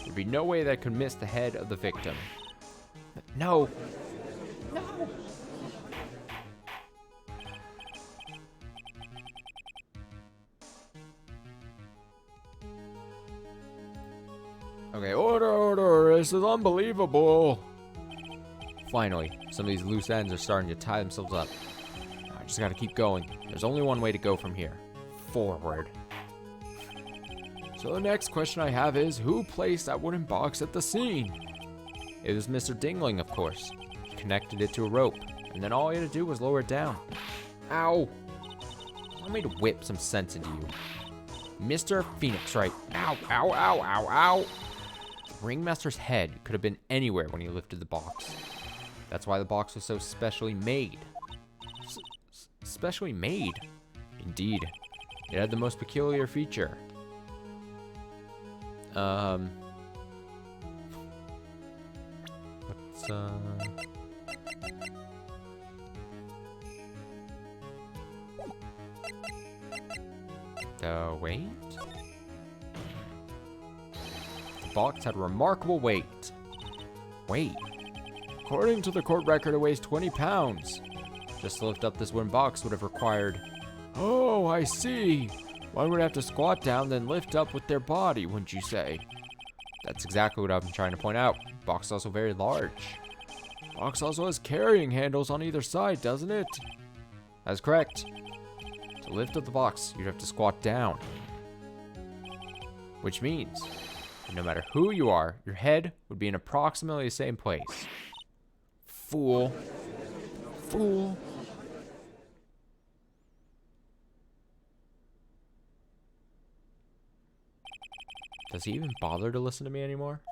there'd be no way that it could miss the head of the victim. No. Okay, order, this is unbelievable. Finally, some of these loose ends are starting to tie themselves up. I just gotta keep going. There's only one way to go from here. Forward. So the next question I have is, who placed that wooden box at the scene? It was Mr. Dingling, of course. He connected it to a rope, and then all he had to do was lower it down. Ow! I made to whip some sense into you. Mr. Phoenix Wright. Ow. The ringmaster's head could have been anywhere when he lifted the box. That's why the box was so specially made. Specially made? Indeed. It had the most peculiar feature. What's, the weight? The box had remarkable weight. Weight? According to the court record, it weighs 20 pounds. Just to lift up this wooden box would have required... Oh, I see. One would have to squat down, then lift up with their body, wouldn't you say? That's exactly what I've been trying to point out. The box is also very large. Box also has carrying handles on either side, doesn't it? That's correct. To lift up the box, you'd have to squat down. Which means, that no matter who you are, your head would be in approximately the same place. Fool. Does he even bother to listen to me anymore?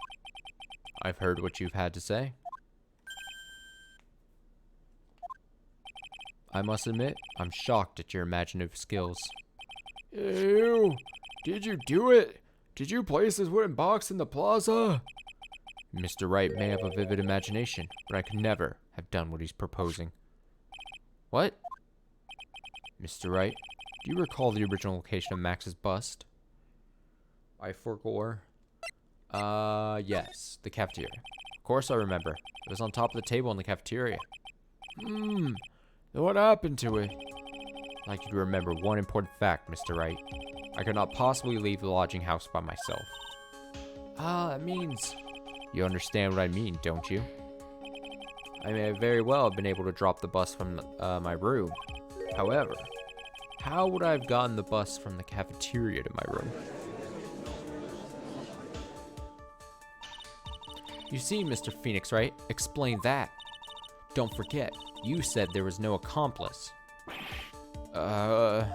I've heard what you've had to say. I must admit, I'm shocked at your imaginative skills. Ew! Did you do it? Did you place this wooden box in the plaza? Mr. Wright may have a vivid imagination, but I could never have done what he's proposing. What? Mr. Wright, do you recall the original location of Max's bust? I forgot. Yes, the cafeteria. Of course I remember. It was on top of the table in the cafeteria. Then what happened to it? I'd like you to remember one important fact, Mr. Wright. I could not possibly leave the lodging house by myself. That means... You understand what I mean, don't you? I may very well have been able to drop the bus from my room. However, how would I have gotten the bus from the cafeteria to my room? You see, Mr. Phoenix Wright, explain that. Don't forget, you said there was no accomplice. Tell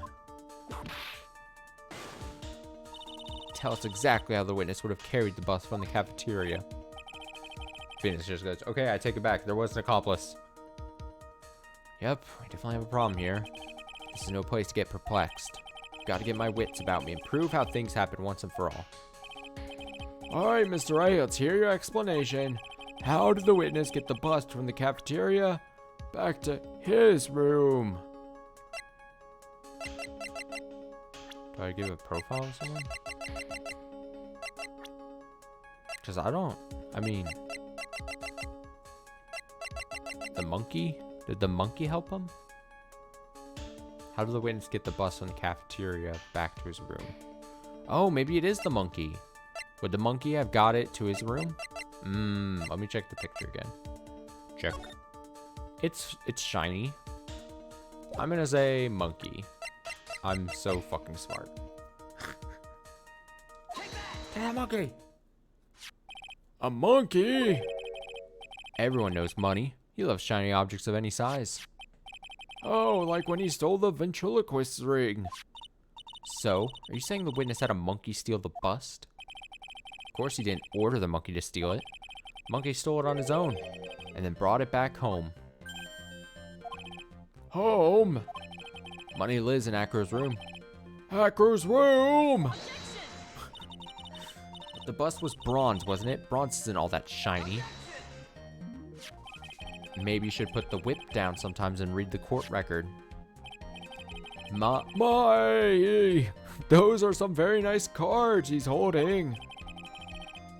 us exactly how the witness would have carried the bus from the cafeteria. Phoenix just goes, okay, I take it back. There was an accomplice. Yep, we definitely have a problem here. This is no place to get perplexed. Gotta get my wits about me and prove how things happen once and for all. Alright, Mr. Wright, let's hear your explanation. How did the witness get the bust from the cafeteria back to his room? Do I give a profile of someone? Because I mean... The monkey? Did the monkey help him? How did the witness get the bus from the cafeteria back to his room? Oh, maybe it is the monkey. Would the monkey have got it to his room? Let me check the picture again. Check. It's shiny. I'm gonna say monkey. I'm so fucking smart. Take that monkey! A monkey? Everyone knows Money. He loves shiny objects of any size. Oh, like when he stole the ventriloquist's ring. So, are you saying the witness had a monkey steal the bust? Of course he didn't order the monkey to steal it. Monkey stole it on his own, and then brought it back home. Home? Money lives in Acro's room. Hacker's room! The bust was bronze, wasn't it? Bronze isn't all that shiny. Maybe you should put the whip down sometimes and read the court record. Those are some very nice cards he's holding.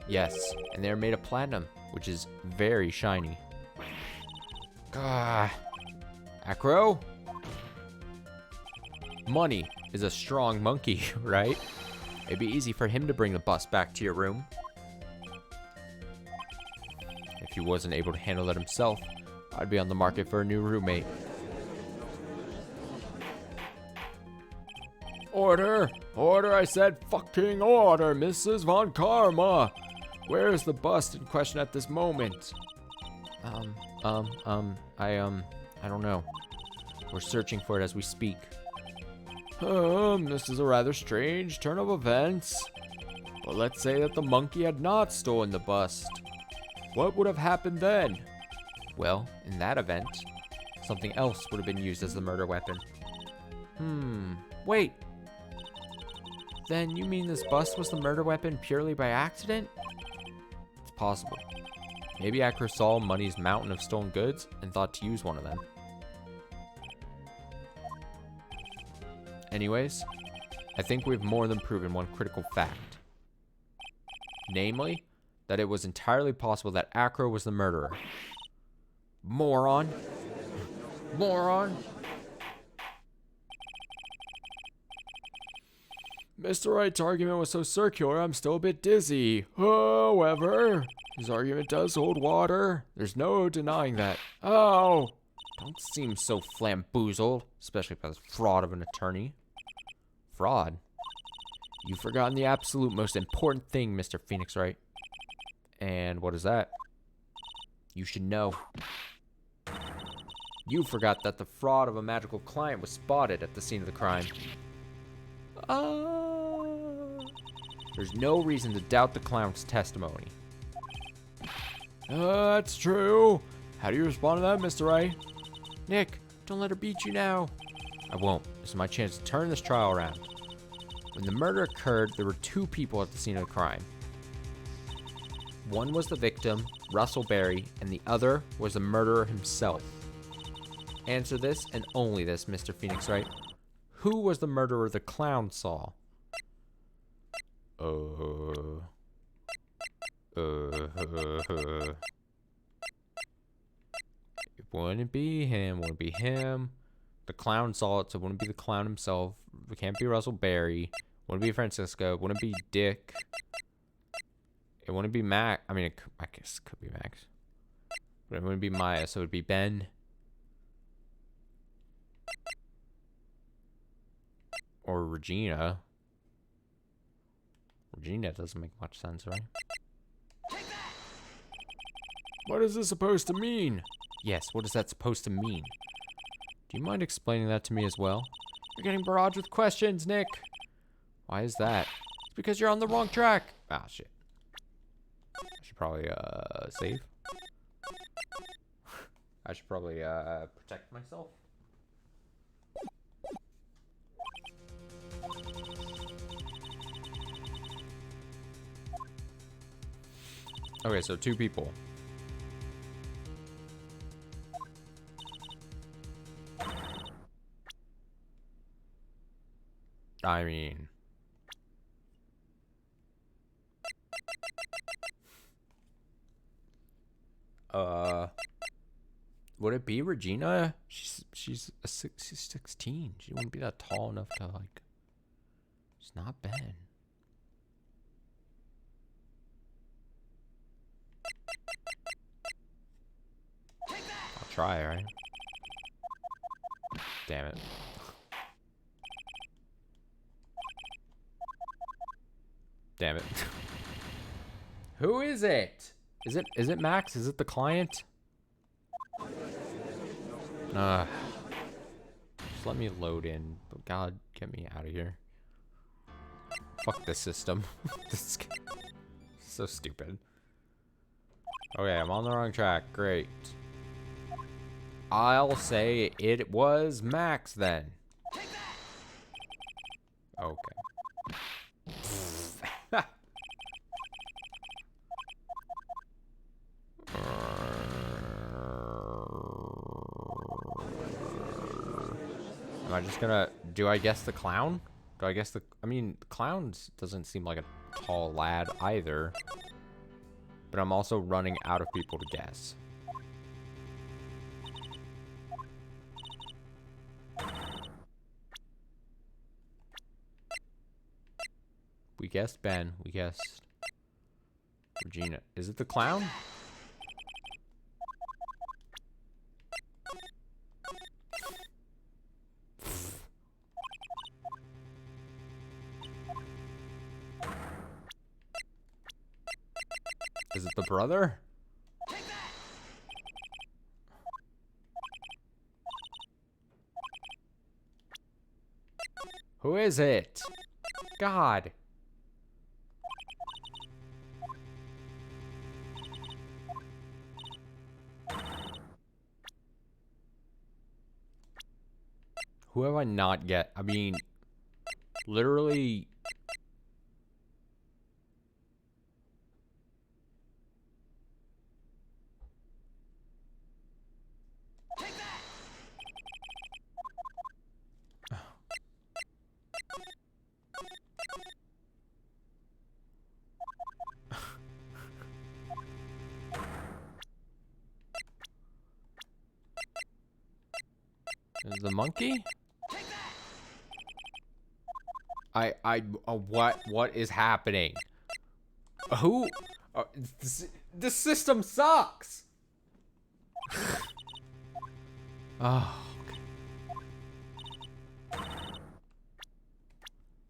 Yes, and they're made of platinum, which is very shiny. Gah. Acro? Money is a strong monkey, right? It'd be easy for him to bring the bus back to your room. If he wasn't able to handle it himself, I'd be on the market for a new roommate. Order! Order, I said fucking order, Mrs. Von Karma! Where is the bust in question at this moment? I don't know. We're searching for it as we speak. This is a rather strange turn of events. But let's say that the monkey had not stolen the bust. What would have happened then? Well, in that event, something else would have been used as the murder weapon. Wait. Then you mean this bust was the murder weapon purely by accident? It's possible. Maybe Acro saw Money's mountain of stolen goods and thought to use one of them. Anyways, I think we've more than proven one critical fact. Namely, that it was entirely possible that Acro was the murderer. Moron. Moron. Mr. Wright's argument was so circular, I'm still a bit dizzy. However, his argument does hold water. There's no denying that. Oh! Don't seem so flamboozled, especially by this fraud of an attorney. Fraud? You've forgotten the absolute most important thing, Mr. Phoenix Wright. And what is that? You should know. You forgot that the fraud of a magical client was spotted at the scene of the crime. There's no reason to doubt the clown's testimony. That's true. How do you respond to that, Mr. Wright? Nick, don't let her beat you now. I won't. This is my chance to turn this trial around. When the murder occurred, there were two people at the scene of the crime. One was the victim, Russell Berry, and the other was the murderer himself. Answer this and only this, Mr. Phoenix Wright. Who was the murderer the clown saw? It wouldn't be him, wouldn't be him. The clown saw it, so it wouldn't be the clown himself. It can't be Russell Berry. Wouldn't be Francisco. Wouldn't be Dick. It wouldn't be Mac. I mean, I guess it could be Max. But it wouldn't be Maya, so it would be Ben. Or Regina. Regina doesn't make much sense, right? What is this supposed to mean? Yes, what is that supposed to mean? Do you mind explaining that to me as well? You're getting barraged with questions, Nick. Why is that? It's because you're on the wrong track. Ah, shit. I should probably, save. I should probably, protect myself. Okay, so two people. I mean... would it be Regina? She's 16. She wouldn't be that tall enough to like. It's not Ben. I'll try, right? Damn it. Damn it. Who is it? Is it Max? Is it the client? Just let me load in. But God, get me out of here. Fuck this system. This is so stupid. Okay, I'm on the wrong track. Great. I'll say it was Max then. Okay. Am I just gonna... Do I guess the clown? Do I guess the... I mean, the clown doesn't seem like a tall lad either. But I'm also running out of people to guess. We guessed Ben. We guessed Regina. Is it the clown? Is it the brother? Who is it? God. Who have I not get? I mean, literally. Is the monkey? What is happening? Who? This system sucks. Oh. Okay.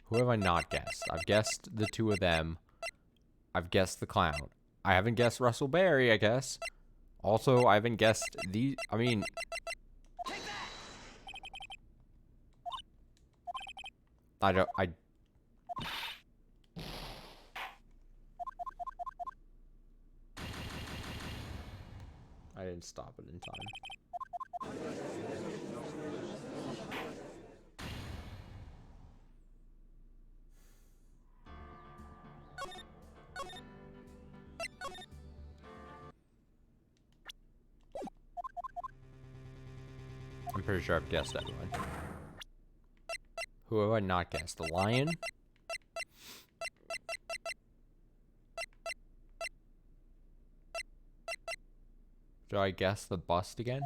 Who have I not guessed? I've guessed the two of them. I've guessed the clown. I haven't guessed Russell Berry, I guess. Also, I haven't guessed the... I mean... I didn't stop it in time. I'm pretty sure I've guessed everyone. Who have I not guessed? The lion? Do I guess the bust again?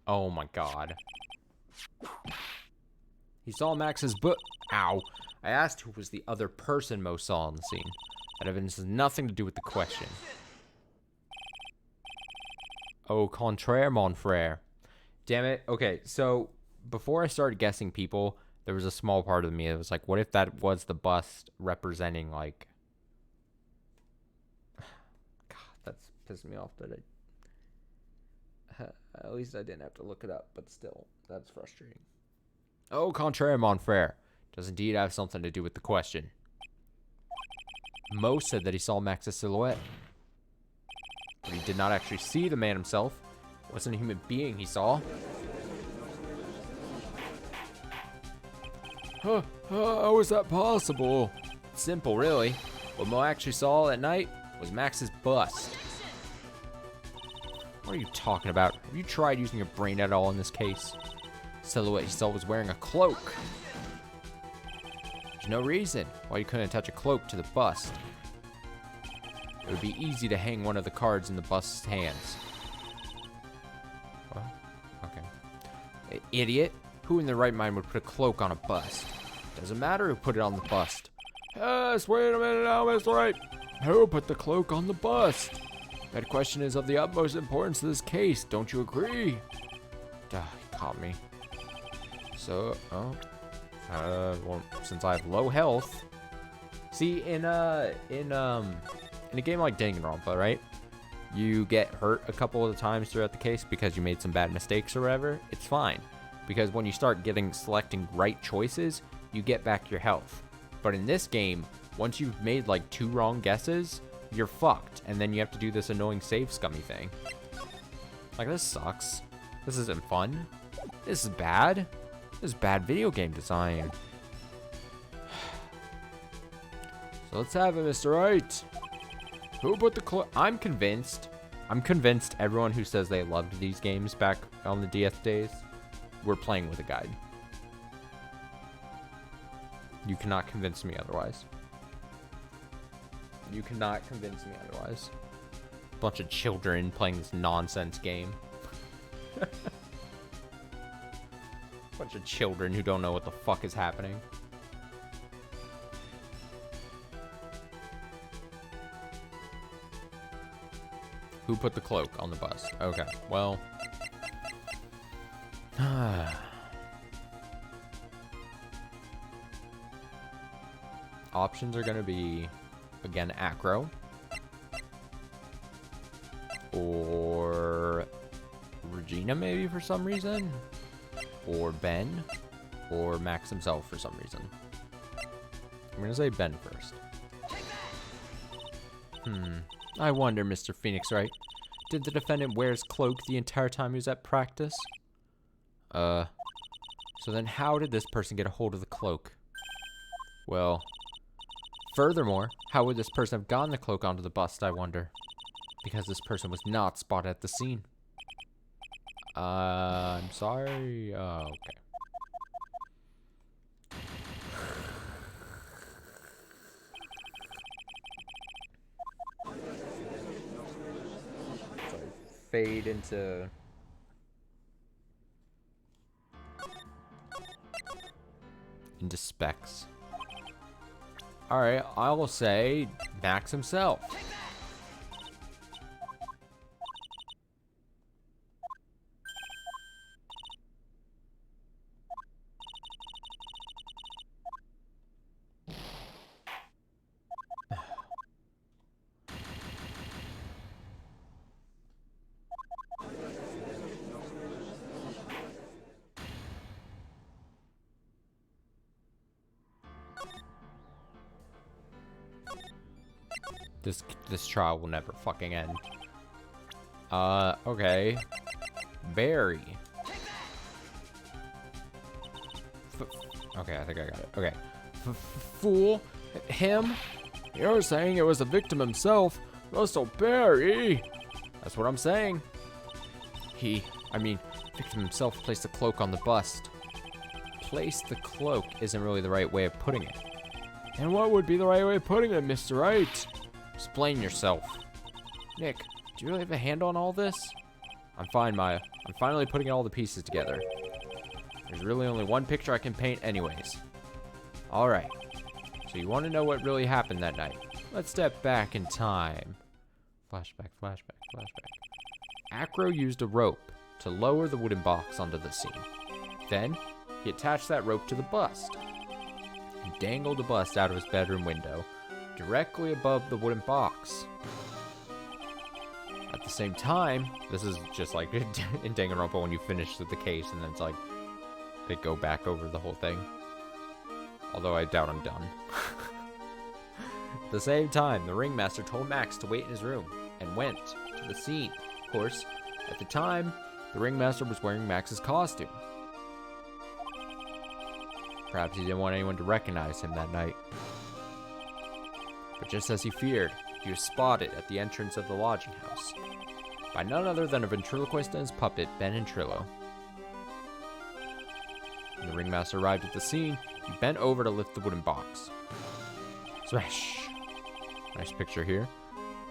Oh my god. He saw Max's book. Ow. I asked who was the other person Mo saw on the scene. That evidence has nothing to do with the question. Au contraire, mon frère. Damn it. Okay, so before I started guessing people, there was a small part of me that was like, what if that was the bust representing, like... God, that's pissing me off that at least I didn't have to look it up, but still, that's frustrating. Au contraire, mon frère. Does indeed have something to do with the question. Mo said that he saw Max's silhouette. But he did not actually see the man himself. It wasn't a human being he saw. How is that possible? Simple, really. What Mo actually saw that night was Max's bust. What are you talking about? Have you tried using your brain at all in this case? The silhouette he saw was wearing a cloak. There's no reason why you couldn't attach a cloak to the bust. It would be easy to hang one of the cards in the bust's hands. What? Okay. Idiot. Who in their right mind would put a cloak on a bust? Doesn't matter who put it on the bust. Yes, wait a minute now, Mr. Wright. Who put the cloak on the bust? That question is of the utmost importance to this case. Don't you agree? He caught me. So, well, since I have low health. See, in a game like Danganronpa, right? You get hurt a couple of times throughout the case because you made some bad mistakes or whatever. It's fine, because when you start selecting right choices, you get back your health. But in this game, once you've made like 2 wrong guesses, you're fucked, and then you have to do this annoying save scummy thing. Like, this sucks. This isn't fun. This is bad. This is bad video game design. So let's have it, Mr. Wright. Who put the cloak? I'm convinced everyone who says they loved these games back on the DS days were playing with a guide. You cannot convince me otherwise. You cannot convince me otherwise. Bunch of children playing this nonsense game. Bunch of children who don't know what the fuck is happening. Who put the cloak on the bus? Okay, well. Options are going to be, again, Acro. Or Regina, maybe, for some reason. Or Ben. Or Max himself, for some reason. I'm going to say Ben first. I wonder, Mr. Phoenix Wright, did the defendant wear his cloak the entire time he was at practice? So then how did this person get a hold of the cloak? Well, furthermore, how would this person have gotten the cloak onto the bust, I wonder? Because this person was not spotted at the scene. I'm sorry. Okay. Fade into specs. All right, I will say Max himself. This trial will never fucking end. Okay. Barry. Okay, I think I got it. Okay. Fool. Him? You're saying it was the victim himself, Russell Barry. That's what I'm saying. Victim himself placed the cloak on the bust. Place the cloak isn't really the right way of putting it. And what would be the right way of putting it, Mr. Wright? Explain yourself. Nick, do you really have a handle on all this? I'm fine, Maya. I'm finally putting all the pieces together. There's really only one picture I can paint anyways. Alright. So you want to know what really happened that night? Let's step back in time. Flashback, flashback, flashback. Acro used a rope to lower the wooden box onto the scene. Then, he attached that rope to the bust. He dangled the bust out of his bedroom window, directly above the wooden box. At the same time, this is just like in Danganronpa when you finish the case and then it's like they go back over the whole thing. Although I doubt I'm done. At the same time, the ringmaster told Max to wait in his room and went to the scene. Of course, at the time, the ringmaster was wearing Max's costume. Perhaps he didn't want anyone to recognize him that night. But just as he feared, he was spotted at the entrance of the lodging house by none other than a ventriloquist and his puppet, Ben and Trillo. When the ringmaster arrived at the scene, he bent over to lift the wooden box. Smash! Nice picture here.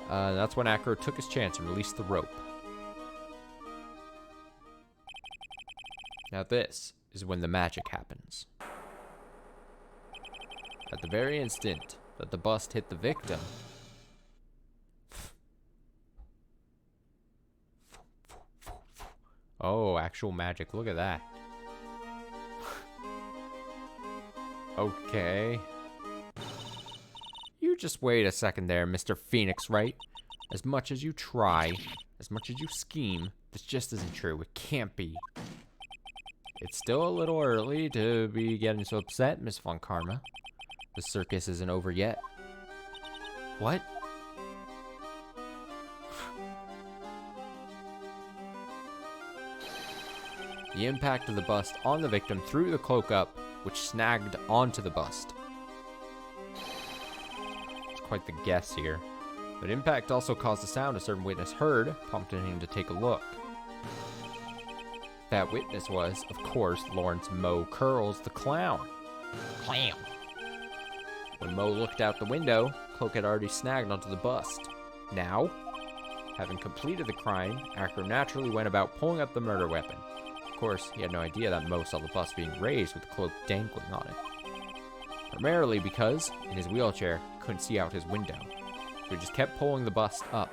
That's when Acro took his chance and released the rope. Now this is when the magic happens. At the very instant that the bust hit the victim, oh, actual magic, look at that. Okay. You just wait a second there, Mr. Phoenix Wright. As much as you try, as much as you scheme, this just isn't true. It can't be. It's still a little early to be getting so upset, Miss Von Karma. The circus isn't over yet. What? The impact of the bust on the victim threw the cloak up, which snagged onto the bust. It's quite the guess here. But impact also caused the sound a certain witness heard, prompting him to take a look. That witness was, of course, Lawrence Moe Curls, the clown. Clown. When Moe looked out the window, Cloak had already snagged onto the bust. Now, having completed the crime, Acro naturally went about pulling up the murder weapon. Of course, he had no idea that Moe saw the bust being raised with the cloak dangling on it. Primarily because, in his wheelchair, he couldn't see out his window. So he just kept pulling the bust up.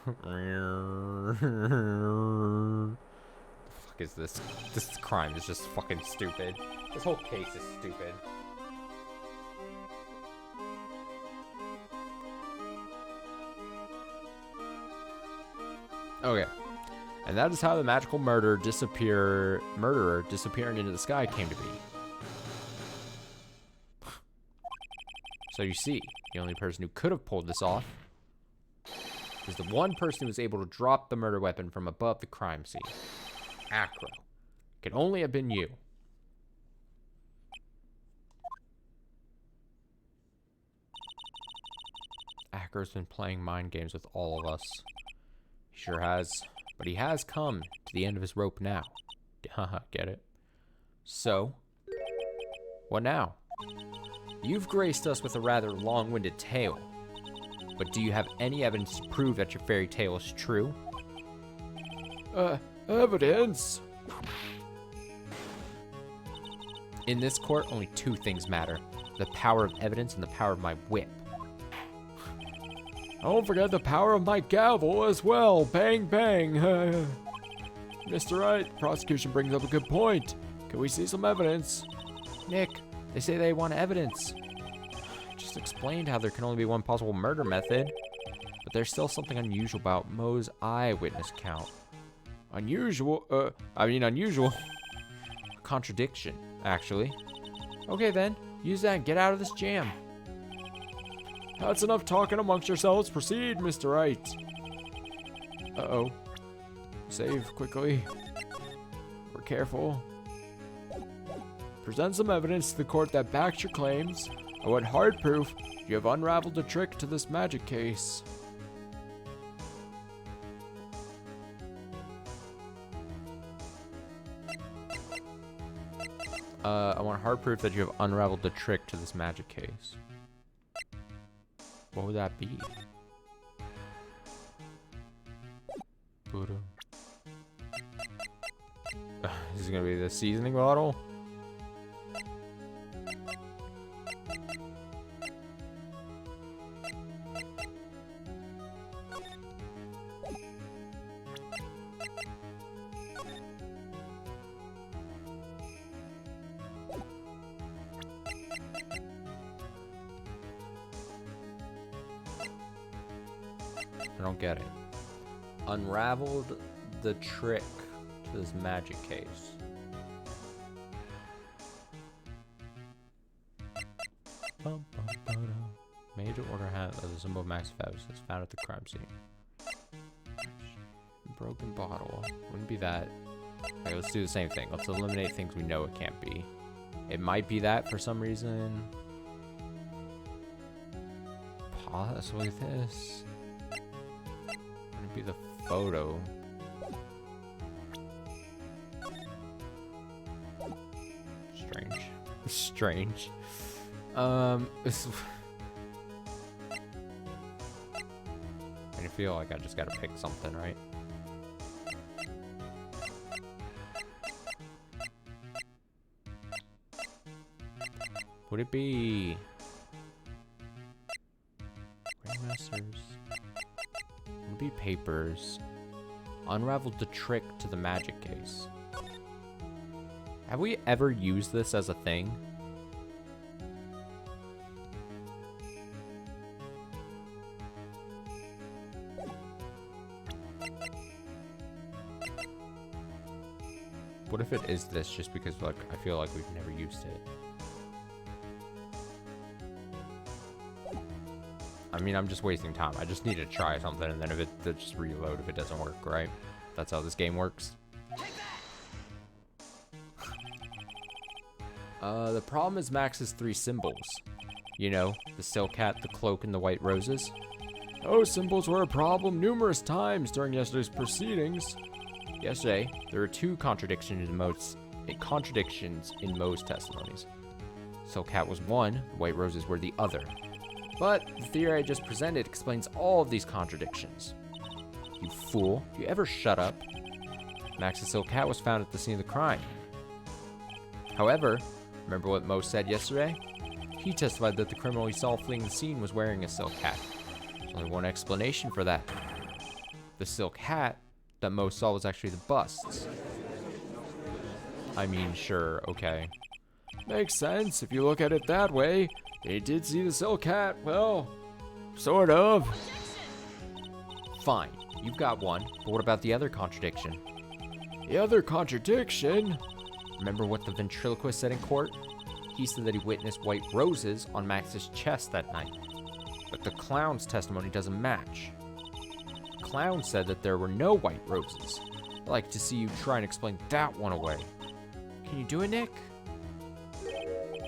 The fuck is this? This crime is just fucking stupid. This whole case is stupid. Okay. And that is how the magical murderer disappearing into the sky came to be. So you see, the only person who could have pulled this off is the one person who was able to drop the murder weapon from above the crime scene. Acro. It could only have been you. Acro's been playing mind games with all of us. He sure has. But he has come to the end of his rope now. Haha, get it? So, what now? You've graced us with a rather long-winded tale. But do you have any evidence to prove that your fairy tale is true? Evidence? In this court, only two things matter. The power of evidence and the power of my whip. Don't forget the power of my gavel as well. Bang, bang. Mr. Wright, the prosecution brings up a good point. Can we see some evidence? Nick, they say they want evidence. I just explained how there can only be one possible murder method. But there's still something unusual about Moe's eyewitness account. Unusual? Unusual. Contradiction, actually. Okay then, use that and get out of this jam. That's enough talking amongst yourselves. Proceed, Mr. Wright. Uh-oh. Save quickly. We're careful. Present some evidence to the court that backs your claims. I want hard proof you have unraveled the trick to this magic case. I want hard proof that you have unraveled the trick to this magic case. What would that be? Buddha. This is gonna be the seasoning bottle? I don't get it. Unraveled the trick to this magic case. Made to order hat as a symbol of bubmanXIV is found at the crime scene. Broken bottle. Wouldn't be that. Okay, let's do the same thing. Let's eliminate things we know it can't be. It might be that for some reason. Possibly this. Be the photo. Strange. feel like I just gotta pick something, right? Would it be Ringmasters? Would it be Papers? Unraveled the trick to the magic case. Have we ever used this as a thing? What if it is this just because, like, I feel like we've never used it? I mean, I'm just wasting time. I just need to try something, and then if it just reload if it doesn't work, right? That's how this game works. The problem is Max's 3 symbols. You know, the silk hat, the cloak, and the white roses. Those symbols were a problem numerous times during yesterday's proceedings. Yesterday, there were 2 contradictions in Mo's testimonies. Silk hat was one, the white roses were the other. But the theory I just presented explains all of these contradictions. You fool, do you ever shut up? Max's silk hat was found at the scene of the crime. However, remember what Mo said yesterday? He testified that the criminal he saw fleeing the scene was wearing a silk hat. There's only one explanation for that. The silk hat that Mo saw was actually the busts. I mean, sure, okay. Makes sense if you look at it that way. They did see the silk hat, well, sort of. Fine, you've got one, but what about the other contradiction? The other contradiction? Remember what the ventriloquist said in court? He said that he witnessed white roses on Max's chest that night. But the clown's testimony doesn't match. The clown said that there were no white roses. I'd like to see you try and explain that one away. Can you do it, Nick?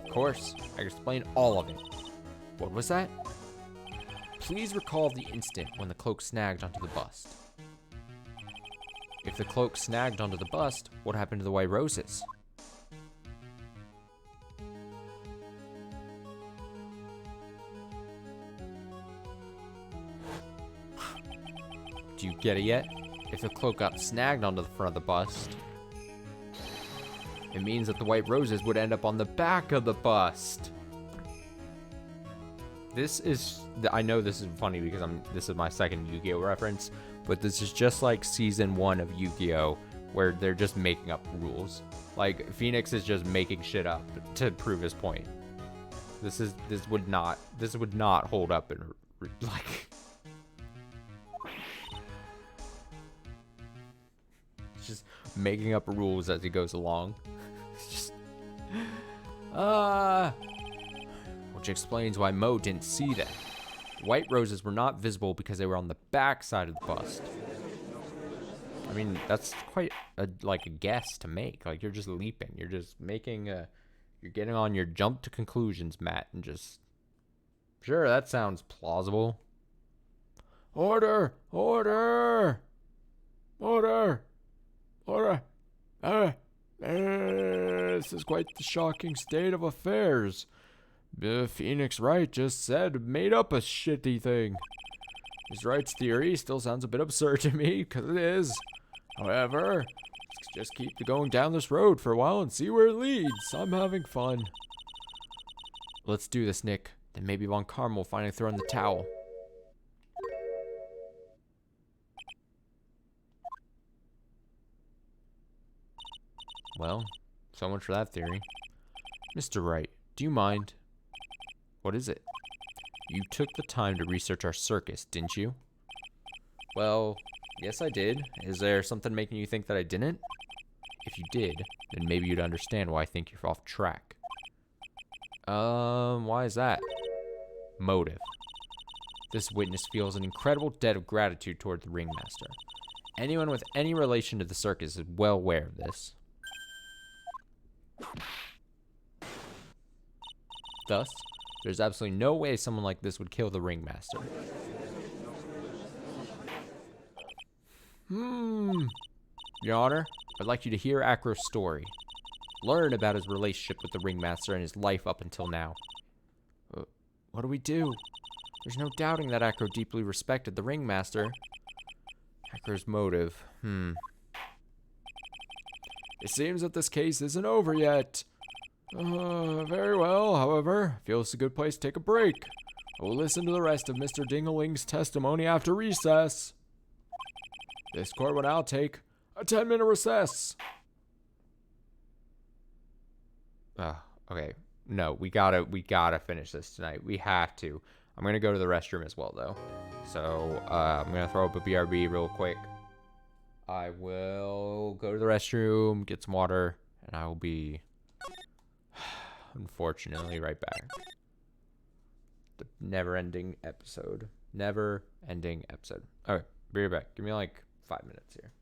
Of course, I can explain all of it. What was that? Please recall the instant when the cloak snagged onto the bust. If the cloak snagged onto the bust, what happened to the white roses? Do you get it yet? If the cloak got snagged onto the front of the bust, it means that the white roses would end up on the back of the bust. This is, I know this is funny because this is my second Yu-Gi-Oh reference, but this is just like season 1 of Yu-Gi-Oh, where they're just making up rules. Like, Phoenix is just making shit up to prove his point. This would not hold up in, like, it's just making up rules as he goes along. It's just, which explains why Mo didn't see them. White roses were not visible because they were on the back side of the bust. I mean, that's quite a guess to make. Like, you're just leaping. You're just making you're getting on your jump to conclusions, Matt, and just, sure, that sounds plausible. Order! Order! Order! Order! This is quite the shocking state of affairs. Phoenix Wright just made up a shitty thing. Ms. Wright's theory still sounds a bit absurd to me, because it is. However, let's just keep going down this road for a while and see where it leads. I'm having fun. Let's do this, Nick. Then maybe Von Karma will finally throw in the towel. Well, so much for that theory. Mr. Wright, do you mind? What is it? You took the time to research our circus, didn't you? Well, yes I did. Is there something making you think that I didn't? If you did, then maybe you'd understand why I think you're off track. Why is that? Motive. This witness feels an incredible debt of gratitude toward the ringmaster. Anyone with any relation to the circus is well aware of this. Thus, there's absolutely no way someone like this would kill the ringmaster. Your Honor, I'd like you to hear Acro's story. Learn about his relationship with the ringmaster and his life up until now. What do we do? There's no doubting that Echo deeply respected the ringmaster. Hacker's motive. It seems that this case isn't over yet. Very well, however. Feel it's a good place to take a break. I will listen to the rest of Mr. Dingling's testimony after recess. This court will now take a 10-minute recess. Okay. No, we gotta finish this tonight. We have to. I'm gonna go to the restroom as well, though. So, I'm gonna throw up a BRB real quick. I will go to the restroom, get some water, and I will be, unfortunately, right back. The never-ending episode. Never-ending episode. Okay, be right back. Give me like 5 minutes here.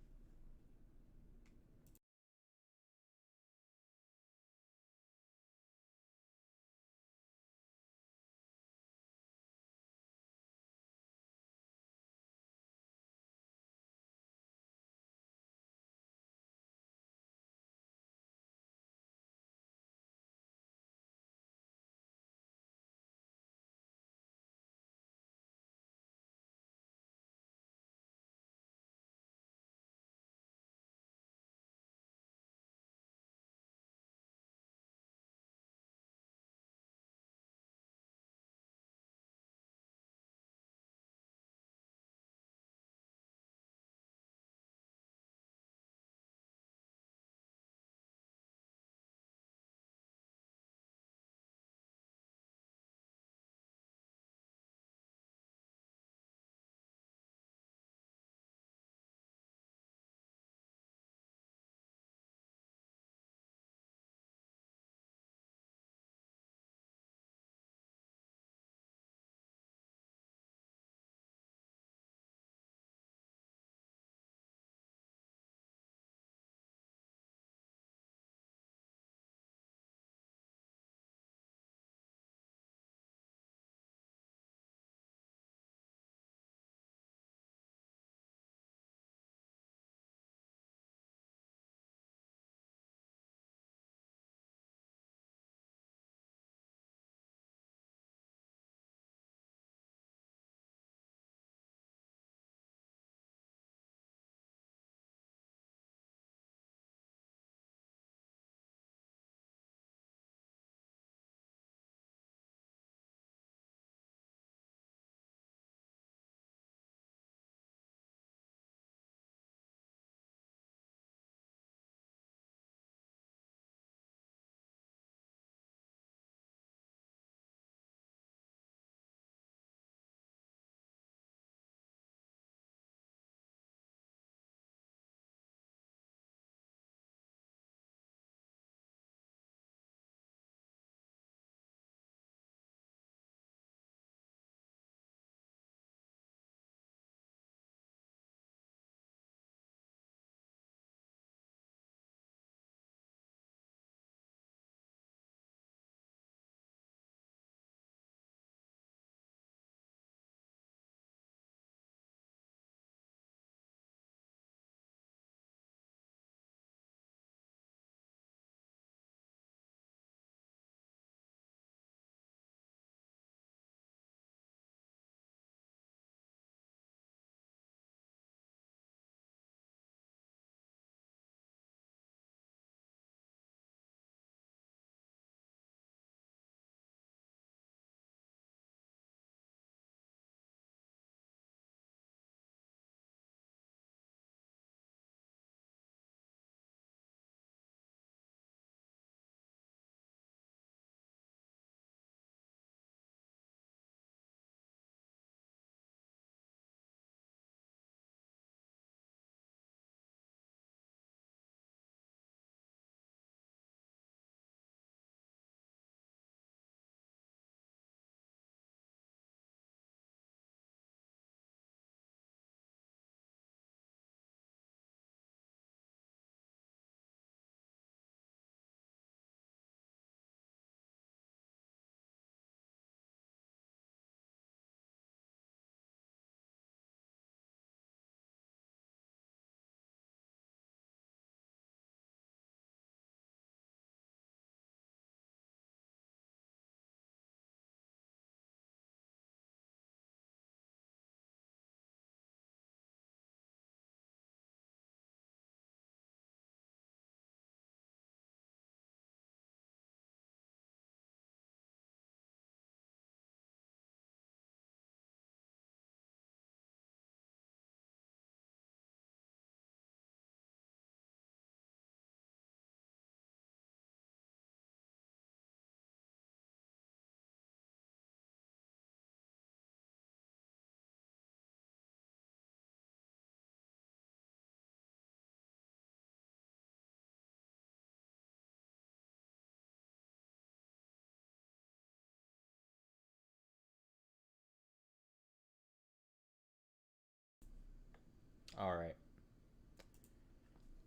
Alright.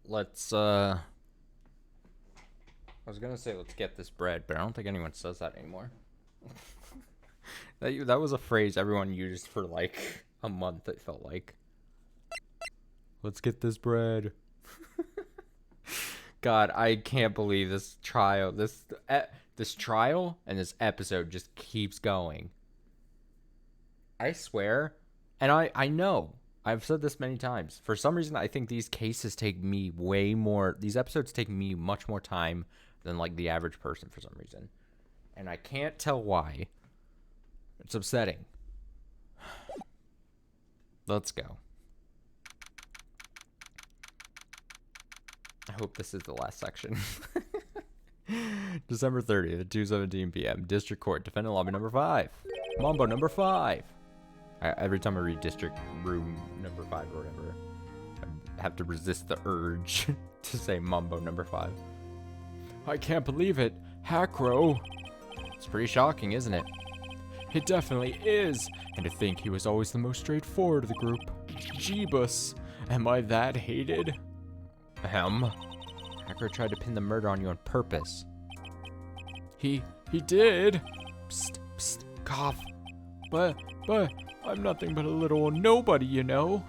Let's, I was gonna say let's get this bread, but I don't think anyone says that anymore. That was a phrase everyone used for like a month, it felt like. Let's get this bread. God, I can't believe this trial, this trial and this episode just keeps going. I swear, and I know, I've said this many times. For some reason, I think these cases take me these episodes take me much more time than like the average person for some reason. And I can't tell why. It's upsetting. Let's go. I hope this is the last section. December 30th at 2:17 p.m. District Court, Defendant Lobby number 5. Mambo number 5. Every time I read District Room number 5 or whatever, I have to resist the urge to say Mambo number 5. I can't believe it. Hackrow. It's pretty shocking, isn't it? It definitely is. And to think he was always the most straightforward of the group. Jeebus. Am I that hated? Ahem. Hacker tried to pin the murder on you on purpose. He did. Psst, psst, cough. But, I'm nothing but a little nobody, you know.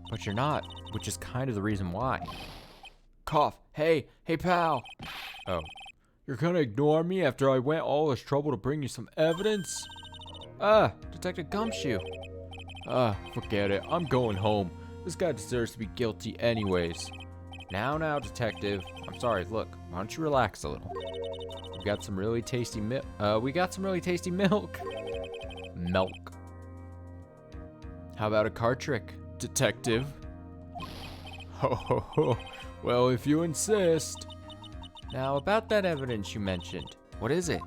But you're not, which is kind of the reason why. Cough. Hey, pal. Oh. You're gonna ignore me after I went all this trouble to bring you some evidence? Detective Gumshoe. Forget it. I'm going home. This guy deserves to be guilty anyways. Now, detective. I'm sorry, look, why don't you relax a little? We got some really tasty milk. Milk. How about a card trick, detective? Ho ho ho. Well, if you insist. Now, about that evidence you mentioned, what is it?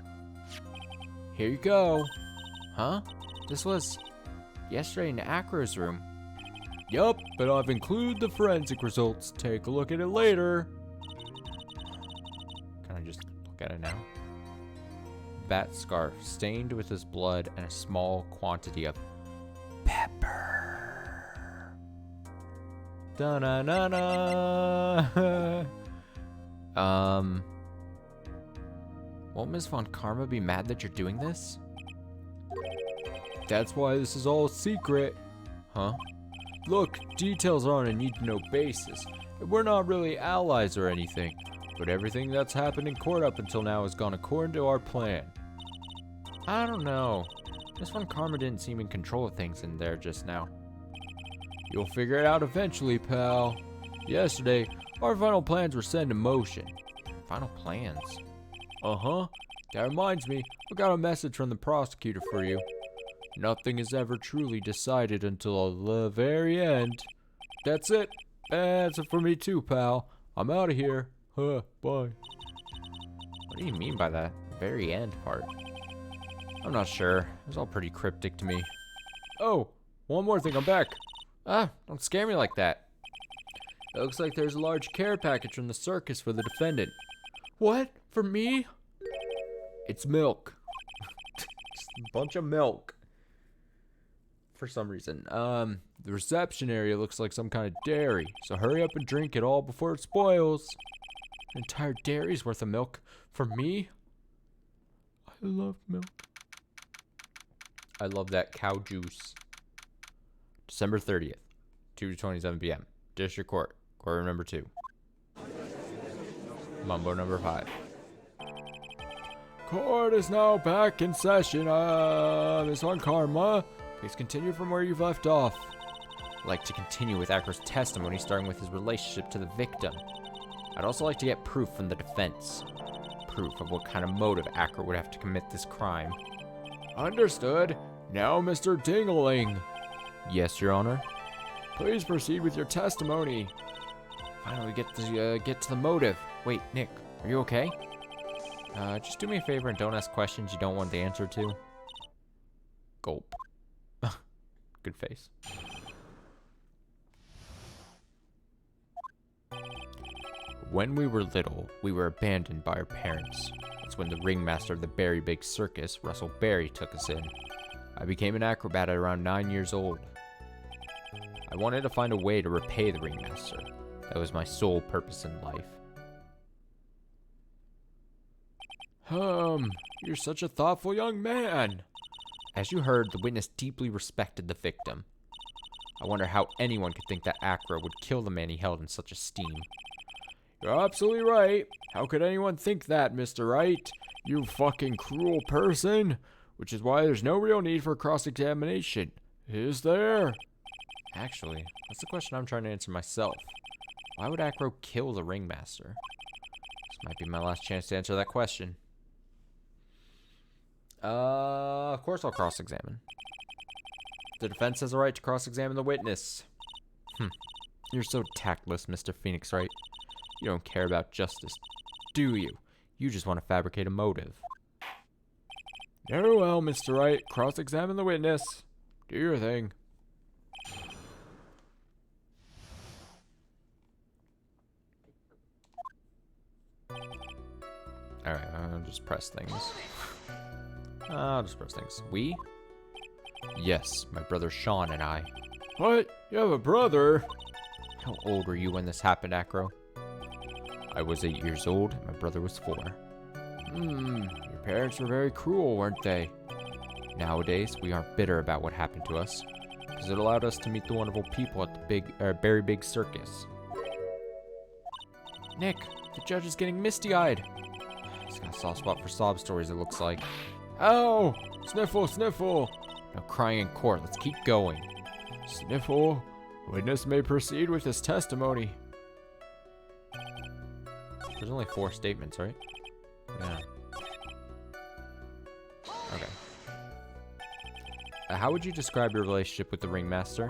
Here you go. Huh? This was yesterday in Acro's room. Yup, but I've included the forensic results. Take a look at it later. Can I just look at it now? Bat scarf stained with his blood and a small quantity of pepper. Da-na-na-na. Won't Ms. Von Karma be mad that you're doing this? That's why this is all secret. Huh? Look, details are on a need-to-know basis. We're not really allies or anything, but everything that's happened in court up until now has gone according to our plan. I don't know. Ms. Von Karma didn't seem in control of things in there just now. You'll figure it out eventually, pal. Yesterday, our final plans were set in motion. Final plans? Uh-huh. That reminds me, I got a message from the prosecutor for you. Nothing is ever truly decided until the very end. That's it. That's it for me too, pal. I'm out of here. Bye. What do you mean by that very end part? I'm not sure. It was all pretty cryptic to me. Oh, one more thing, I'm back. Don't scare me like that. It looks like there's a large care package from the circus for the defendant. What? For me? It's milk. Just a bunch of milk. For some reason. The reception area looks like some kind of dairy, so hurry up and drink it all before it spoils. An entire dairy's worth of milk for me? I love milk. I love that cow juice. December 30th, 2:27 p.m. District Court, courtroom number 2. Mambo number 5. Court is now back in session. Ms. Von Karma, please continue from where you've left off. I'd like to continue with Acro's testimony, starting with his relationship to the victim. I'd also like to get proof from the defense. Proof of what kind of motive Acro would have to commit this crime. Understood. Now, Mr. Dingling. Yes, Your Honor. Please proceed with your testimony. Finally get to the motive. Wait, Nick, are you okay? Just do me a favor and don't ask questions you don't want the answer to. Gulp. Good face. When we were little, we were abandoned by our parents. That's when the ringmaster of the Berry Big Circus, Russell Berry, took us in. I became an acrobat at around 9 years old. I wanted to find a way to repay the ringmaster. That was my sole purpose in life. You're such a thoughtful young man. As you heard, the witness deeply respected the victim. I wonder how anyone could think that Acro would kill the man he held in such esteem. You're absolutely right. How could anyone think that, Mr. Wright? You fucking cruel person. Which is why there's no real need for cross-examination. Is there? Actually, that's the question I'm trying to answer myself. Why would Acro kill the ringmaster? This might be my last chance to answer that question. Of course I'll cross-examine. The defense has a right to cross-examine the witness. You're so tactless, Mr. Phoenix Wright. You don't care about justice, do you? You just want to fabricate a motive. Very well, Mr. Wright. Cross-examine the witness. Do your thing. Alright, I'll just press things. I'll just press things. We? Yes, my brother Sean and I. What? You have a brother? How old were you when this happened, Acro? I was 8 years old, and my brother was 4. Your parents were very cruel, weren't they? Nowadays, we aren't bitter about what happened to us, because it allowed us to meet the wonderful people at the very big circus. Nick, the judge is getting misty-eyed. He's got a soft spot for sob stories, it looks like. Ow! Sniffle, sniffle! No crying in court, let's keep going. Sniffle. Witness may proceed with his testimony. There's only 4 statements, right? Yeah. Okay. How would you describe your relationship with the ringmaster?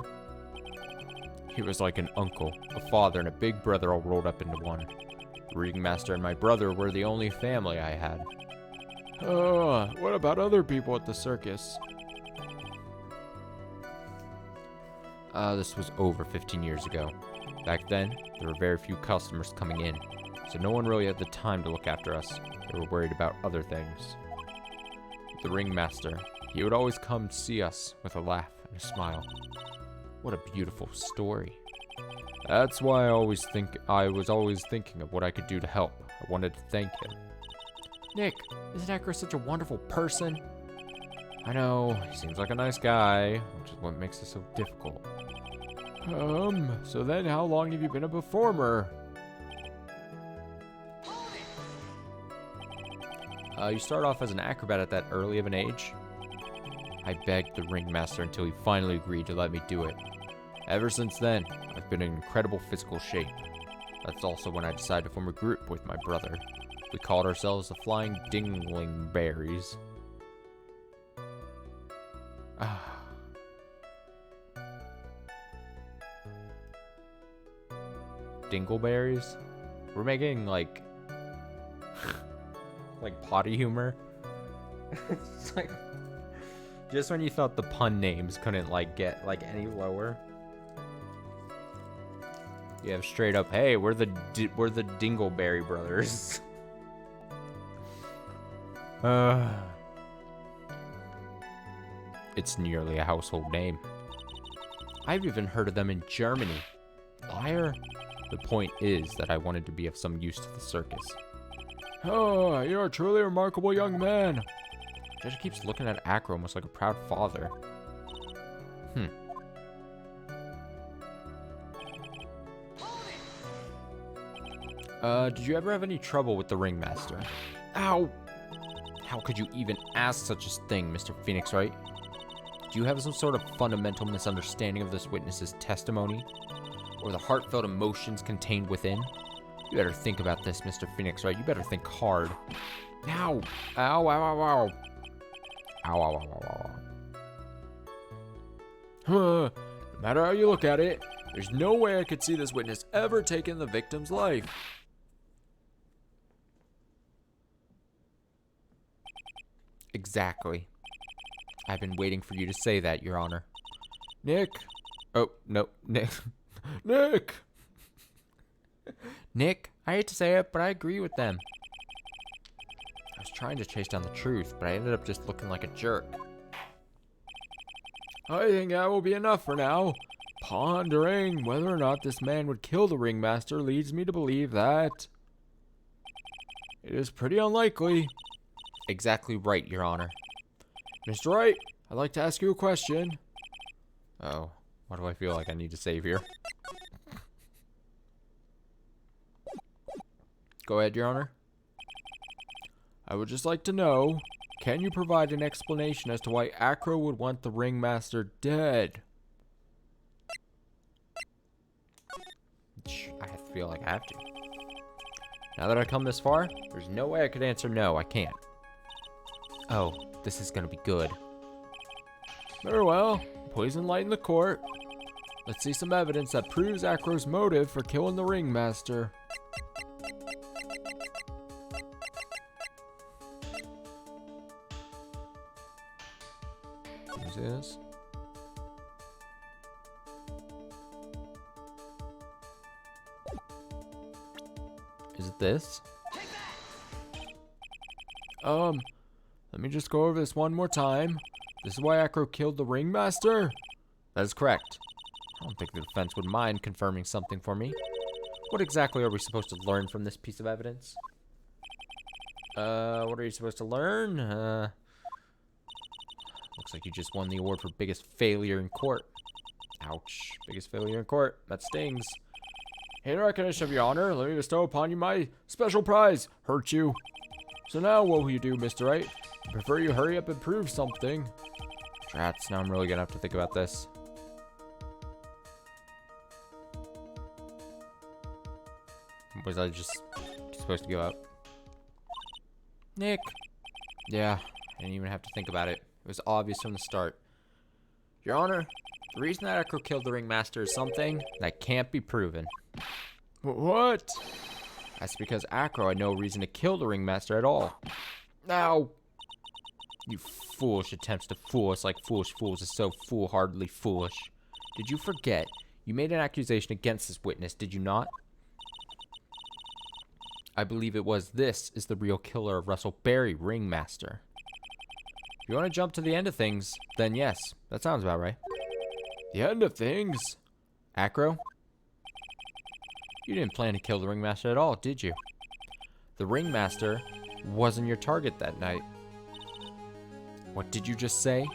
He was like an uncle, a father, and a big brother all rolled up into one. The ringmaster and my brother were the only family I had. What about other people at the circus? This was over 15 years ago. Back then, there were very few customers coming in, so no one really had the time to look after us. They were worried about other things. The ringmaster, he would always come see us with a laugh and a smile. What a beautiful story. That's why I was always thinking of what I could do to help. I wanted to thank him. Nick, isn't Acro such a wonderful person? I know, he seems like a nice guy, which is what makes it so difficult. So then how long have you been a performer? You start off as an acrobat at that early of an age. I begged the ringmaster until he finally agreed to let me do it. Ever since then, I've been in incredible physical shape. That's also when I decided to form a group with my brother. We called ourselves the Flying Dinglingberries. Dingleberries? We're making like potty humor. It's like just when you thought the pun names couldn't get any lower. You have straight up, hey, we're the Dingleberry brothers. It's nearly a household name. I've even heard of them in Germany. Liar. The point is that I wanted to be of some use to the circus. Oh, you're a truly remarkable young man. Judge keeps looking at Acro almost like a proud father. Did you ever have any trouble with the ringmaster? Ow! How could you even ask such a thing, Mr. Phoenix Wright? Do you have some sort of fundamental misunderstanding of this witness's testimony? Or the heartfelt emotions contained within? You better think about this, Mr. Phoenix Wright. You better think hard. Ow! Ow, ow, ow, ow. Ow, ow, ow, ow, ow. No matter how you look at it, there's no way I could see this witness ever taking the victim's life. Exactly. I've been waiting for you to say that, Your Honor. Nick. Oh, no, Nick. Nick! Nick, I hate to say it, but I agree with them. I was trying to chase down the truth, but I ended up just looking like a jerk. I think that will be enough for now. Pondering whether or not this man would kill the ringmaster leads me to believe that it is pretty unlikely. Exactly right, Your Honor. Mr. Wright, I'd like to ask you a question. Oh, why do I feel like I need a savior? Go ahead, Your Honor. I would just like to know, can you provide an explanation as to why Acro would want the ringmaster dead? I feel like I have to. Now that I've come this far, there's no way I could answer no. I can't. Oh, this is gonna be good. Very well. Please enlighten the court. Let's see some evidence that proves Acro's motive for killing the ringmaster. What is this? Is it this? Let me just go over this one more time. This is why Acro killed the ringmaster? That is correct. I don't think the defense would mind confirming something for me. What exactly are we supposed to learn from this piece of evidence? What are you supposed to learn? Looks like you just won the award for biggest failure in court. Ouch. Biggest failure in court. That stings. In recognition of your honor, let me bestow upon you my special prize. Hurt you. So now what will you do, Mr. Wright? I prefer you hurry up and prove something. Rats, now I'm really gonna have to think about this. Was I just supposed to give up? Nick. Yeah, I didn't even have to think about it. It was obvious from the start. Your Honor, the reason that Echo killed the ringmaster is something that can't be proven. What? That's because Acro had no reason to kill the ringmaster at all. Now, you foolish attempts to fool us like foolish fools is so foolhardily foolish. Did you forget? You made an accusation against this witness, did you not? I believe it was this is the real killer of Russell Berry, ringmaster. If you want to jump to the end of things, then yes, that sounds about right. The end of things? Acro? You didn't plan to kill the ringmaster at all, did you? The ringmaster wasn't your target that night. What did you just say?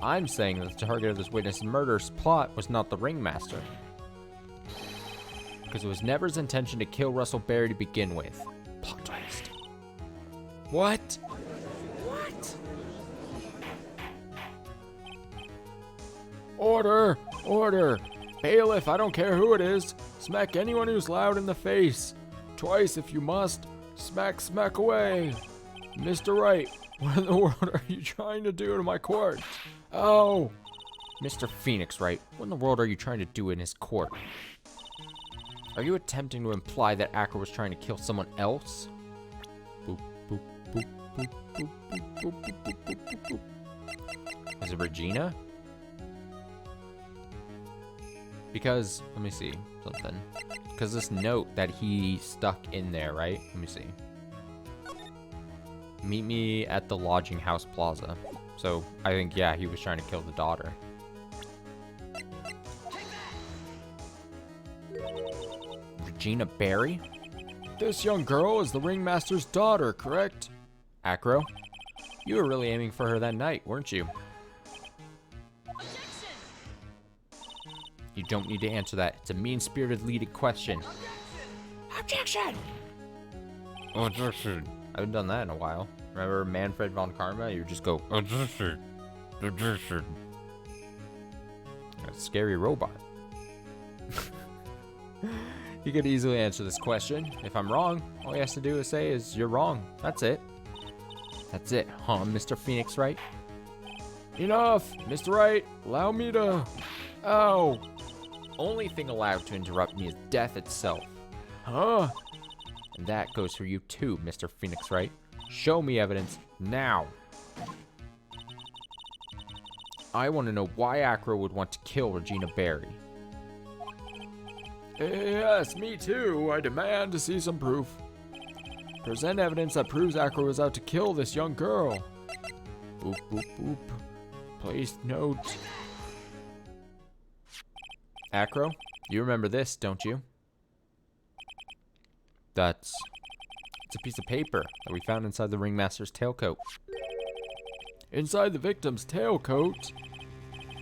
I'm saying that the target of this witness' murderous plot was not the ringmaster. Because it was never his intention to kill Russell Berry to begin with. Plot twist. What? What? Order! Order! Bailiff, I don't care who it is. Smack anyone who's loud in the face. Twice if you must. Smack, smack away. Mr. Wright, what in the world are you trying to do to my court? Oh! Mr. Phoenix Wright, what in the world are you trying to do in his court? Are you attempting to imply that Acro was trying to kill someone else? Boop, boop, boop, boop, boop, boop, boop, boop, boop, boop, boop. Is it Regina? Because, let me see something. Because this note that he stuck in there, right? Let me see. Meet me at the lodging house plaza. So, I think, yeah, he was trying to kill the daughter. Regina Berry? This young girl is the ringmaster's daughter, correct? Acro? You were really aiming for her that night, weren't you? You don't need to answer that. It's a mean-spirited leading question. Objection! Objection! I haven't done that in a while. Remember Manfred von Karma? You just go, objection! Objection! A scary robot. He could easily answer this question. If I'm wrong, all he has to do is say is, you're wrong. That's it. That's it, huh, Mr. Phoenix Wright? Enough! Mr. Wright, allow me to... Ow! Only thing allowed to interrupt me is death itself. Huh? And that goes for you too, Mr. Phoenix Wright. Show me evidence now. I want to know why Acro would want to kill Regina Berry. Yes, me too. I demand to see some proof. Present evidence that proves Acro was out to kill this young girl. Boop, boop, boop. Placed note. Acro, you remember this, don't you? It's a piece of paper that we found inside the ringmaster's tailcoat. Inside the victim's tailcoat?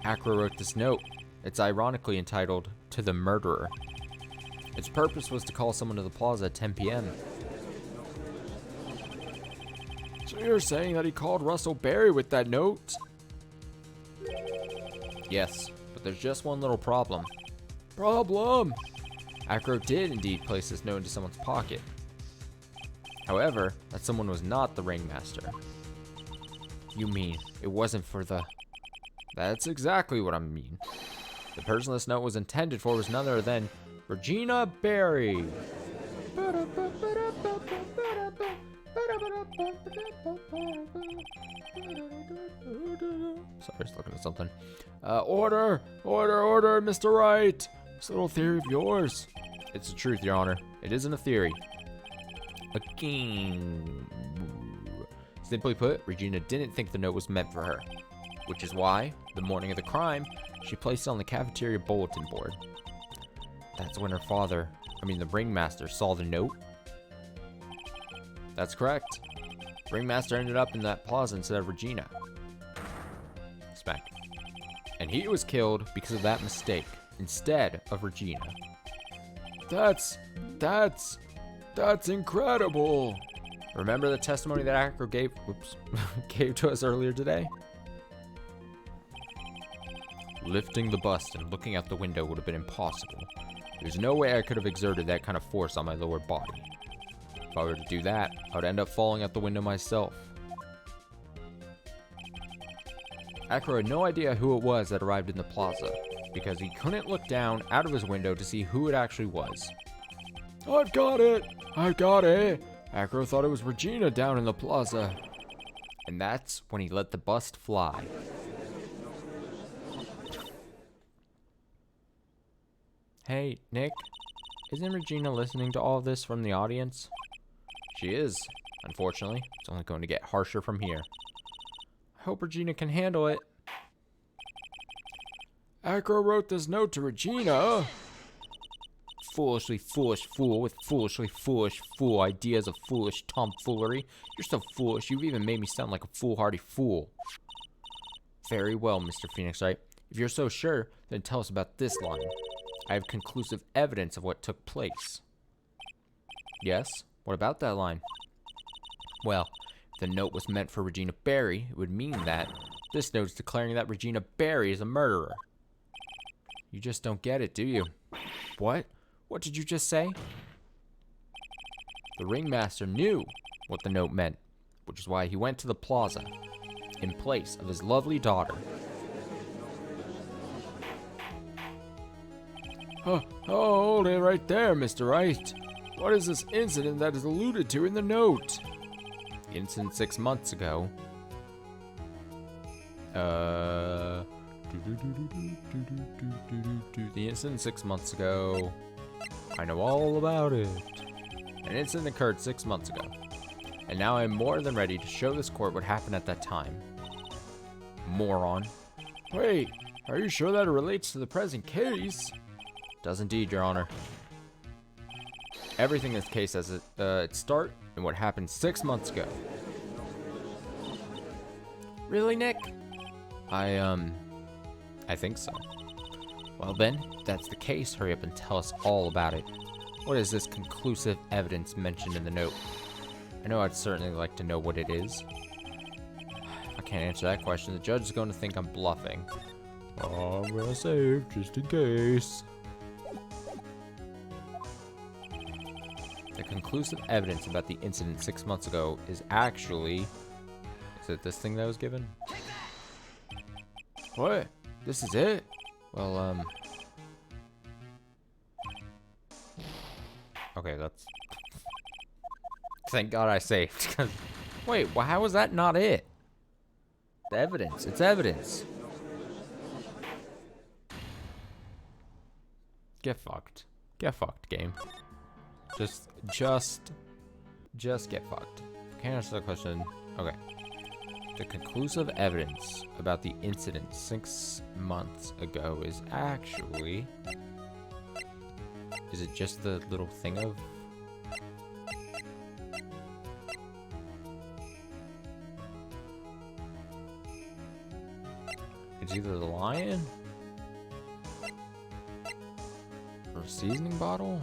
Acro wrote this note. It's ironically entitled, "To the Murderer." Its purpose was to call someone to the plaza at 10 p.m. So you're saying that he called Russell Berry with that note? Yes, but there's just one little problem. Problem? Acro did indeed place this note into someone's pocket. However, that someone was not the ringmaster. You mean it wasn't for the... That's exactly what I mean. The person this note was intended for was none other than Regina Berry. Sorry, I was looking at something. Order, Mr. Wright. This little theory of yours. It's the truth, Your Honor. It isn't a theory. Again. Simply put, Regina didn't think the note was meant for her. Which is why, the morning of the crime, she placed it on the cafeteria bulletin board. That's when her father, the ringmaster, saw the note. That's correct. Ringmaster ended up in that plaza instead of Regina. Smack. And he was killed because of that mistake, instead of Regina. That's incredible. Remember the testimony that Acro gave to us earlier today? Lifting the bust and looking out the window would have been impossible. There's no way I could have exerted that kind of force on my lower body. If I were to do that, I would end up falling out the window myself. Acro had no idea who it was that arrived in the plaza, because he couldn't look down out of his window to see who it actually was. I've got it! Acro thought it was Regina down in the plaza. And that's when he let the bust fly. Hey, Nick, isn't Regina listening to all of this from the audience? She is, unfortunately. It's only going to get harsher from here. I hope Regina can handle it. Acro wrote this note to Regina. Foolishly foolish fool with foolishly foolish fool ideas of foolish tomfoolery. You're so foolish, you've even made me sound like a foolhardy fool. Very well, Mr. Phoenix Wright. If you're so sure, then tell us about this line. I have conclusive evidence of what took place. Yes? What about that line? Well, if the note was meant for Regina Berry, it would mean that this note is declaring that Regina Berry is a murderer. You just don't get it, do you? What? What did you just say? The ringmaster knew what the note meant, which is why he went to the plaza in place of his lovely daughter. Hold it right there, Mr. Wright. What is this incident that is alluded to in the note? The incident 6 months ago. The incident 6 months ago. I know all about it. An incident occurred 6 months ago. And now I'm more than ready to show this court what happened at that time. Moron. Wait, are you sure that it relates to the present case? Does indeed, Your Honor. Everything in this case has its start in what happened 6 months ago. Really, Nick? I think so. Well then, if that's the case, hurry up and tell us all about it. What is this conclusive evidence mentioned in the note? I know I'd certainly like to know what it is. If I can't answer that question, the judge is going to think I'm bluffing. Oh, I'm gonna save just in case. The conclusive evidence about the incident 6 months ago is actually... Is it this thing that was given? What? This is it? Well, okay, that's... Thank God I saved. Wait, well, how was that not it? The evidence. It's evidence. Get fucked. Get fucked, game. Just get fucked. Can't answer the question. Okay. The conclusive evidence about the incident 6 months ago is actually... Is it just the little thing of... It's either the lion or a seasoning bottle.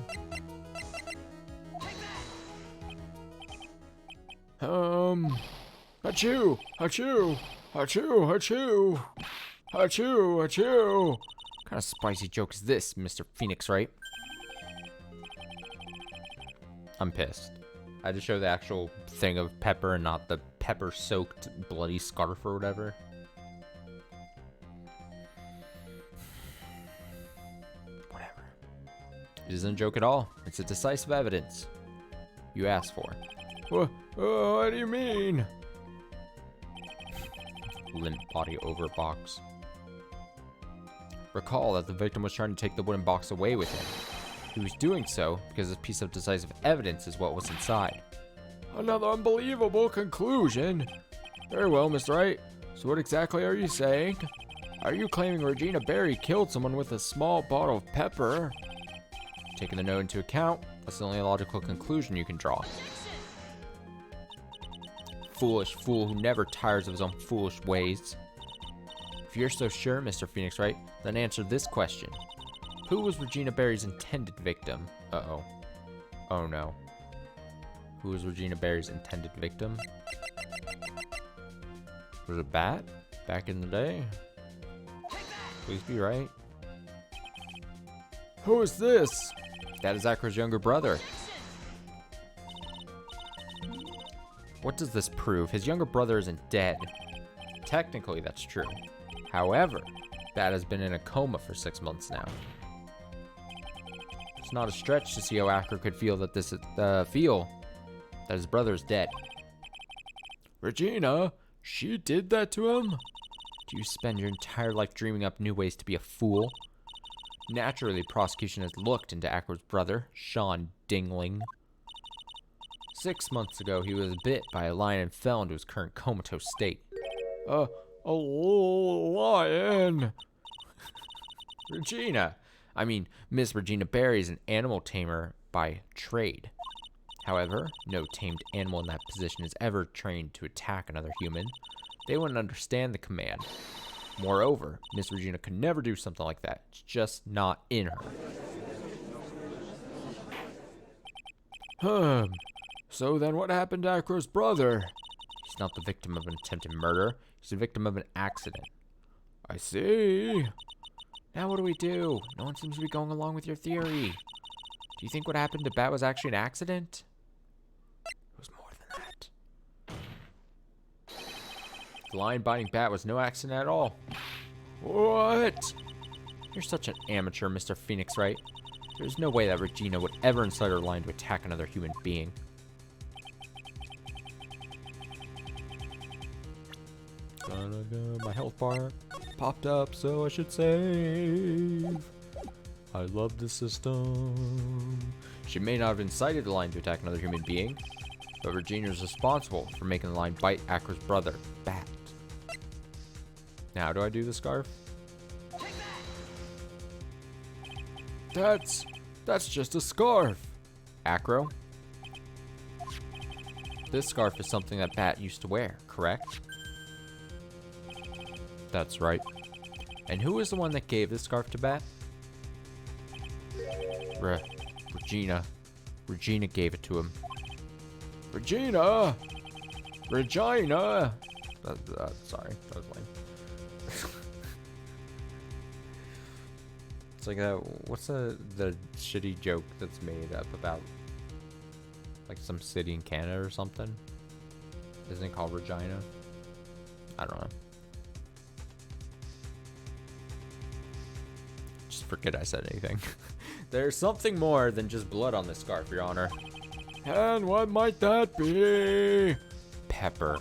Achoo! Achoo! Achoo! Achoo! Achoo! Achoo! What kind of spicy joke is this, Mr. Phoenix Wright? I'm pissed. I had to show the actual thing of pepper and not the pepper-soaked bloody scarf or whatever. Whatever. It isn't a joke at all. It's a decisive evidence you asked for. What do you mean? Limp body over box. Recall that the victim was trying to take the wooden box away with him. He was doing so because this piece of decisive evidence is what was inside. Another unbelievable conclusion. Very well, Mr. Wright. So what exactly are you saying? Are you claiming Regina Berry killed someone with a small bottle of pepper? Taking the note into account, that's the only logical conclusion you can draw. Foolish fool who never tires of his own foolish ways. If you're so sure, Mr. Phoenix Wright, then answer this question. Who was Regina Berry's intended victim? Uh-oh. Oh no. Who was Regina Berry's intended victim? Was it Bat? Back in the day? Please be right. Who is this? That is Acro's younger brother. What does this prove? His younger brother isn't dead. Technically, that's true. However, Bat has been in a coma for 6 months now. It's not a stretch to see how Acro could feel that his brother is dead. Regina? She did that to him? Do you spend your entire life dreaming up new ways to be a fool? Naturally, prosecution has looked into Acro's brother, Sean Dingling. 6 months ago, he was bit by a lion and fell into his current comatose state. A lion? Regina! I mean, Miss Regina Berry is an animal tamer by trade. However, no tamed animal in that position is ever trained to attack another human. They wouldn't understand the command. Moreover, Miss Regina could never do something like that. It's just not in her. So then what happened to Acro's brother? He's not the victim of an attempted murder. He's the victim of an accident. I see. Now what do we do? No one seems to be going along with your theory. Do you think what happened to Bat was actually an accident? It was more than that. The lion biting Bat was no accident at all. What? You're such an amateur, Mr. Phoenix Wright. There's no way that Regina would ever incite her lion to attack another human being. My health bar popped up, so I should save. I love the system. She may not have incited the lion to attack another human being, but Regina is responsible for making the lion bite Acro's brother, Bat. Now, how do I do the scarf? That's just a scarf. Acro? This scarf is something that Bat used to wear, correct? That's right. And who was the one that gave this scarf to Bat? Regina. Regina gave it to him. Regina! Regina! Sorry, that was lame. It's like what's the shitty joke that's made up about like some city in Canada or something? Isn't it called Regina? I don't know. Just forget I said anything. There's something more than just blood on this scarf, Your Honor. And what might that be? Pepper.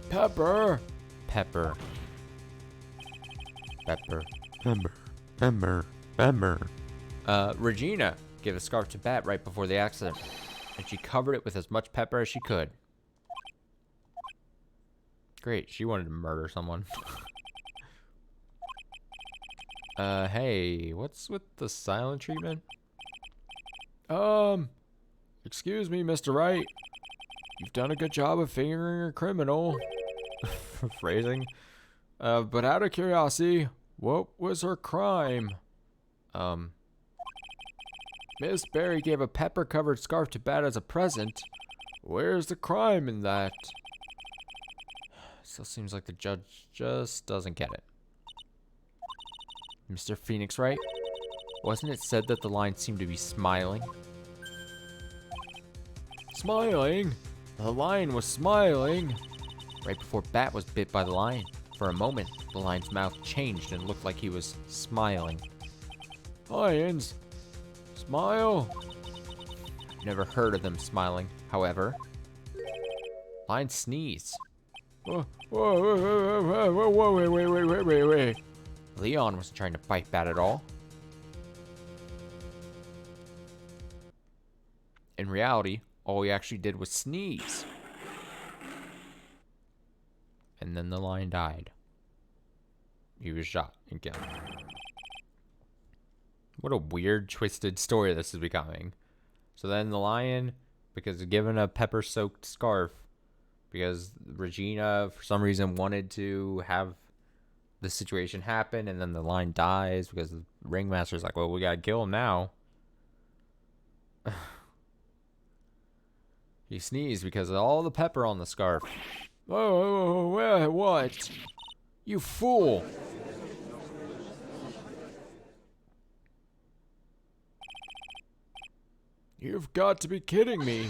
Pepper? Pepper. Pepper. Pepper. Pepper. Pepper. Regina gave a scarf to Bat right before the accident, and she covered it with as much pepper as she could. Great, she wanted to murder someone. Hey, what's with the silent treatment? Excuse me, Mr. Wright. You've done a good job of fingering a criminal. Phrasing? But out of curiosity, what was her crime? Miss Barry gave a pepper-covered scarf to Bat as a present. Where's the crime in that? Still seems like the judge just doesn't get it. Mr. Phoenix Wright? Wasn't it said that the lion seemed to be smiling? Smiling? The lion was smiling. Right before Bat was bit by the lion. For a moment, the lion's mouth changed and looked like he was smiling. Lions? Smile? I've never heard of them smiling, however. Lions sneeze. Whoa, wait. Leon wasn't trying to bite Bat at all. In reality, all he actually did was sneeze. And then the lion died. He was shot and killed. What a weird, twisted story this is becoming. So then the lion, because given a pepper-soaked scarf, because Regina, for some reason, wanted to have the situation happen, and then the lion dies because the ringmaster's like, well, we gotta kill him now. He sneezed because of all the pepper on the scarf. Oh, what? You fool! You've got to be kidding me.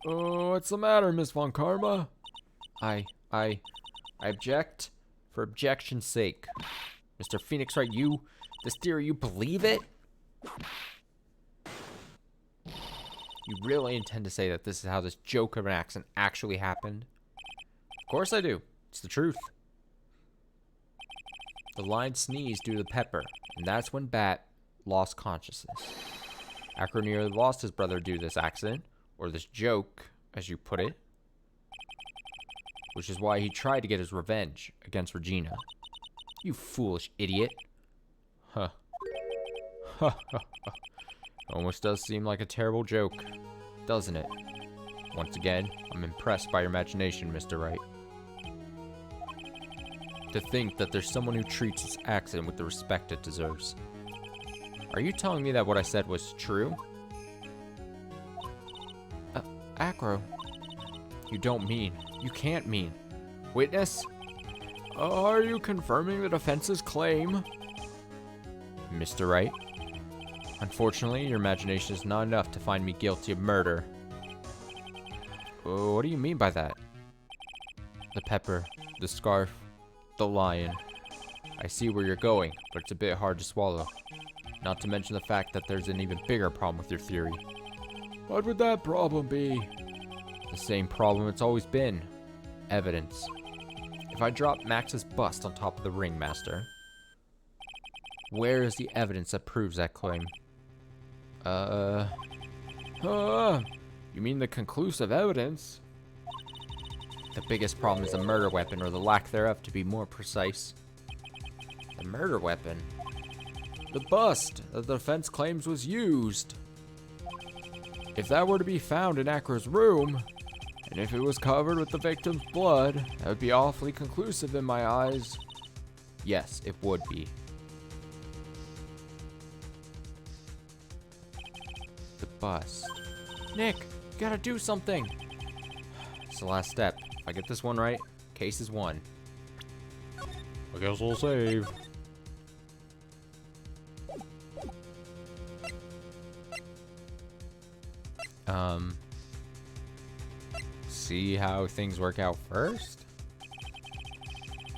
Oh, what's the matter, Miss Von Karma? I object for objection's sake. Mr. Phoenix Wright, this theory, you believe it? You really intend to say that this is how this joke of an accident actually happened? Of course I do. It's the truth. The lion sneezed due to the pepper, and that's when Bat lost consciousness. Acro nearly lost his brother due to this accident, or this joke, as you put it, which is why he tried to get his revenge against Regina. You foolish idiot. Huh. Almost does seem like a terrible joke, doesn't it? Once again, I'm impressed by your imagination, Mr. Wright. To think that there's someone who treats this accident with the respect it deserves. Are you telling me that what I said was true? Acro. You don't mean. You can't mean. Witness? Are you confirming the defense's claim? Mr. Wright? Unfortunately, your imagination is not enough to find me guilty of murder. What do you mean by that? The pepper, the scarf, the lion. I see where you're going, but it's a bit hard to swallow. Not to mention the fact that there's an even bigger problem with your theory. What would that problem be? The same problem it's always been. Evidence. If I drop Max's bust on top of the ringmaster, where is the evidence that proves that claim? You mean the conclusive evidence? The biggest problem is the murder weapon, or the lack thereof, to be more precise. The murder weapon? The bust that the defense claims was used. If that were to be found in Acro's room, and if it was covered with the victim's blood, that would be awfully conclusive in my eyes. Yes, it would be. The bust. Nick, you gotta do something. It's the last step. If I get this one right, case is won. I guess we'll save. See how things work out first?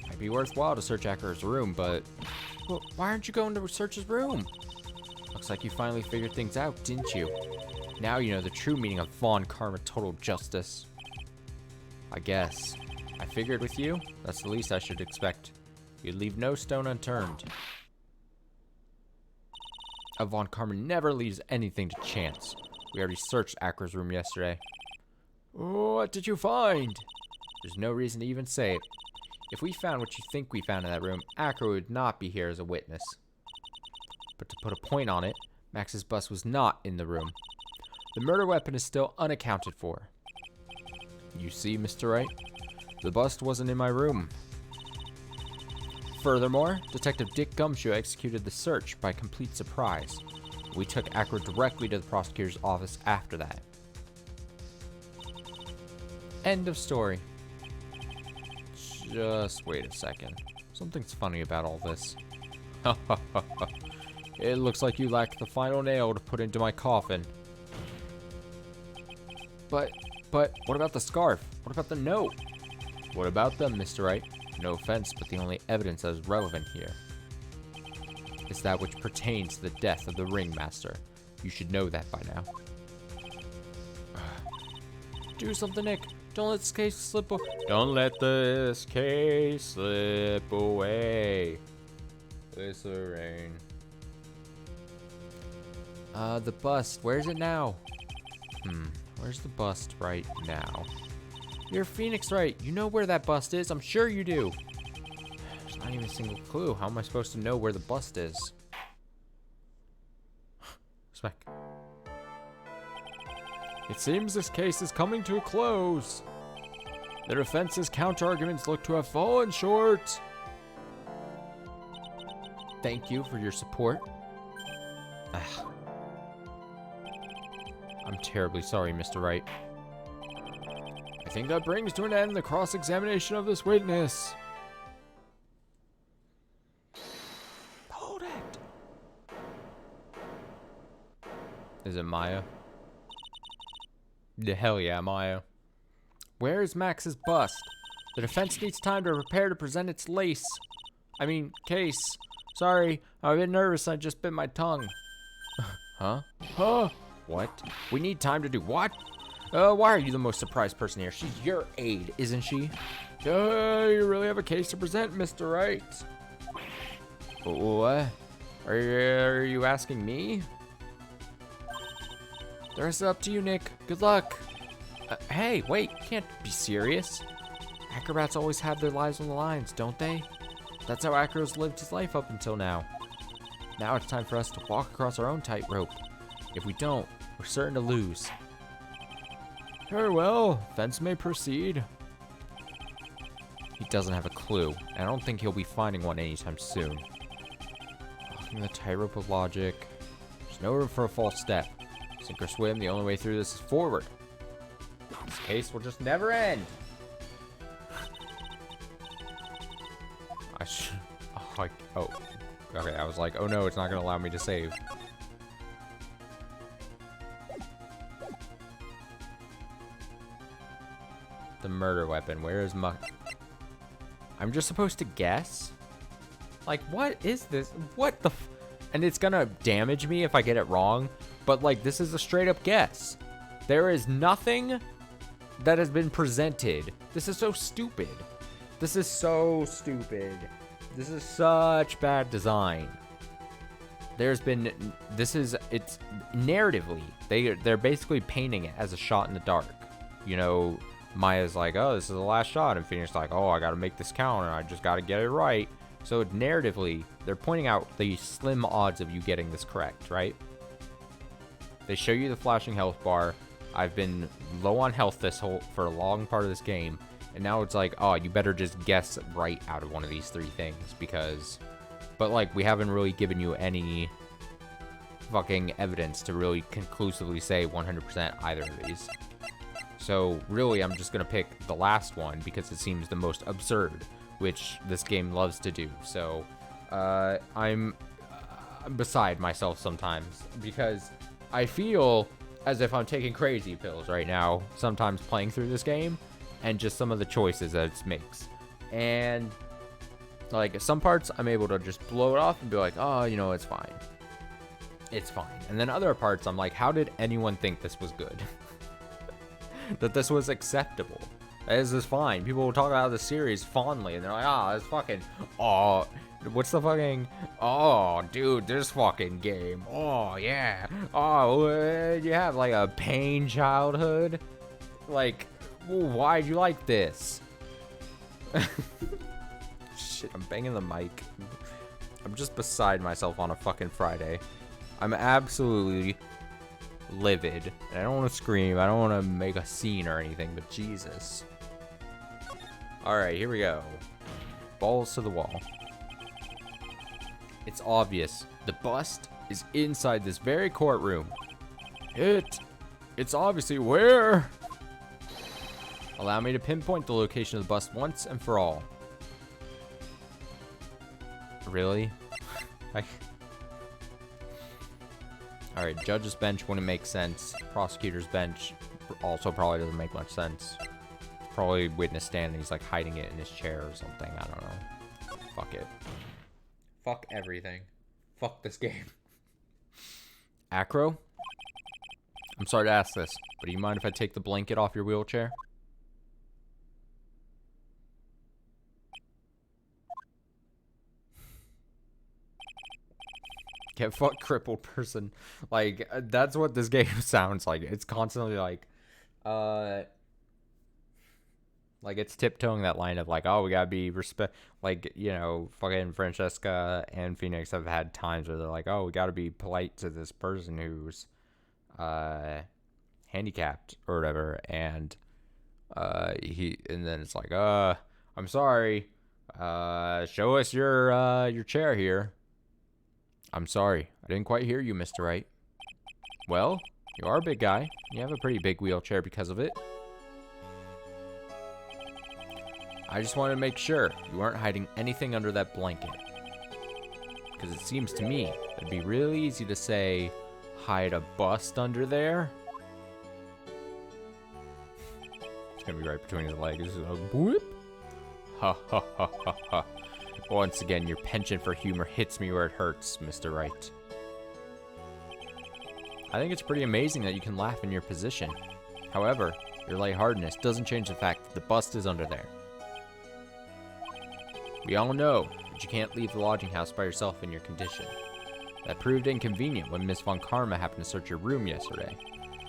Might be worthwhile to search Acro's room, but... Well, why aren't you going to search his room? Looks like you finally figured things out, didn't you? Now you know the true meaning of Von Karma Total Justice. I guess. I figured with you, that's the least I should expect. You'd leave no stone unturned. A Von Karma never leaves anything to chance. We already searched Acro's room yesterday. What did you find? There's no reason to even say it. If we found what you think we found in that room, Acro would not be here as a witness. But to put a point on it, Max's bust was not in the room. The murder weapon is still unaccounted for. You see, Mr. Wright? The bust wasn't in my room. Furthermore, Detective Dick Gumshoe executed the search by complete surprise. We took Acro directly to the prosecutor's office after that. End of story. Just wait a second. Something's funny about all this. It looks like you lack the final nail to put into my coffin. But what about the scarf? What about the note? What about them, Mr. Wright? No offense, but the only evidence that is relevant here is that which pertains to the death of the ringmaster. You should know that by now. Do something, Nick. Don't let this case slip away. Don't let this case slip away. It's the rain. The bust. Where's it now? Where's the bust right now? You're Phoenix Wright. You know where that bust is. I'm sure you do. There's not even a single clue. How am I supposed to know where the bust is? Smack. It seems this case is coming to a close. The defense's counter-arguments look to have fallen short. Thank you for your support. I'm terribly sorry, Mr. Wright. I think that brings to an end the cross-examination of this witness. Hold it. Is it Maya? The hell yeah, Maya. Where is Max's bust? The defense needs time to prepare to present its case. Sorry, I'm a bit nervous. I just bit my tongue. Huh? Huh? What? We need time to do what? Why are you the most surprised person here? She's your aide, isn't she? You really have a case to present, Mr. Wright. What? Are you asking me? The rest is up to you, Nick. Good luck. Hey, wait. You can't be serious. Acrobats always have their lives on the lines, don't they? That's how Acro's lived his life up until now. Now it's time for us to walk across our own tightrope. If we don't, we're certain to lose. Very well. Fence may proceed. He doesn't have a clue, and I don't think he'll be finding one anytime soon. Walking the tightrope of logic. There's no room for a false step. Sink or swim, the only way through this is forward. This case will just never end. Okay, I was like, oh no, it's not gonna allow me to save. The murder weapon, where is I'm just supposed to guess? Like, what is this? What the and it's gonna damage me if I get it wrong, but like, this is a straight up guess. There is nothing that has been presented. This is so stupid. This is so stupid. This is such bad design. It's narratively, they're basically painting it as a shot in the dark. You know, Maya's like, oh, this is the last shot, and Phoenix like, oh, I gotta make this count, and I just gotta get it right. So narratively, they're pointing out the slim odds of you getting this correct, right? They show you the flashing health bar. I've been low on health for a long part of this game, and now it's like, oh, you better just guess right out of one of these three things, because... But, like, we haven't really given you any fucking evidence to really conclusively say 100% either of these. So, really, I'm just gonna pick the last one, because it seems the most absurd, which this game loves to do. So, I'm beside myself sometimes, because I feel as if I'm taking crazy pills right now, sometimes playing through this game, and just some of the choices that it makes. And, like, some parts I'm able to just blow it off and be like, oh, you know, it's fine. It's fine. And then other parts I'm like, how did anyone think this was good? That this was acceptable? This is fine. People will talk about the series fondly, and they're like, oh, it's fucking, oh, what's the fucking, oh, dude, this fucking game, oh, yeah, oh, you have, like, a pain childhood? Like, why'd you like this? Shit, I'm banging the mic. I'm just beside myself on a fucking Friday. I'm absolutely livid. And I don't want to scream. I don't want to make a scene or anything, but Jesus. Alright, here we go. Balls to the wall. It's obvious. The bust is inside this very courtroom. It's obviously where? Allow me to pinpoint the location of the bust once and for all. Really? Alright, judge's bench wouldn't make sense. Prosecutor's bench also probably doesn't make much sense. Probably witness stand and he's like hiding it in his chair or something. I don't know. Fuck it. Fuck everything. Fuck this game. Acro? I'm sorry to ask this, but do you mind if I take the blanket off your wheelchair? Get fucked, crippled person. Like, that's what this game sounds like. It's constantly like it's tiptoeing that line of like, oh, we gotta be like, you know, fucking Francesca and Phoenix have had times where they're like, oh, we gotta be polite to this person who's handicapped or whatever, and then it's like, I'm sorry, show us your chair here. I'm sorry, I didn't quite hear you, Mr. Wright. Well, you are a big guy. You have a pretty big wheelchair because of it. I just wanted to make sure you weren't hiding anything under that blanket. Because it seems to me it'd be really easy to say, hide a bust under there. It's gonna be right between his legs. Whoop. Ha ha ha ha ha. Once again, your penchant for humor hits me where it hurts, Mr. Wright. I think it's pretty amazing that you can laugh in your position. However, your lightheartedness doesn't change the fact that the bust is under there. We all know that you can't leave the lodging house by yourself in your condition. That proved inconvenient when Miss Von Karma happened to search your room yesterday.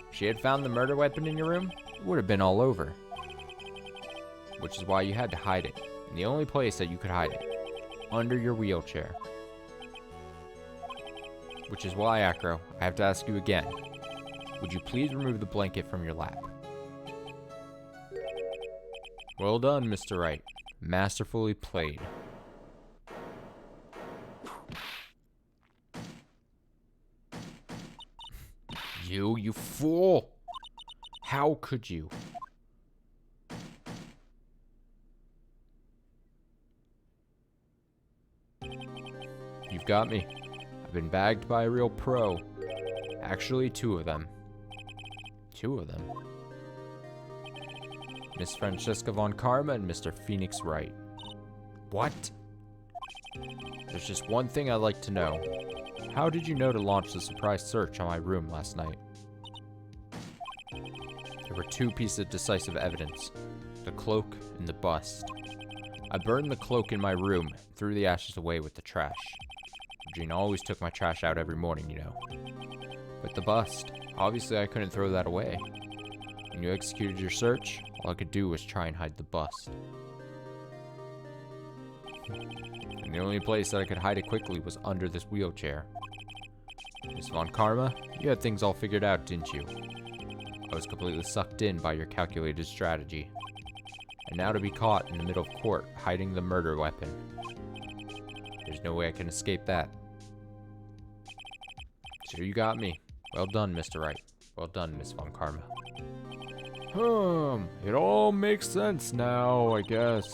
If she had found the murder weapon in your room, it would have been all over. Which is why you had to hide it, in the only place that you could hide it. Under your wheelchair. Which is why, Acro, I have to ask you again. Would you please remove the blanket from your lap? Well done, Mr. Wright. Masterfully played. You fool! How could you? You've got me. I've been bagged by a real pro. Actually, two of them. Two of them. Miss Francesca Von Karma and Mr. Phoenix Wright. What? There's just one thing I'd like to know. How did you know to launch the surprise search on my room last night? There were two pieces of decisive evidence. The cloak and the bust. I burned the cloak in my room, threw the ashes away with the trash. Regina always took my trash out every morning, you know. But the bust, obviously I couldn't throw that away. When you executed your search, all I could do was try and hide the bust. And the only place that I could hide it quickly was under this wheelchair. Miss Von Karma, you had things all figured out, didn't you? I was completely sucked in by your calculated strategy. And now to be caught in the middle of court, hiding the murder weapon. There's no way I can escape that. So you got me. Well done, Mr. Wright. Well done, Miss Von Karma. It all makes sense now, I guess.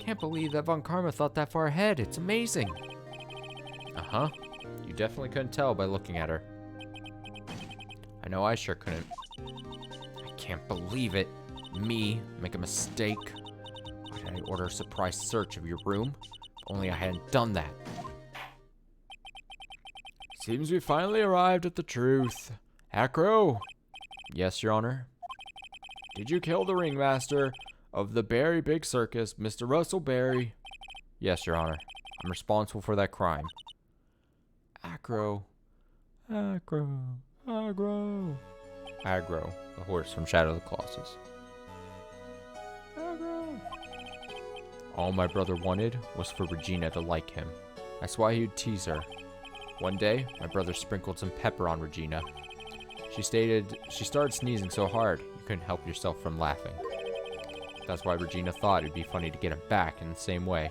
Can't believe that Von Karma thought that far ahead. It's amazing. Uh-huh. You definitely couldn't tell by looking at her. I know I sure couldn't. I can't believe it. Me make a mistake. Why did I order a surprise search of your room? If only I hadn't done that. Seems we finally arrived at the truth. Acro? Yes, Your Honor? Did you kill the ringmaster of the Berry Big Circus, Mr. Russell Berry? Yes, Your Honor. I'm responsible for that crime. Acro. Aggro, the horse from Shadow of the Colossus. Aggro. All my brother wanted was for Regina to like him. That's why he'd tease her. One day, my brother sprinkled some pepper on Regina. She stated she started sneezing so hard, you couldn't help yourself from laughing. That's why Regina thought it'd be funny to get him back in the same way.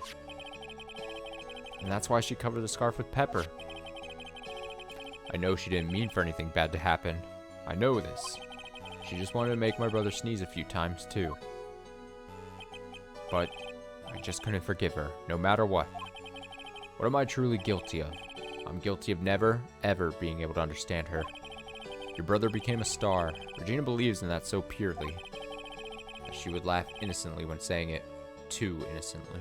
And that's why she covered the scarf with pepper. I know she didn't mean for anything bad to happen. I know this. She just wanted to make my brother sneeze a few times, too. But I just couldn't forgive her, no matter what. What am I truly guilty of? I'm guilty of never, ever being able to understand her. Your brother became a star. Regina believes in that so purely. She would laugh innocently when saying it, too innocently.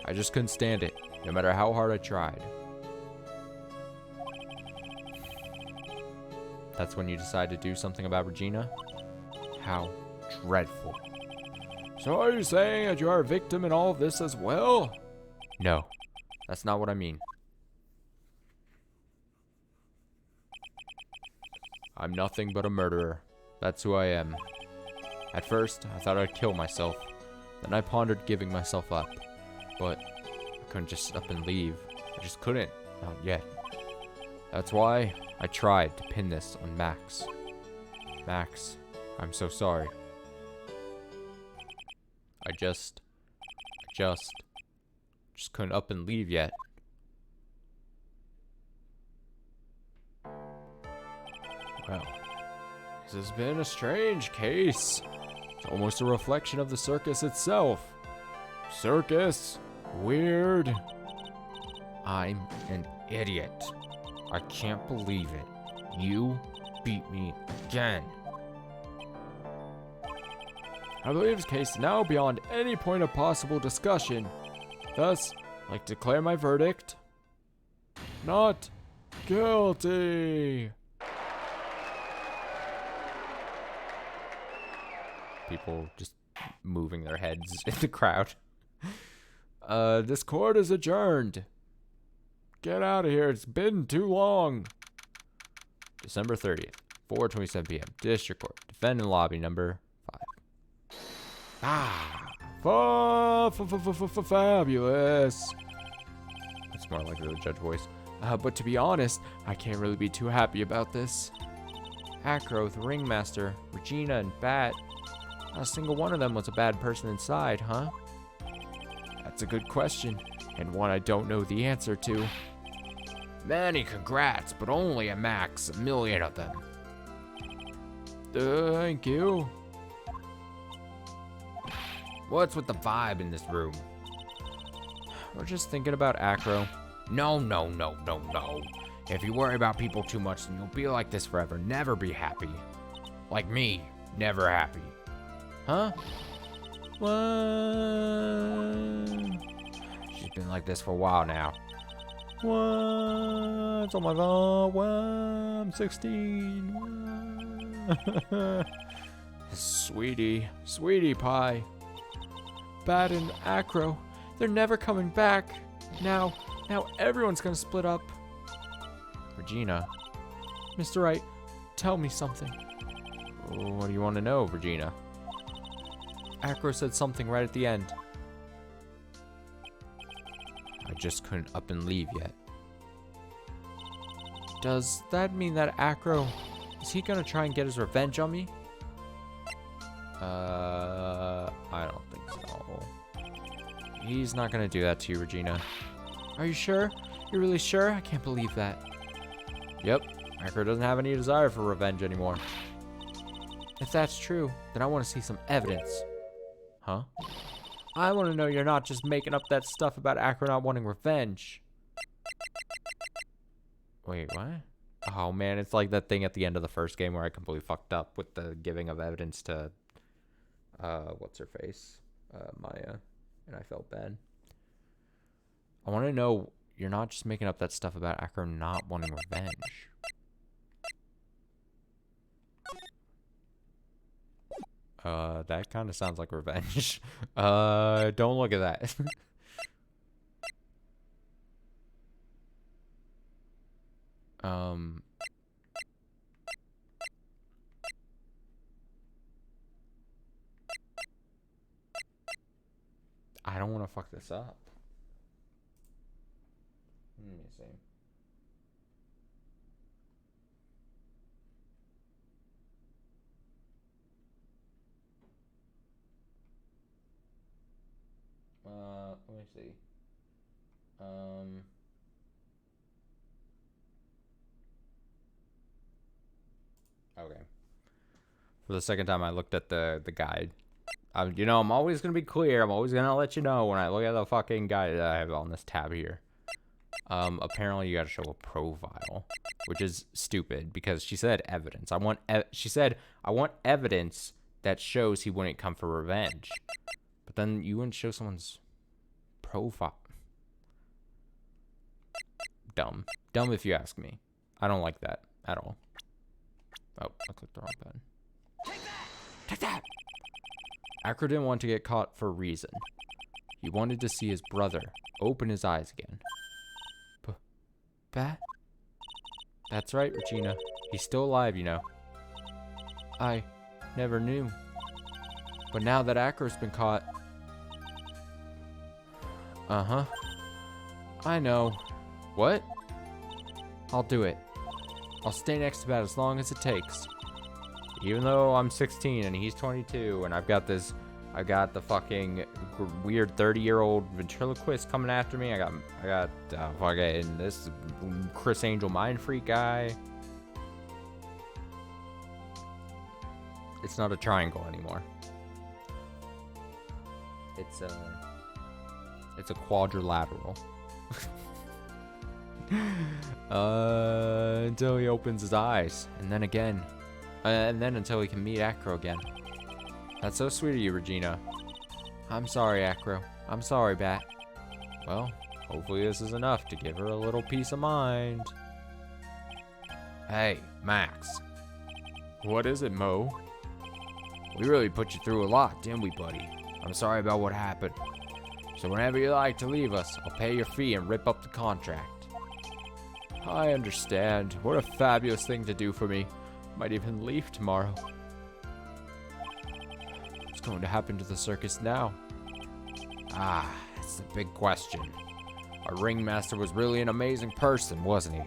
I just couldn't stand it, no matter how hard I tried. That's when you decide to do something about Regina? How dreadful. So are you saying that you are a victim in all of this as well? No, that's not what I mean. I'm nothing but a murderer. That's who I am. At first, I thought I'd kill myself. Then I pondered giving myself up. But I couldn't just sit up and leave. I just couldn't. Not yet. That's why I tried to pin this on Max. Max, I'm so sorry. I just couldn't up and leave yet. Well, this has been a strange case. It's almost a reflection of the circus itself. Circus? Weird. I'm an idiot. I can't believe it. You beat me again. I believe this case is now beyond any point of possible discussion. Thus, I'd like to declare my verdict. Not guilty. People just moving their heads in the crowd. This court is adjourned. Get out of here. It's been too long. December 30th, 4:27 p.m. District Court. Defendant lobby number 5. Fabulous. It's more like the judge voice. But to be honest, I can't really be too happy about this. Acro, the ringmaster, Regina, and Bat. Not a single one of them was a bad person inside, huh? That's a good question, and one I don't know the answer to. Many congrats, but only a max, 1,000,000 of them. Thank you. What's with the vibe in this room? We're just thinking about Acro. No. If you worry about people too much, then you'll be like this forever. Never be happy. Like me, never happy. Huh? What? She's been like this for a while now. What? Oh my god, what? I'm 16. What? Sweetie pie. Bat and Acro, they're never coming back. Now everyone's gonna split up. Regina. Mr. Wright, tell me something. What do you want to know, Regina? Acro said something right at the end. I just couldn't up and leave yet. Does that mean that Acro, is he gonna try and get his revenge on me? I don't think so. He's not gonna do that to you, Regina. Are you sure? You're really sure? I can't believe that. Yep, Acro doesn't have any desire for revenge anymore. If that's true, then I want to see some evidence. Huh? I want to know you're not just making up that stuff about Acro not wanting revenge. Wait, what? Oh man, it's like that thing at the end of the first game where I completely fucked up with the giving of evidence to, what's her face? Maya. And I felt bad. I want to know you're not just making up that stuff about Acro not wanting revenge. That kind of sounds like revenge. Don't look at that. don't want to fuck this up. Let me see. Let me see. Okay. For the second time, I looked at the guide. You know, I'm always gonna be clear. I'm always gonna let you know when I look at the fucking guide that I have on this tab here. Apparently you gotta show a profile, which is stupid because she said evidence. She said I want evidence that shows he wouldn't come for revenge. But then you wouldn't show someone's profile. Dumb. Dumb if you ask me. I don't like that at all. Oh, I clicked the wrong button. Take that! Acro didn't want to get caught for a reason. He wanted to see his brother open his eyes again. Bat? That's right, Regina. He's still alive, you know. I never knew. But now that Acro's been caught... Uh-huh. I know. What? I'll do it. I'll stay next to Bat as long as it takes. Even though I'm 16 and he's 22 and I got the fucking weird 30-year-old ventriloquist coming after me. I got fucking this Chris Angel mind freak guy. It's not a triangle anymore. It's a quadrilateral. Until he opens his eyes, and then again. And then until we can meet Acro again. That's so sweet of you, Regina. I'm sorry, Acro. I'm sorry, Bat. Well, hopefully this is enough to give her a little peace of mind. Hey, Max. What is it, Mo? We really put you through a lot, didn't we, buddy? I'm sorry about what happened. So whenever you like to leave us, I'll pay your fee and rip up the contract. I understand. What a fabulous thing to do for me. Might even leave tomorrow. What's going to happen to the circus now? Ah, that's the big question. Our ringmaster was really an amazing person, wasn't he?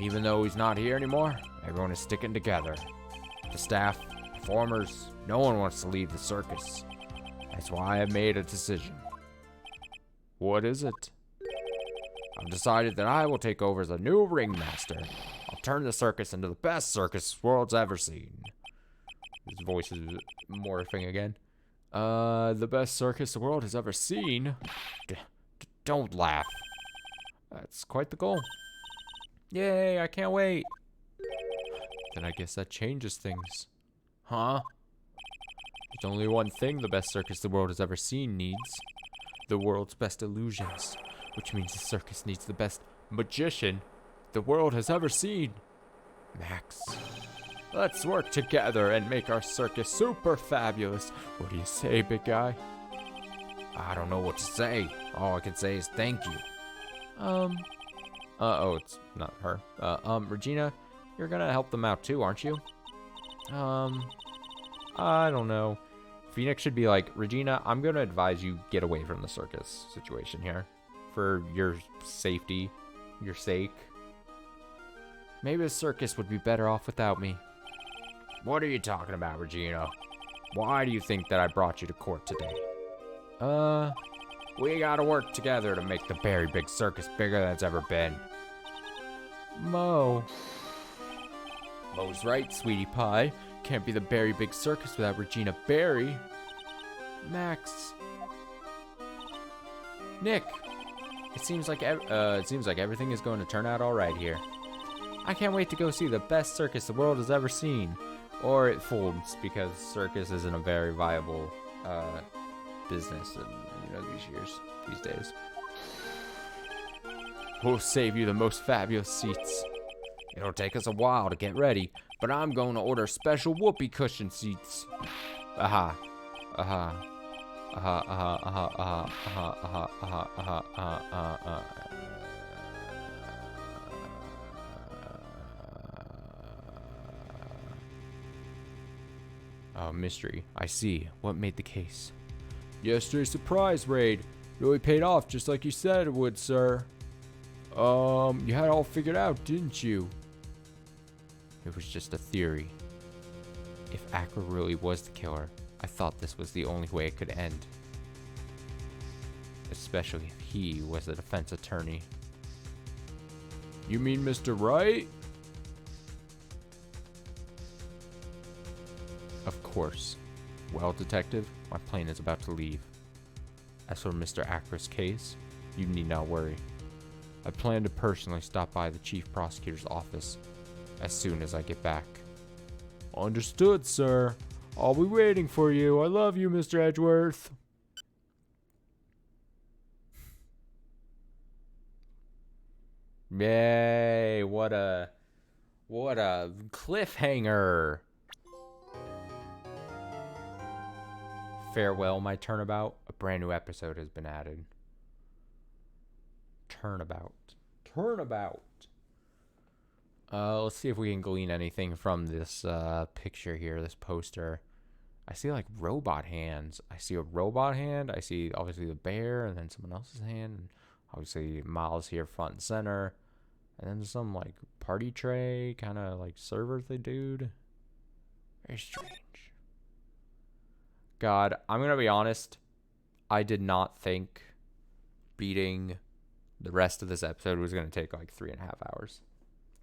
Even though he's not here anymore, everyone is sticking together. The staff, performers, no one wants to leave the circus. That's why I made a decision. What is it? I've decided that I will take over as the new ringmaster. I'll turn the circus into the best circus the world's ever seen. His voice is morphing again. The best circus the world has ever seen? Don't laugh. That's quite the goal. Yay, I can't wait. Then I guess that changes things. Huh? There's only one thing the best circus the world has ever seen needs. The world's best illusions. Which means the circus needs the best magician the world has ever seen. Max, let's work together and make our circus super fabulous. What do you say, big guy? I don't know what to say. All I can say is thank you. Oh, it's not her. Regina, you're gonna help them out too, aren't you? I don't know. Phoenix should be like, Regina, I'm gonna advise you get away from the circus situation here. For your safety, your sake. Maybe the circus would be better off without me. What are you talking about, Regina? Why do you think that I brought you to court today? We gotta work together to make the very big circus bigger than it's ever been. Mo's right, sweetie pie. Can't be the very big circus without Regina Barry. Max. Nick. It seems like everything is going to turn out all right here. I can't wait to go see the best circus the world has ever seen. Or it folds because circus isn't a very viable business in these days. We'll save you the most fabulous seats. It'll take us a while to get ready, but I'm going to order special whoopee cushion seats. Aha. Aha. Aha, aha, aha, aha, aha, aha, aha, aha, aha, aha. Oh, mystery. I see. What made the case? Yesterday's surprise raid really paid off just like you said it would, sir. You had it all figured out, didn't you? It was just a theory. If Aqua really was the killer, I thought this was the only way it could end. Especially if he was a defense attorney. You mean Mr. Wright? Of course. Well, Detective, my plane is about to leave. As for Mr. Aqua's case, you need not worry. I plan to personally stop by the Chief Prosecutor's office as soon as I get back. Understood, sir. I'll be waiting for you. I love you, Mr. Edgeworth. Yay, what a cliffhanger. Farewell, my turnabout. A brand new episode has been added. Turnabout. Let's see if we can glean anything from this picture here, this poster. I see like robot hands. I see a robot hand. I see obviously the bear and then someone else's hand. And obviously Miles here front and center. And then some like party tray, kind of like server thing, dude. Very strange. God, I'm going to be honest. I did not think beating the rest of this episode was going to take like 3.5 hours.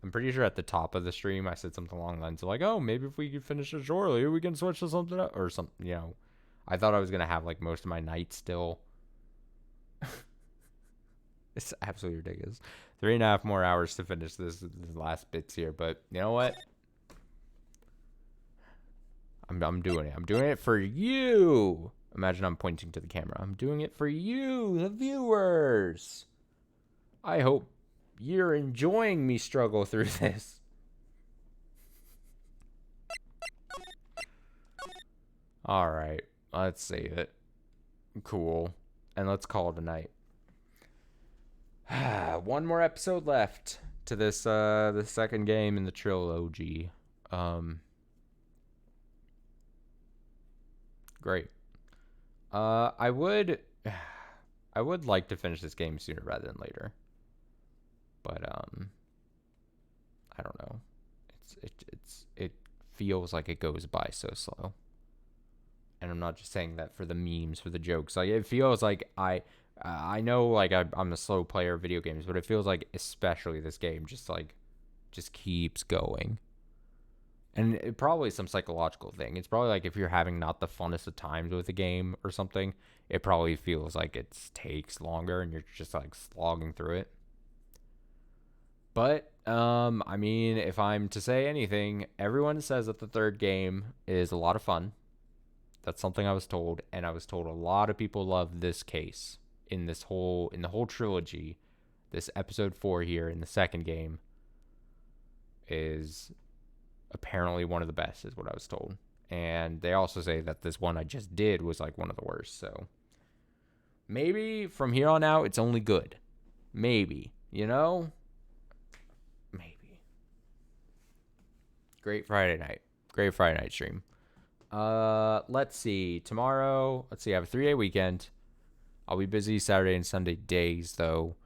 I'm pretty sure at the top of the stream I said something along the lines of like, oh, maybe if we could finish it shortly, we can switch to something else or something, you know. I thought I was going to have like most of my night still. It's absolutely ridiculous. 3.5 more hours to finish this last bits here, but you know what? I'm doing it. I'm doing it for you. Imagine I'm pointing to the camera. I'm doing it for you, the viewers. I hope you're enjoying me struggle through this. All right, let's save it. Cool. And let's call it a night. One more episode left to this the second game in the trilogy. Great. I would like to finish this game sooner rather than later. But I don't know. It feels like it goes by so slow. And I'm not just saying that for the memes, for the jokes. Like it feels like I know like I'm a slow player of video games, but it feels like especially this game just keeps going. And it probably some psychological thing. It's probably like if you're having not the funnest of times with a game or something, it probably feels like it takes longer and you're just like slogging through it. But, I mean, if I'm to say anything, everyone says that the third game is a lot of fun. That's something I was told, and I was told a lot of people love this case in the whole trilogy. This episode 4 here in the second game is apparently one of the best, is what I was told. And they also say that this one I just did was like one of the worst. So maybe from here on out, it's only good. Maybe, you know? Maybe. Great Friday night stream. Let's see. Tomorrow, I have a 3-day weekend. I'll be busy Saturday and Sunday days, though,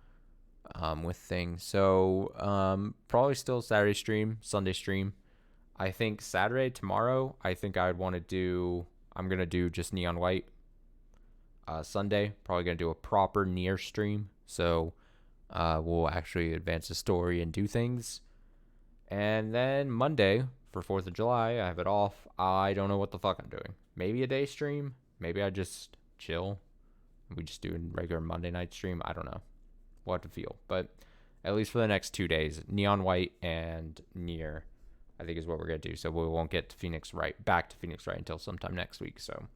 with things. So, probably still Saturday stream, Sunday stream. I think Saturday, tomorrow, I'm going to do just Neon White. Sunday, probably going to do a proper Nier stream. So, we'll actually advance the story and do things. And then Monday, for 4th of July, I have it off. I don't know what the fuck I'm doing. Maybe a day stream. Maybe I just chill. We just do a regular Monday night stream. I don't know. We'll have to feel. But at least for the next 2 days, Neon White and Nier, I think is what we're going to do. So we won't get to back to Phoenix Wright until sometime next week. So,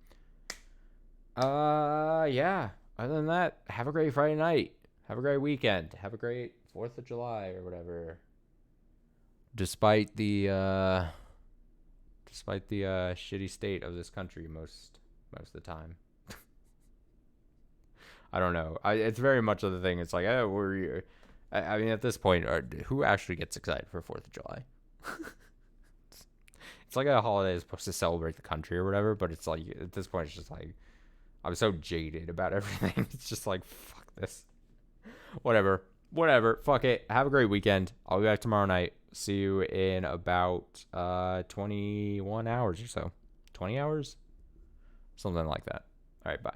yeah. Other than that, have a great Friday night. Have a great weekend. Have a great 4th of July or whatever. Despite the shitty state of this country most of the time. I don't know. It's very much of the thing. It's like, I mean, at this point, who actually gets excited for 4th of July? It's like a holiday is supposed to celebrate the country or whatever, but it's like, at this point, it's just like, I'm so jaded about everything. It's just like, fuck this. Whatever. Fuck it. Have a great weekend. I'll be back tomorrow night. See you in about 21 hours or so. 20 hours? Something like that. All right, bye.